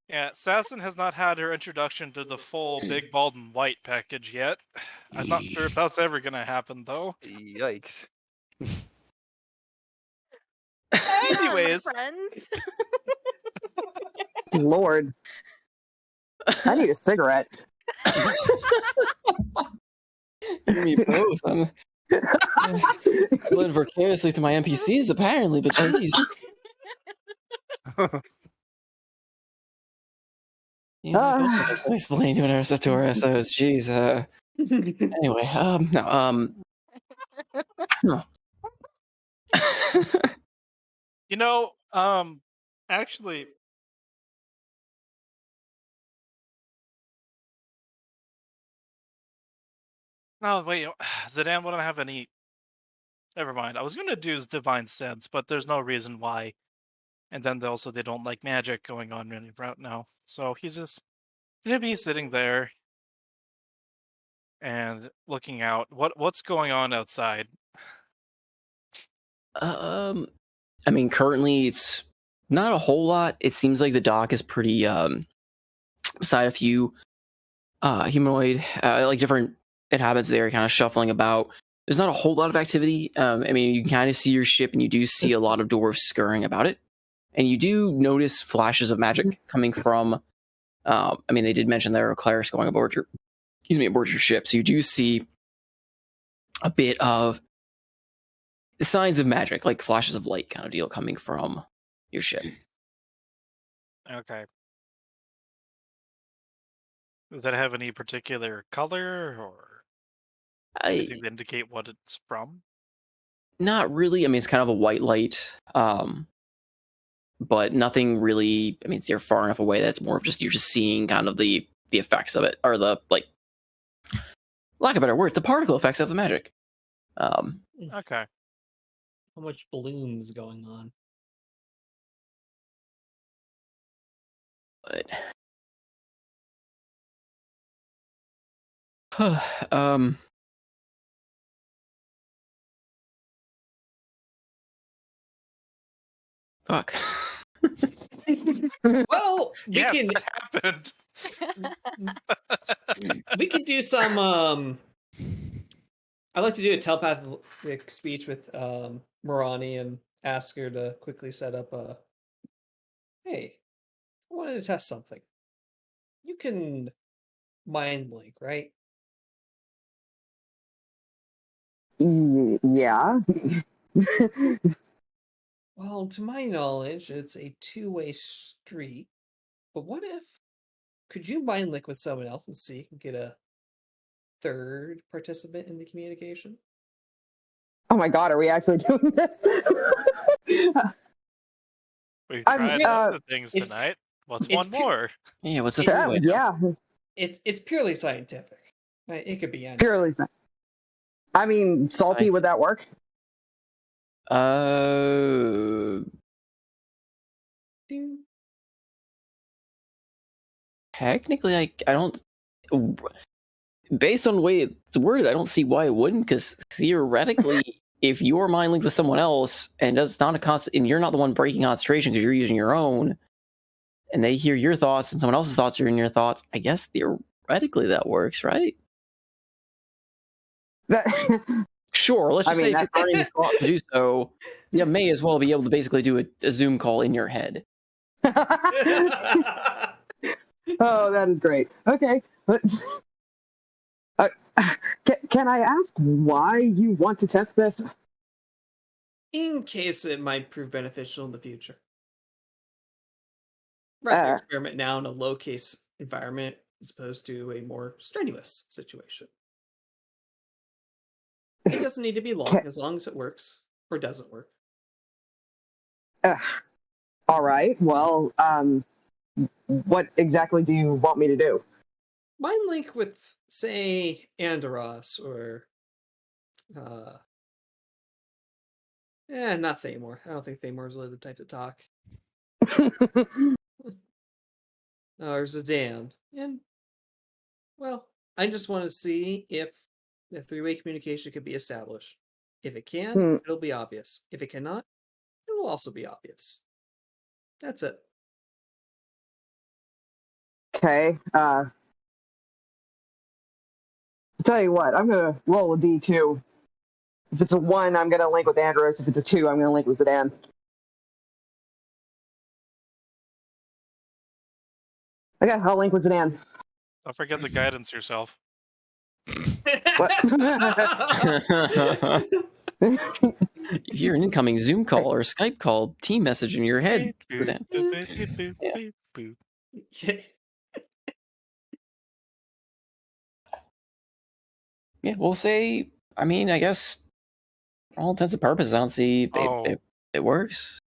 E: Yeah, Assassin has not had her introduction to the full big, bald, and white package yet. I'm not sure if that's ever gonna happen, though.
F: Yikes.
E: Anyways,
I: friends.
D: Lord, I need a cigarette.
A: You and me both. I'm living vicariously through my NPCs, apparently, but jeez. Yeah, both of us explain to our SOs. Jeez. Anyway, no.
E: you know, actually, no, wait, Zidane wouldn't have any. Never mind. I was gonna do his divine sense, but there's no reason why. And then they don't like magic going on really right now. So he's just gonna be sitting there and looking out. What's going on outside?
A: I mean, currently it's not a whole lot. It seems like the dock is pretty beside a few humanoid like different inhabitants there kind of shuffling about. There's not a whole lot of activity. I mean, you can kind of see your ship and you do see a lot of dwarves scurrying about it. And you do notice flashes of magic coming from I mean, they did mention there are clerics going aboard your ship. So you do see a bit of signs of magic, like flashes of light kind of deal coming from your ship.
E: Okay. Does that have any particular color or anything to indicate what it's from?
A: Not really. I mean, it's kind of a white light, but nothing really. I mean, you're far enough away that it's more of just you're just seeing kind of the effects of it, or the like, lack of better words, the particle effects of the magic.
E: Okay.
B: How much bloom's going on?
A: But fuck.
B: Well,
E: Yes, that happened.
B: We can do some. I'd like to do a telepathic speech with Morani and ask her to quickly set up a. Hey, I wanted to test something. You can mind link, right?
D: Yeah.
B: Well, to my knowledge, it's a two-way street. But what if could you mind link with someone else and see if you can get a third participant in the communication?
D: Oh my god, are we actually doing this?
E: We've
D: I'm
E: tried
D: really-
E: other things tonight. What's one more?
A: Yeah, what's the third way?
D: Yeah,
B: It's purely scientific. Right? It could be anything.
D: purely. I mean, salty. Would that work?
A: Technically, I don't. Based on the way it's worded, I don't see why it wouldn't. Because theoretically, if you're mind linked with someone else and it's not and you're not the one breaking concentration because you're using your own, and they hear your thoughts and someone else's thoughts are in your thoughts, I guess theoretically that works, right? Sure, let's just say if you're running this thought to do so, you may as well be able to basically do a Zoom call in your head.
D: Oh, that is great. Okay. Can I ask why you want to test this?
B: In case it might prove beneficial in the future. Rather experiment now in a low case environment as opposed to a more strenuous situation. It doesn't need to be long, as long as it works or doesn't work.
D: All right. Well, what exactly do you want me to do?
B: Mind link with, say, Andoros or not Thamor. I don't think Thamor is really the type to talk. Or Zidane. And well, I just want to see if the three-way communication could be established. If it can, it'll be obvious. If it cannot, it will also be obvious. That's it.
D: Okay. I'll tell you what, I'm gonna roll a D2. If it's a 1, I'm gonna link with Andros. If it's a 2, I'm gonna link with Zidane. Okay, I'll link with Zidane.
E: Don't forget the guidance yourself.
D: What?
A: You hear an incoming Zoom call or Skype call, team message in your head.
E: Beep, boop, boop, boop, boop,
A: Yeah.
E: boop, boop.
A: Yeah, we'll say, I mean, I guess, for all intents and purposes, I don't see it works.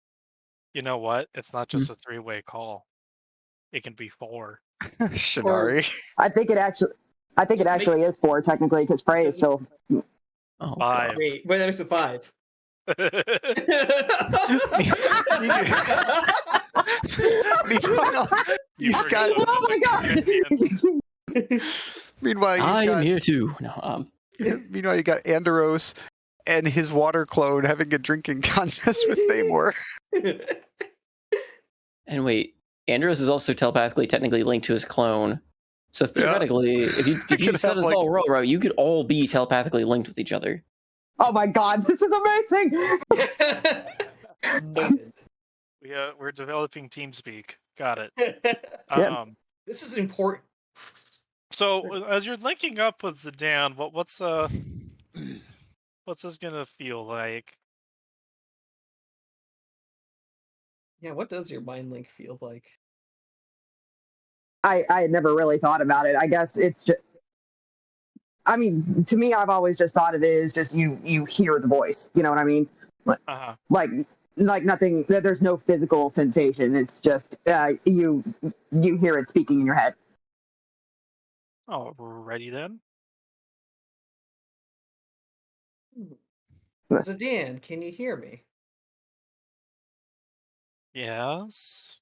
E: You know what? It's not just a 3-way call. It can be 4.
G: Shinari.
D: I think it actually is 4 technically because Prey is still.
A: Oh,
E: 5.
B: Wait, that makes it 5.
G: Meanwhile, you've got.
D: Oh my god!
G: Meanwhile,
A: I
G: you've
A: am
G: got.
A: here too. No,
G: Meanwhile, you got Andros and his water clone having a drinking contest with Thamor.
A: and wait, Andros is also telepathically technically linked to his clone. So theoretically, if you
G: Could
A: set
G: have,
A: us
G: like-
A: all right, you could all be telepathically linked with each other.
D: Oh my god, this is amazing!
B: Noted.
E: We're developing TeamSpeak. Got it.
D: Yep.
B: This is important.
E: So as you're linking up with Zidane, what's this gonna feel like?
B: Yeah, what does your mind link feel like?
D: I had never really thought about it. I guess it's just. I mean, to me, I've always just thought of it as just you hear the voice. You know what I mean? Like nothing. There's no physical sensation. It's just you hear it speaking in your head.
E: Oh, we're ready then?
B: Zidane, can you hear me?
E: Yes.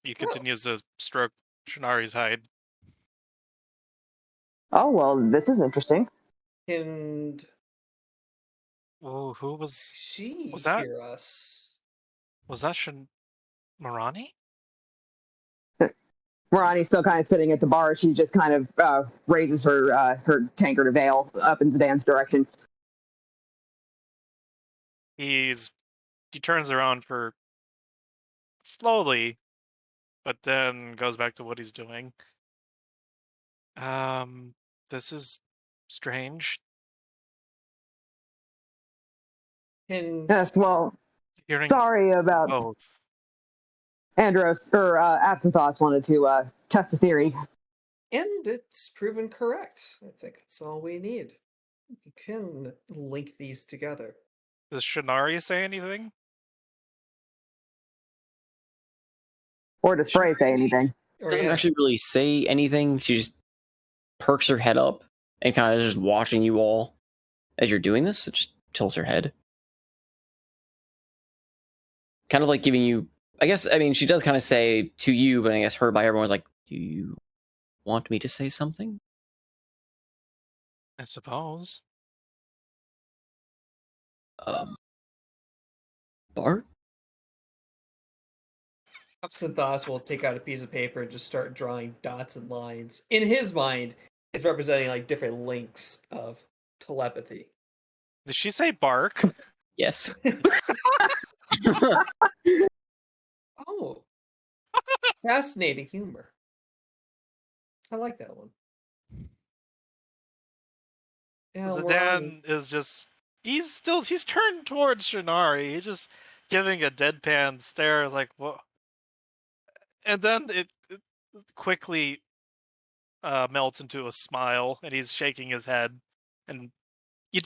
E: He continues to stroke Shinari's hide.
D: Oh well, this is interesting.
B: And
E: Oh, who was
B: she
E: that?
B: hear us?
E: Was that Marani?
D: Marani's still kind of sitting at the bar. She just kind of raises her tankard of ale up in Zidane's direction.
E: He turns around for slowly, but then goes back to what he's doing. This is strange.
B: And
D: Yes, well, sorry about
E: both.
D: Andros or Absinthoss wanted to test a theory.
B: And it's proven correct. I think that's all we need. You can link these together.
E: Does Shinari say anything?
D: Or does Frey say anything?
A: She doesn't actually really say anything. She just perks her head up and kind of just watching you all as you're doing this. It just tilts her head. Kind of like giving you, I guess, I mean, she does kind of say to you, but I guess heard by everyone's like, do you want me to say something?
E: I suppose.
A: Bart?
B: Absinthoss will take out a piece of paper and just start drawing dots and lines. In his mind, it's representing like different links of telepathy.
E: Did she say bark?
A: Yes.
B: Oh. Fascinating humor. I like that one.
E: Zidane is just he's turned towards Shinari. He's just giving a deadpan stare like what, and then it quickly melts into a smile and he's shaking his head and he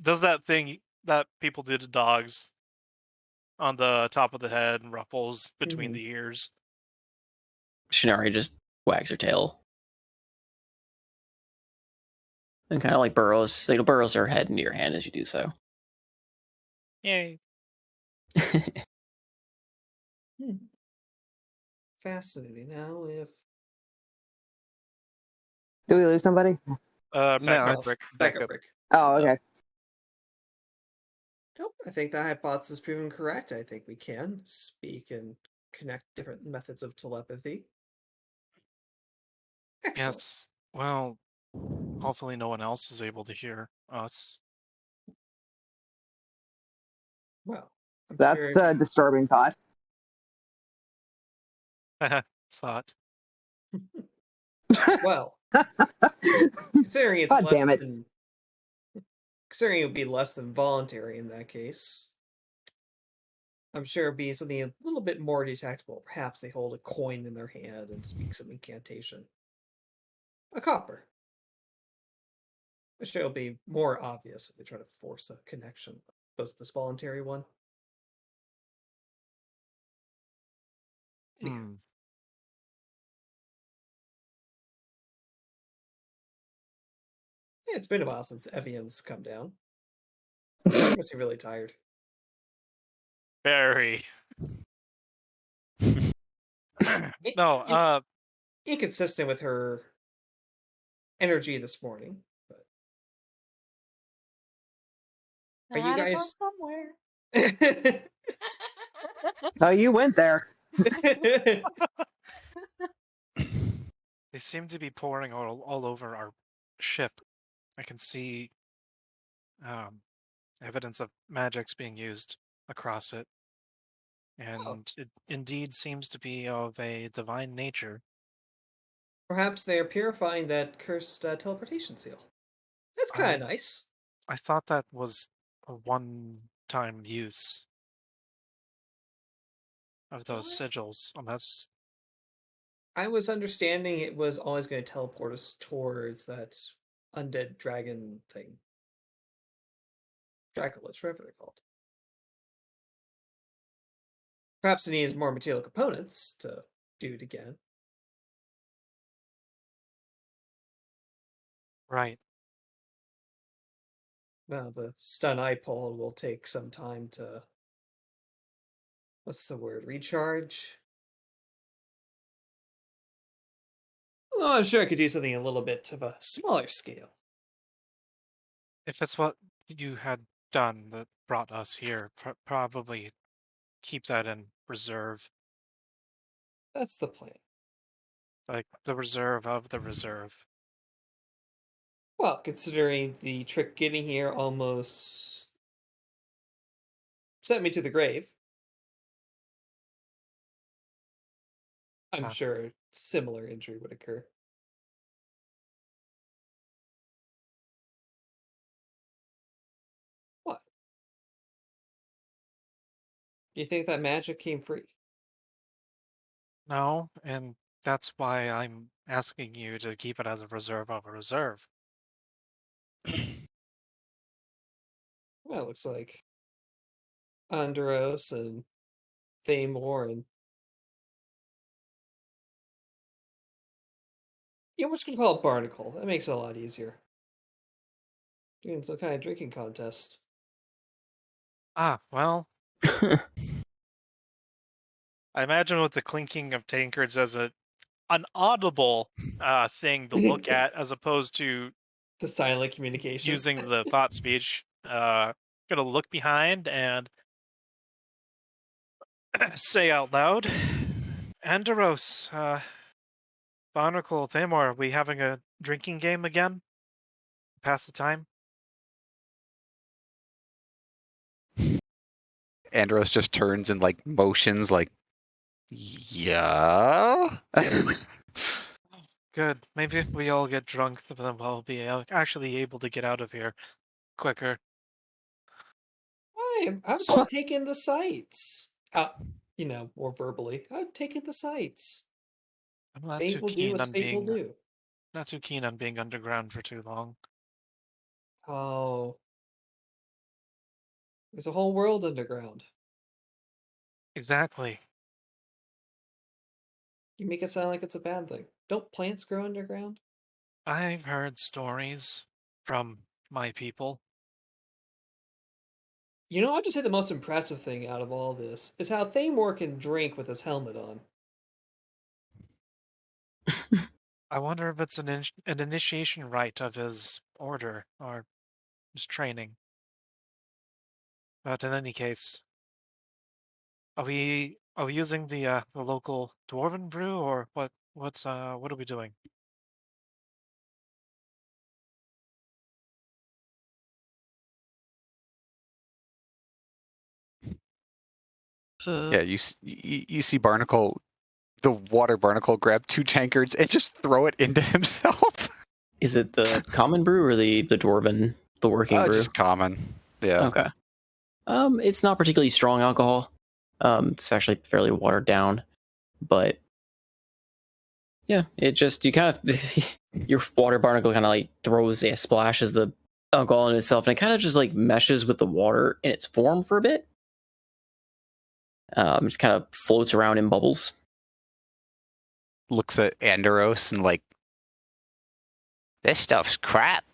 E: does that thing that people do to dogs on the top of the head and ruffles between the ears.
A: Shinari just wags her tail. And kind of like burrows her head into your hand as you do so.
E: Yay.
B: Fascinating. Now, if
D: Do we lose somebody?
E: Backup Rick.
B: Backup Rick.
D: Oh, okay.
B: I think that hypothesis is proven correct. I think we can speak and connect different methods of telepathy. Excellent.
E: Yes. Well, hopefully no one else is able to hear us.
B: Well, I'm
D: That's
B: sure.
D: a disturbing thought.
E: Thought.
B: Well, considering it's
D: God
B: less
D: damn it.
B: than, considering it would be less than voluntary in that case, I'm sure it'd be something a little bit more detectable. Perhaps they hold a coin in their hand and speak some incantation. A copper. I'm sure it'll be more obvious if they try to force a connection. Was this voluntary one? Anyhow.
E: Hmm.
B: Yeah, it's been a while since Evian's come down. Was he really tired?
E: Very. No,
B: Inconsistent with her energy this morning. But
I: I
B: are you
I: had to go
B: guys?
I: somewhere.
D: Oh, you went there.
E: they seem to be pouring all over our ship. I can see evidence of magics being used across it. And it indeed seems to be of a divine nature.
B: Perhaps they are purifying that cursed teleportation seal. That's kind of nice.
E: I thought that was a one-time use of those sigils, unless
B: I was understanding it was always going to teleport us towards that undead dragon thing. Dracolich, whatever they're called. Perhaps it needs more material components to do it again.
E: right.
B: Well, the stun eye pole will take some time to. What's the word? Recharge? Although I'm sure I could do something a little bit of a smaller scale.
E: If it's what you had done that brought us here, probably keep that in reserve,
B: That's the plan.
E: like the reserve of the reserve.
B: Well, considering the trick getting here almost sent me to the grave, I'm sure similar injury would occur. What? Do you think that magic came free?
E: No, and that's why I'm asking you to keep it as a reserve of a reserve.
B: Well, it looks like Andros and Thamor and yeah, we're just gonna call it Barnacle. That makes it a lot easier. Doing some kind of drinking contest.
E: Well, I imagine with the clinking of tankards as an audible thing to look at as opposed to
B: The silent communication.
E: using the thought speech. Gonna look behind and say out loud, Andros, Barnacle, Thamor, are we having a drinking game again? Pass the time?
C: Andros just turns and like motions like, yeah.
E: Good. Maybe if we all get drunk, then we'll be actually able to get out of here quicker.
B: I'm just taking the sights. More verbally. I'm taking the sights.
E: I'm not
B: Fate
E: too
B: will do
E: keen
B: as
E: on
B: fate will
E: being
B: do.
E: not too keen on being underground for too long.
B: Oh. There's a whole world underground.
E: Exactly.
B: You make it sound like it's a bad thing. Don't plants grow underground?
E: I've heard stories from my people.
B: You know, I'll just say the most impressive thing out of all this is how Thamor can drink with his helmet on.
E: I wonder if it's an initiation rite of his order or his training. But in any case, are we using the local dwarven brew, or what? What are we doing?
C: Yeah, you see Barnacle, the water Barnacle, grab 2 tankards and just throw it into himself.
A: Is it the common brew or the dwarven, the working brew?
C: Just common. Yeah.
A: Okay. It's not particularly strong alcohol. It's actually fairly watered down, but yeah, it just you kind of your water barnacle kind of like splashes the alcohol in itself, and it kind of just like meshes with the water in its form for a bit. Just kind of floats around in bubbles.
C: Looks at Andros and like,
G: This stuff's crap.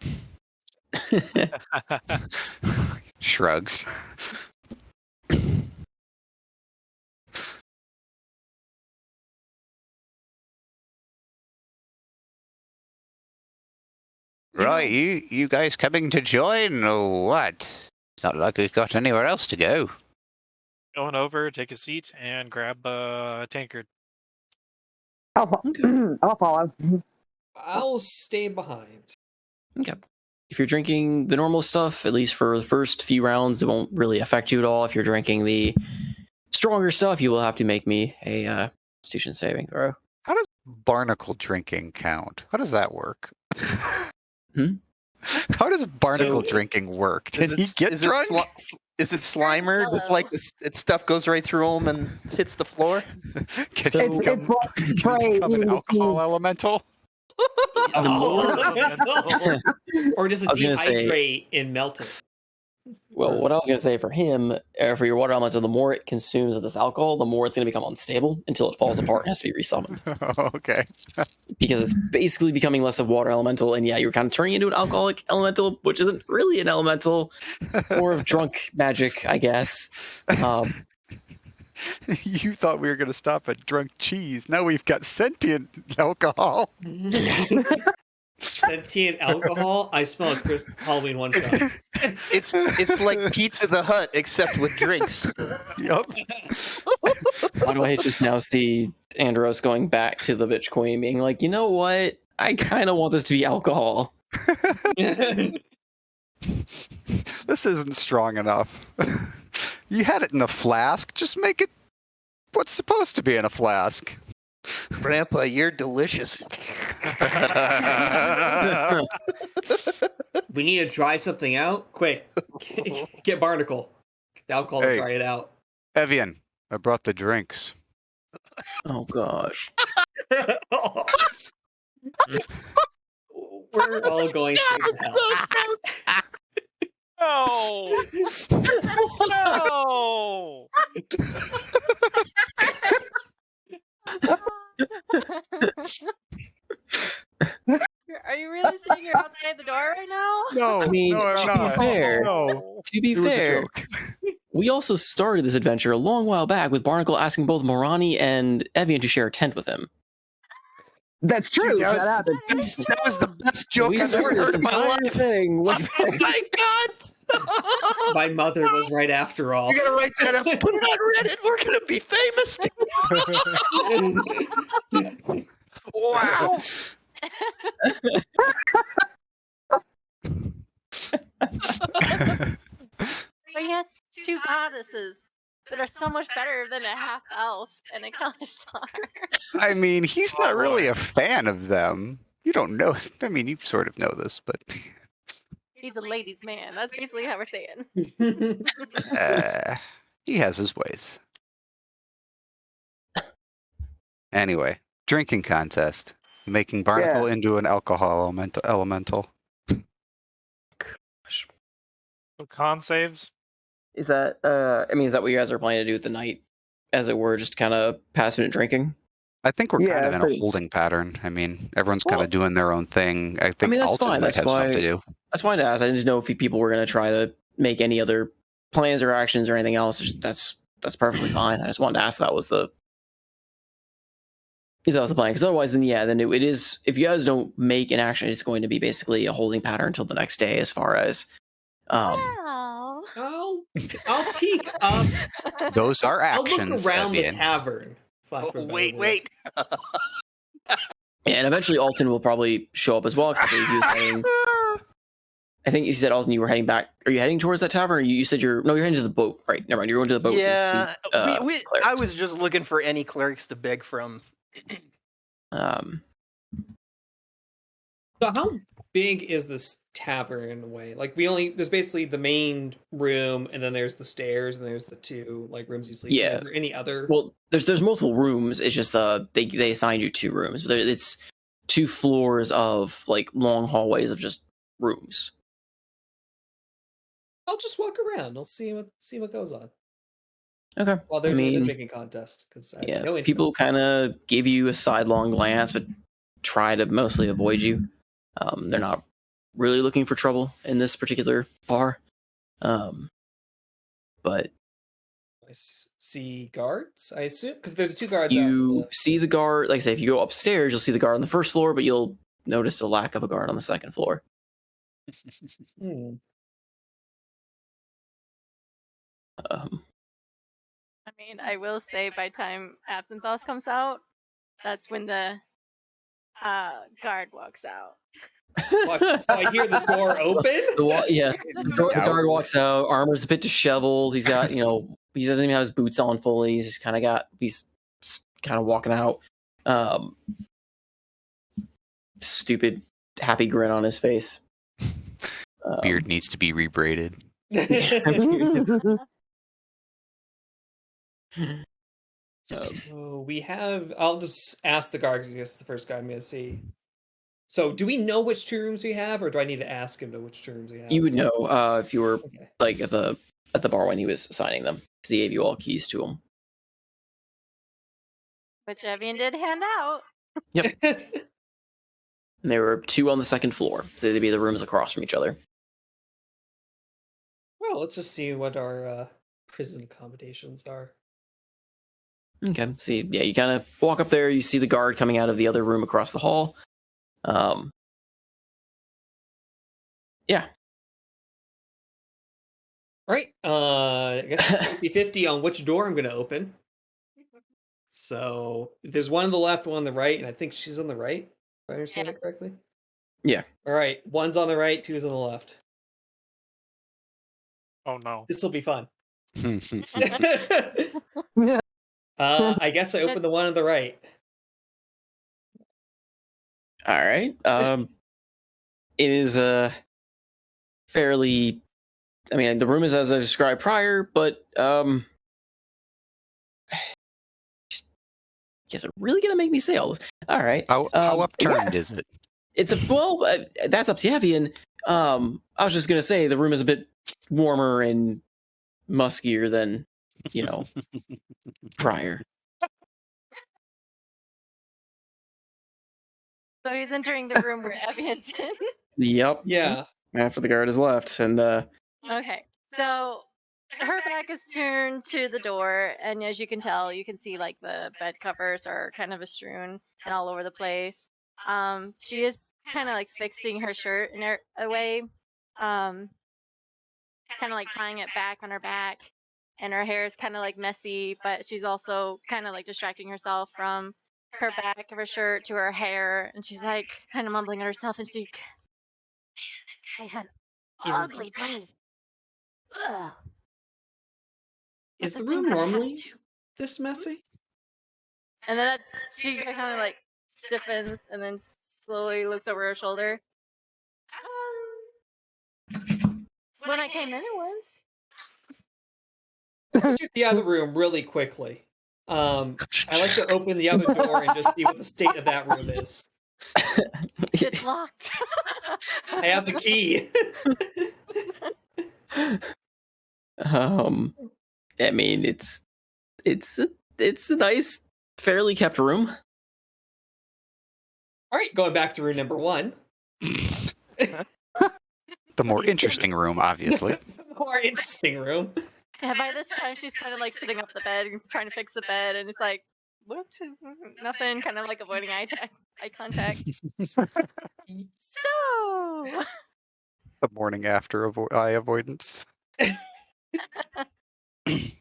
C: shrugs.
G: Right, you guys coming to join or what? It's not like we've got anywhere else to go.
E: Going over, take a seat, and grab a tankard.
D: I'll follow.
B: I'll stay behind.
A: Okay. If you're drinking the normal stuff, at least for the first few rounds, it won't really affect you at all. If you're drinking the stronger stuff, you will have to make me a Constitution saving throw.
C: How does Barnacle drinking count? How does that work? How does Barnacle drinking work? Did he get drunk?
F: Is it Slimer? Just like this stuff goes right through him and hits the floor?
D: It's like Trey
C: an alcohol elemental?
B: Or does it dehydrate and melt it?
A: Well, what I was going to say for him, for your water elemental, the more it consumes of this alcohol, the more it's going to become unstable until it falls apart and has to be resummoned.
C: Okay.
A: Because it's basically becoming less of water elemental, and yeah, you're kind of turning into an alcoholic elemental, which isn't really an elemental, more of drunk magic, I guess.
C: You thought we were going to stop at drunk cheese. Now we've got sentient alcohol.
B: Sentient alcohol? I smell a Halloween one shot.
F: It's like Pizza the Hut, except with drinks.
C: Yup.
A: Why do I just now see Andros going back to the bitch queen, being like, you know what? I kind of want this to be alcohol.
C: This isn't strong enough. You had it in a flask. Just make it what's supposed to be in a flask.
F: Grandpa, you're delicious.
B: We need to dry something out. Quick. Get Barnacle. The alcohol to dry it out.
C: Evian, I brought the drinks.
A: Oh, gosh.
B: We're all going straight to hell.
E: No! No!
I: Are you really saying you're outside the door right now?
C: No,
A: I mean,
C: no, I'm
A: to
C: not.
A: be fair,
C: No.
A: to be
C: It was a
A: fair,
C: joke.
A: we also started this adventure a long while back with Barnacle asking both Morani and Evian to share a tent with him.
D: That's true.
F: That
D: That happened.
F: That was the best joke
A: We
F: I've ever
A: started
F: heard
A: this
F: in my
A: entire
F: life.
A: thing.
F: Oh my god!
B: My mother was right after all.
F: You gotta write that up. Put it on Reddit. We're gonna be famous. Wow.
I: But yes, two goddesses that are so much better than a half elf and a college star.
C: I mean, he's not really a fan of them. You don't know. I mean, you sort of know this, but
I: He's a ladies' man. That's basically how we're saying.
C: he has his ways. Anyway, drinking contest. Making Barnacle into an alcohol elemental.
E: Con saves?
A: Is that, is that what you guys are planning to do with the night? As it were, just kind of passive and drinking?
C: I think we're kind of in a holding pattern. I mean, everyone's kind of doing their own thing. I think
A: that's
C: Alton
A: fine.
C: might have stuff to do.
A: That's fine to ask. I didn't know if people were going to try to make any other plans or actions or anything else. That's perfectly fine. I just wanted to ask if that was the plan. Because otherwise, then it is. If you guys don't make an action, it's going to be basically a holding pattern until the next day. As far as
I: Wow.
B: Oh, I'll peek.
G: Those are
B: I'll look
G: actions.
B: around the
G: Evian.
B: tavern.
F: Wait.
A: And eventually Alton will probably show up as well, because I believe he was heading. I think you said, Alton, you were heading back. Are you heading towards that tavern? Or you said you're heading to the boat, right? Never mind. You're going to the boat.
F: Yeah,
A: to see,
F: I was just looking for any clerics to beg from.
B: So how big is this tavern in a way? Like there's basically the main room, and then there's the stairs, and there's the two like rooms you sleep in.
A: Yeah.
B: Is there any other?
A: Well, there's multiple rooms. It's just they assigned you 2 rooms. But it's 2 floors of like long hallways of just rooms.
B: I'll just walk around. I'll see what goes on.
A: Okay.
B: While they're doing the drinking contest, because I have no interest.
A: People kind of give you a sidelong glance, but try to mostly avoid you. They're not really looking for trouble in this particular bar. But
B: I see guards, I assume, because there's 2 guards.
A: You see the guard. Like I say, if you go upstairs, you'll see the guard on the first floor, but you'll notice a lack of a guard on the second floor.
I: I mean, I will say by time Absinthe comes out, that's when the guard walks out.
B: So I hear the door open?
A: The guard walks out, armor's a bit disheveled. He's got, he doesn't even have his boots on fully. He's just he's kind of walking out. Stupid, happy grin on his face.
G: Beard needs to be rebraided.
B: So we have. I'll just ask the guard because it's the first guy I'm going to see. So, do we know which 2 rooms we have, or do I need to ask him to which 2 rooms we have?
A: You would know if you were like at the bar when he was assigning them, because he gave you all keys to them.
I: Which Evian did hand out.
A: Yep. And there were 2 on the second floor. So they'd be the rooms across from each other.
B: Well, let's just see what our prison accommodations are.
A: Okay. So you kind of walk up there. You see the guard coming out of the other room across the hall. Yeah.
B: All right. I guess 50-50 on which door I'm going to open. So there's one on the left, one on the right, and I think she's on the right, if I understand it correctly.
A: Yeah.
B: All right. One's on the right, 2's on the left.
E: Oh no.
B: This will be fun. I guess I open the one on the right.
A: All right. It is a fairly. I mean, the room is as I described prior, but you guys are really gonna make me say all this. All right.
G: How upturned is it?
A: It's that's up to Evian. I was just gonna say the room is a bit warmer and muskier than prior.
I: So he's entering the room where Evian's in.
A: Yep.
B: Yeah.
A: After the guard has left, and
I: Okay, so her back is turned to the door, and as you can tell, you can see like the bed covers are kind of strewn and all over the place. She is kind of like fixing her shirt in a way, kind of like tying it back on her back, and her hair is kind of like messy, but she's also kind of like distracting herself from her back of her shirt to her hair, and she's like kind of mumbling at herself, and she, I had ugly place. Ugh.
B: Is the room normally this messy?
I: And then she kind of like stiffens and then slowly looks over her shoulder. When I came in, it was.
B: Check the other room really quickly. I like to open the other door and just see what the state of that room is.
I: It's locked.
B: I have the key.
A: I mean, it's a nice, fairly kept room.
B: All right, going back to room number 1.
G: The more interesting room, obviously.
B: The more interesting room.
I: Yeah, by this time she's kind of like sitting up the bed, trying to fix the bed, and it's like, what? Nothing, kind of like avoiding eye contact. So.
C: The morning after eye avoidance.
B: would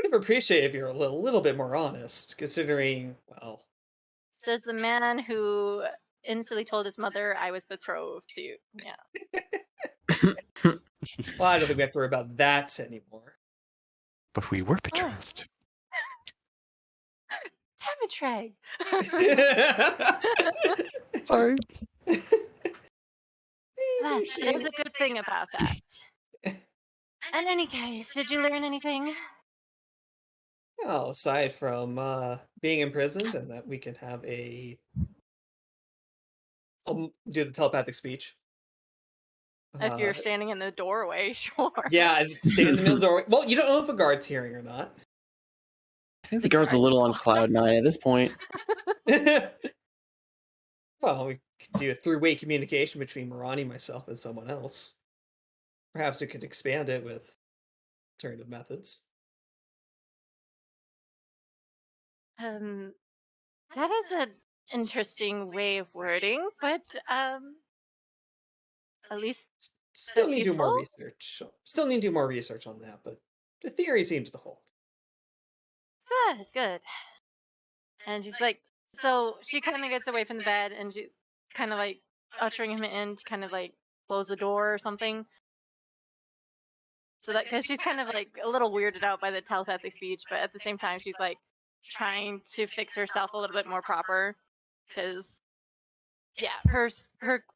B: have appreciated if you're a little bit more honest, considering, well...
I: Says the man who instantly told his mother I was betrothed to. Yeah.
B: Well, I don't think we have to worry about that anymore.
C: But we were betrothed.
I: Damn it, Treg.
C: Sorry.
I: There's a good thing about that. In any case, did you learn anything?
B: Well, aside from being imprisoned and that we can have I'll do the telepathic speech.
I: If you're standing in the doorway, sure.
B: Yeah, stand in the middle of the doorway. Well, you don't know if a guard's hearing or not.
A: I think the guard's a little on cloud 9 at this point.
B: Well, we could do a three-way communication between Mirani, myself, and someone else. Perhaps we could expand it with alternative methods.
I: That is an interesting way of wording, but at least
B: still need to do more research. Still need to do more research on that, but the theory seems to hold.
I: Good. And she's like, so she kind of gets away from the bed and she's kind of like ushering him in to kind of like close the door or something. So that, because she's kind of like a little weirded out by the telepathic speech, but at the same time, she's like trying to fix herself a little bit more proper. Because, yeah, her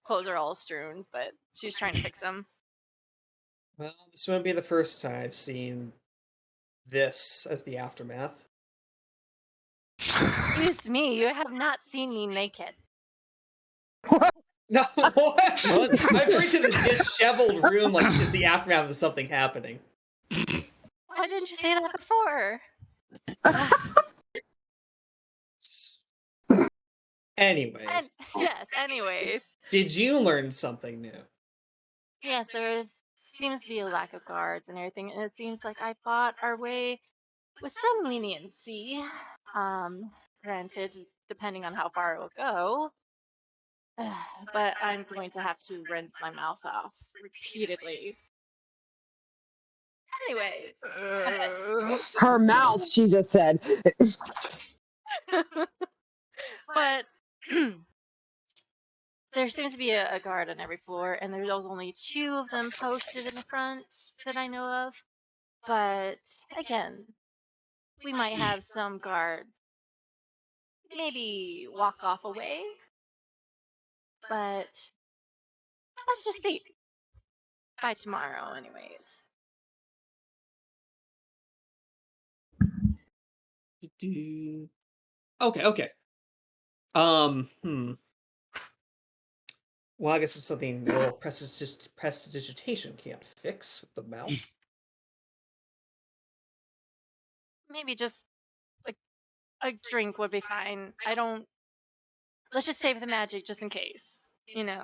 I: clothes are all strewn, but she's trying to fix them.
B: Well, this wouldn't be the first time I've seen this as the aftermath.
I: Excuse me, you have not seen me naked.
B: No, what? I bring to the disheveled room like it's the aftermath of something happening.
I: Why didn't you say that before?
B: Anyways.
I: Anyways.
B: Did you learn something new?
I: Yes, seems to be a lack of guards and everything, and it seems like I fought our way with some leniency. Granted, depending on how far it will go. But I'm going to have to rinse my mouth off repeatedly. Anyways.
D: Her mouth, she just said.
I: But there seems to be a guard on every floor, and there's only 2 of them posted in the front that I know of. But again, we might have some guards maybe walk off away. But let's just see. By tomorrow, anyways.
B: Okay. Well, I guess it's something a little prestidigitation can't fix with the mouth.
I: Maybe just a drink would be fine. Let's just save the magic just in case, you know.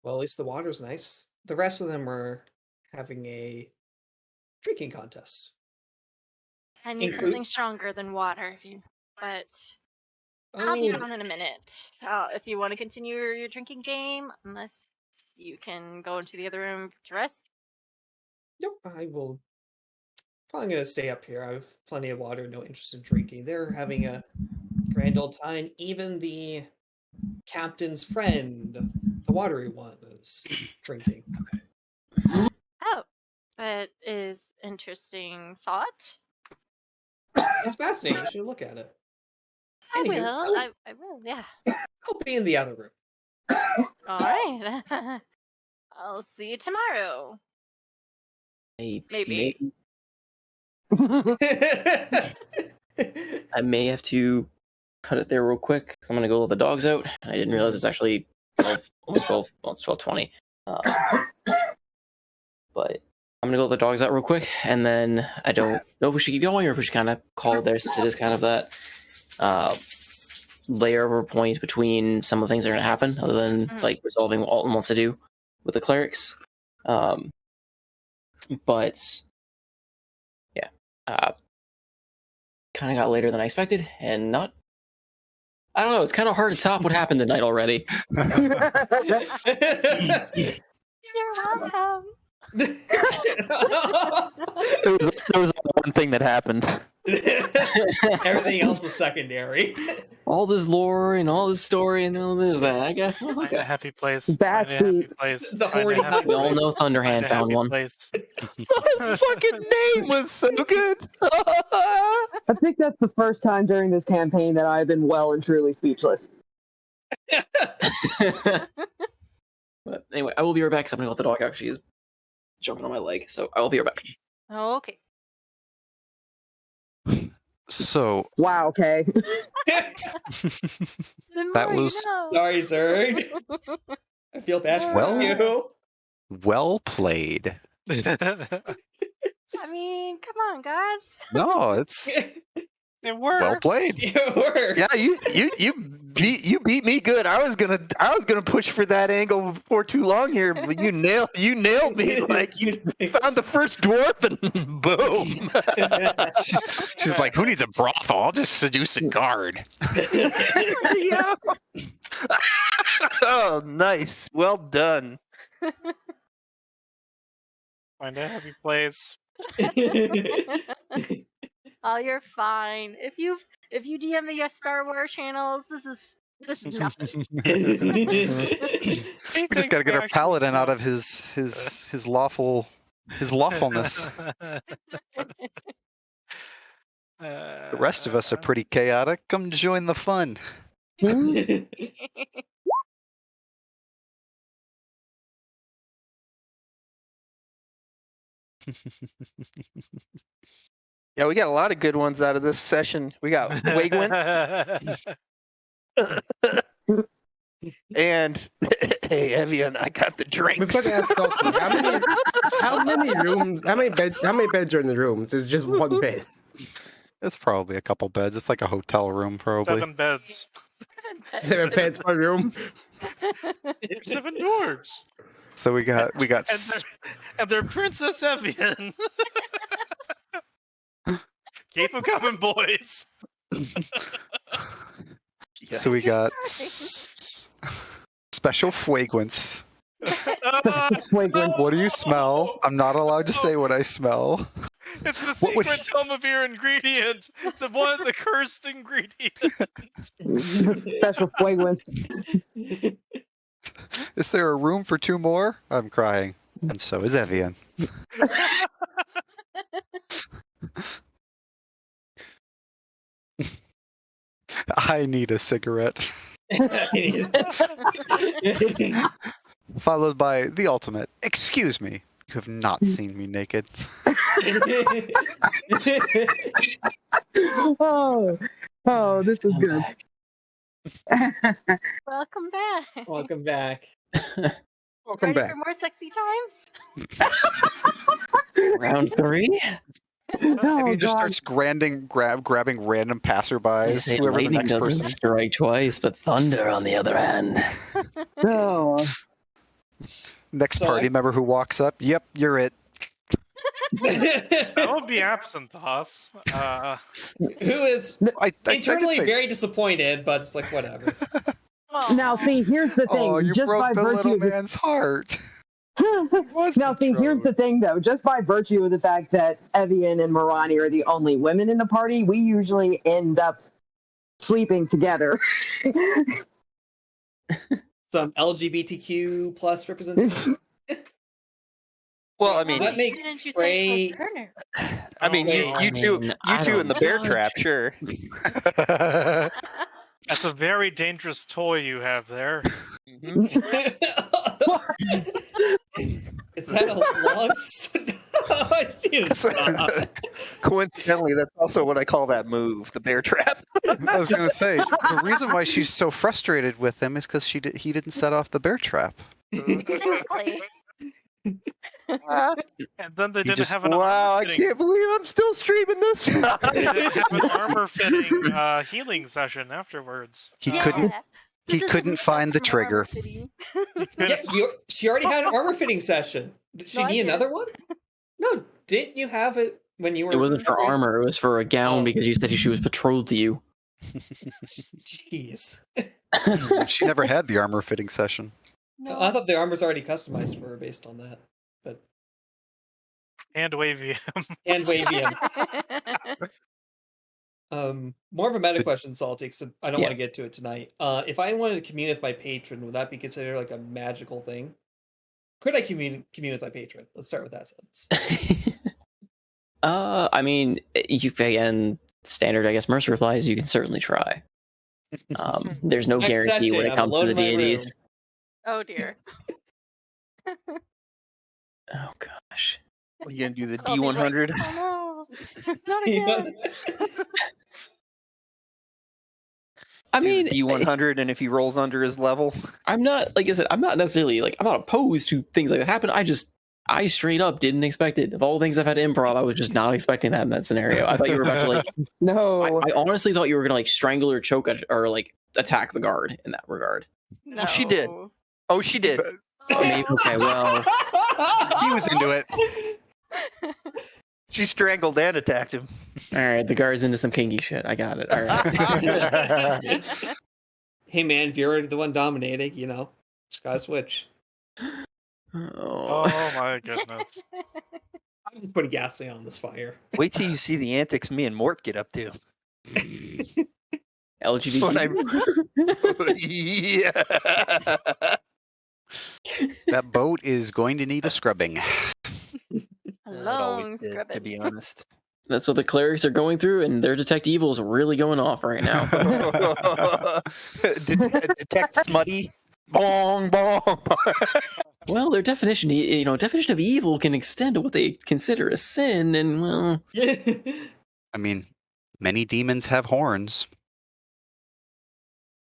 B: Well, at least the water's nice. The rest of them are having a drinking contest.
I: I need something stronger than water, but I'll be down in a minute. If you want to continue your drinking game, unless you can go into the other room to rest.
B: Nope, I will. Probably going to stay up here. I have plenty of water, no interest in drinking. They're having a grand old time. Even the captain's friend, the watery one, is drinking.
I: Oh, that is interesting thought.
B: It's fascinating. You should look at it.
I: I will, yeah.
B: I'll be in the other room.
I: All right. I'll see you tomorrow. Maybe.
A: I may have to cut it there real quick. I'm gonna go let the dogs out. I didn't realize it's actually 12, almost 12. Well, it's 12:20. But I'm gonna go let the dogs out real quick, and then I don't know if we should keep going or if we should kind of call it there, since it is kind of that layer of a point between some of the things that are gonna happen, other than like resolving what Alton wants to do with the clerics. But yeah, kind of got later than I expected, and not. I don't know. It's kind of hard to top what happened tonight already.
I: You're welcome.
F: There was one thing that happened.
B: Everything else was secondary.
A: All this lore and all this story and all this that. I got
E: Find a happy place.
D: That's
E: Find a happy
D: deep.
E: place.
B: The
E: Find a
B: horny
E: happy
A: We all
E: place.
A: know Thunderhand
E: Find a
A: found
E: happy
A: one.
E: place.
F: The fucking name was so good.
D: I think that's the first time during this campaign that I've been well and truly speechless.
A: But anyway, I will be right back because I'm going to let the dog out. She is jumping on my leg. So I will be right back.
I: Okay.
G: So
D: Wow, okay.
I: The
G: that
I: more
G: was
I: you know.
B: Sorry, Zerg. I feel bad for
G: Well-
B: you.
G: well played.
I: I mean, come on, guys.
G: No, it's
E: It works.
G: well played.
B: It worked.
F: Yeah, you beat me good. I was gonna push for that angle for too long here, but you nailed me. Like you found the first dwarf and boom.
G: She's like, who needs a brothel? I'll just seduce a guard.
F: Yeah. Oh, nice. Well done.
E: Find a happy place.
I: Oh, you're fine. If you DM the Star Wars channels, this is nothing.
G: We just got to get our paladin out of his lawfulness. The rest of us are pretty chaotic. Come join the fun.
F: Yeah, we got a lot of good ones out of this session. We got Wagwin and hey, Evian, I got the drinks.
H: We've got to ask Dalton, how many rooms? How many beds are in the rooms? There's just one bed.
G: It's probably a couple beds. It's like a hotel room, probably.
E: 7 beds.
H: 7 beds per room.
E: 7 dwarves.
G: So we got
E: And they're Princess Evian. Keep them coming, boys.
G: so we got special fragrance. What do you smell? I'm not allowed to say what I smell.
E: It's the
G: What would-
E: secret Tome of Mir ingredient. The cursed ingredient.
D: Special fragrance.
G: Is there a room for 2 more? I'm crying. And so is Evian. I need a cigarette. Followed by the ultimate. Excuse me. You have not seen me naked.
D: Oh, this is good.
I: Welcome back.
B: Welcome back.
H: Welcome
I: Ready
H: back.
I: for more sexy times?
A: Round 3?
D: Oh,
G: He just
D: God.
G: starts grabbing random
J: They
G: passerbys.
J: say
G: Whoever the
J: lightning
G: next
J: doesn't
G: person.
J: strike twice, but thunder, on the other hand.
D: Oh.
G: Next
B: So
G: party
B: I-
G: member who walks up. Yep, you're it.
E: That would be Absinthoss.
B: Who is
G: I did
B: internally
G: say-
B: very disappointed, but it's like whatever.
D: Now, see, here's the thing.
G: Oh, you
D: just
G: broke
D: by
G: the
D: virtue
G: little
D: of the
G: man's heart.
D: now, see, here's the thing, though. Just by virtue of the fact that Evian and Morani are the only women in the party, we usually end up sleeping together.
B: Some LGBTQ plus representation.
F: Well, I
B: Does
F: mean,
B: that make
I: Didn't you
B: Frey?
I: say Turner?
F: I mean,
B: wait,
F: you two,
A: I
F: you two in the
A: don't
F: bear
A: know.
F: trap, sure.
E: That's a very dangerous toy you have there.
B: Is that a long?
F: Coincidentally, that's also what I call that move, the bear trap.
G: I was going to say, the reason why she's so frustrated with him is because he didn't set off the bear trap.
I: Exactly.
E: And then they didn't
G: just-
E: have an
F: Wow, I
E: armor-fitting.
F: can't believe I'm still streaming this.
E: They didn't have an armor-fitting healing session afterwards.
G: He
I: Yeah.
G: couldn't.
I: This
G: He
I: is
G: couldn't
I: the
G: find the
I: spectrum of
G: trigger.
I: armor fitting.
B: Yeah, she already had an armor fitting session. Did she
I: No, I
B: need
I: did.
B: another one? No, didn't you have it when you were?
A: It wasn't for armor, it was for a gown
B: Oh.
A: because you said she was betrothed to you.
B: Jeez.
G: She never had the armor fitting session.
I: No.
B: I thought the armor's already customized for her based on that. But
E: Hand wavy him.
B: Hand wavy him. More of a meta question, Salty, because I don't want to get to it tonight. If I wanted to commune with my patron, would that be considered like a magical thing? Could I commune with my patron? Let's start with that sentence.
A: I mean, you again, standard, I guess. Mercer replies, you can certainly try. There's no
B: Next
A: guarantee when
B: session,
A: it
B: I'm
A: comes to
B: alone
A: the
B: in my room.
A: deities.
I: Oh dear.
A: Oh gosh.
F: What, you gonna do the
I: Salty's like,
F: D100?
I: oh no, not again.
A: I mean,
F: D100, and if he rolls under his level,
A: I'm not, like I said, I'm not necessarily like, I'm not opposed to things like that happen. I straight up didn't expect it. Of all the things I've had to improv, I was just not expecting that in that scenario. I thought you were about to like,
D: No.
A: I honestly thought you were gonna like strangle or choke or like attack the guard in that regard.
I: No.
F: Oh, she did. Oh, she did.
A: I mean, okay, well,
C: He was into it.
F: She strangled and attacked him.
A: all right, the guard's into some kinky shit. I got it. All right.
B: Hey man, if you're the one dominating, just gotta switch.
E: Oh my goodness.
B: I'm putting gasoline on this fire.
F: Wait till you see the antics me and Mort get up to.
A: LGBT.
F: Yeah.
C: That boat is going to need a scrubbing.
I: Long
F: To
I: scrubbing.
F: be honest.
A: That's what the clerics are going through, and their detect evil is really going off right now.
F: Detect smutty. Bong bong.
A: Well, their definition, definition of evil can extend to what they consider a sin, and well,
C: I mean, many demons have horns.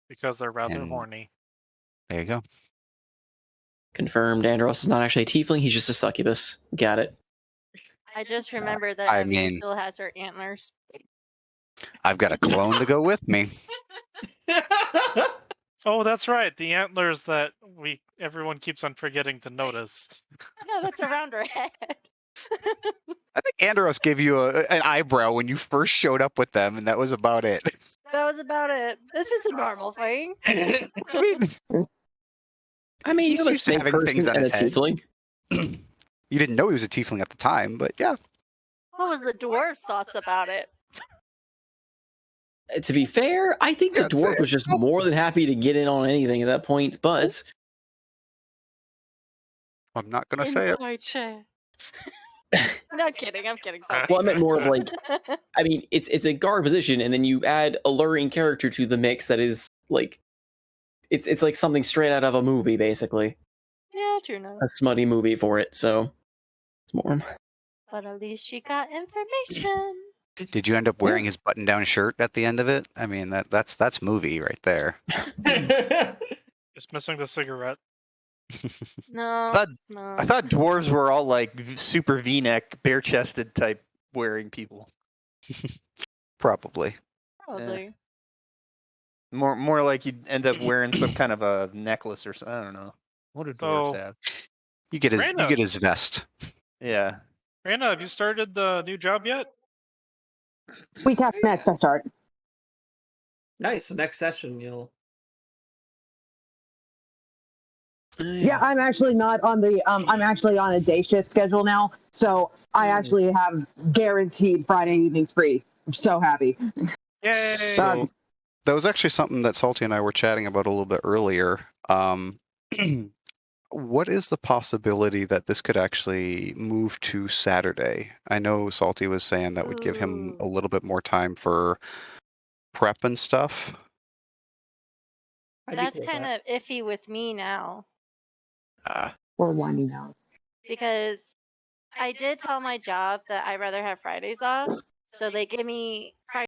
E: Because they're rather
C: And-
E: horny.
C: There you go.
A: confirmed. Andros is not actually a tiefling; he's just a succubus. Got it.
I: I just remembered that
C: I
I: Evie
C: mean-
I: still has her antlers.
C: I've got a clone to go with me.
E: Oh, that's right. The antlers that everyone keeps on forgetting to notice.
I: Yeah, that's around her head.
C: I think Andros gave you an eyebrow when you first showed up with them, and that was about it.
I: That was about it. This is a normal thing.
C: I mean,
A: you
C: he's
A: have a
C: used to
A: snake
C: having things
A: person
C: on
A: and
C: his
A: a
C: head.
A: tiefling.
C: You didn't know he was a tiefling at the time, but yeah.
I: What was the dwarf's thoughts about it?
A: To be fair, I think the
C: That's
A: dwarf
C: it.
A: was just more than happy to get in on anything at that point. But
C: I'm not going to say it.
I: Inside chat. No, I'm kidding. I'm kidding.
A: well, I meant more of like, I mean, it's a guard position, and then you add alluring character to the mix that is like, it's like something straight out of a movie, basically.
I: Yeah, true enough.
A: A smutty movie for it. So it's more.
I: But at least she got information.
C: Did you end up wearing his button-down shirt at the end of it? I mean, that's movie right there.
E: Just missing the cigarette.
I: No.
F: I thought dwarves were all like super V-neck, bare-chested type wearing people.
C: Probably.
I: Probably.
F: More like you'd end up wearing some kind of a necklace or something. I don't know. What do dwarves have?
C: You get his vest.
F: Yeah.
E: Raina, have you started the new job yet?
D: Week after next, I start.
B: Nice. So next session, you'll.
D: Yeah, I'm actually not on the. I'm actually on a day shift schedule now, so I actually have guaranteed Friday evenings free. I'm so happy.
E: Yay!
C: So that was actually something that Salty and I were chatting about a little bit earlier. What is the possibility that this could actually move to Saturday? I know Salty was saying that would give him a little bit more time for prep and stuff.
I: That's kind of iffy with me now.
D: We're winding down.
I: Because I did tell my job that I'd rather have Fridays off. So they give me Friday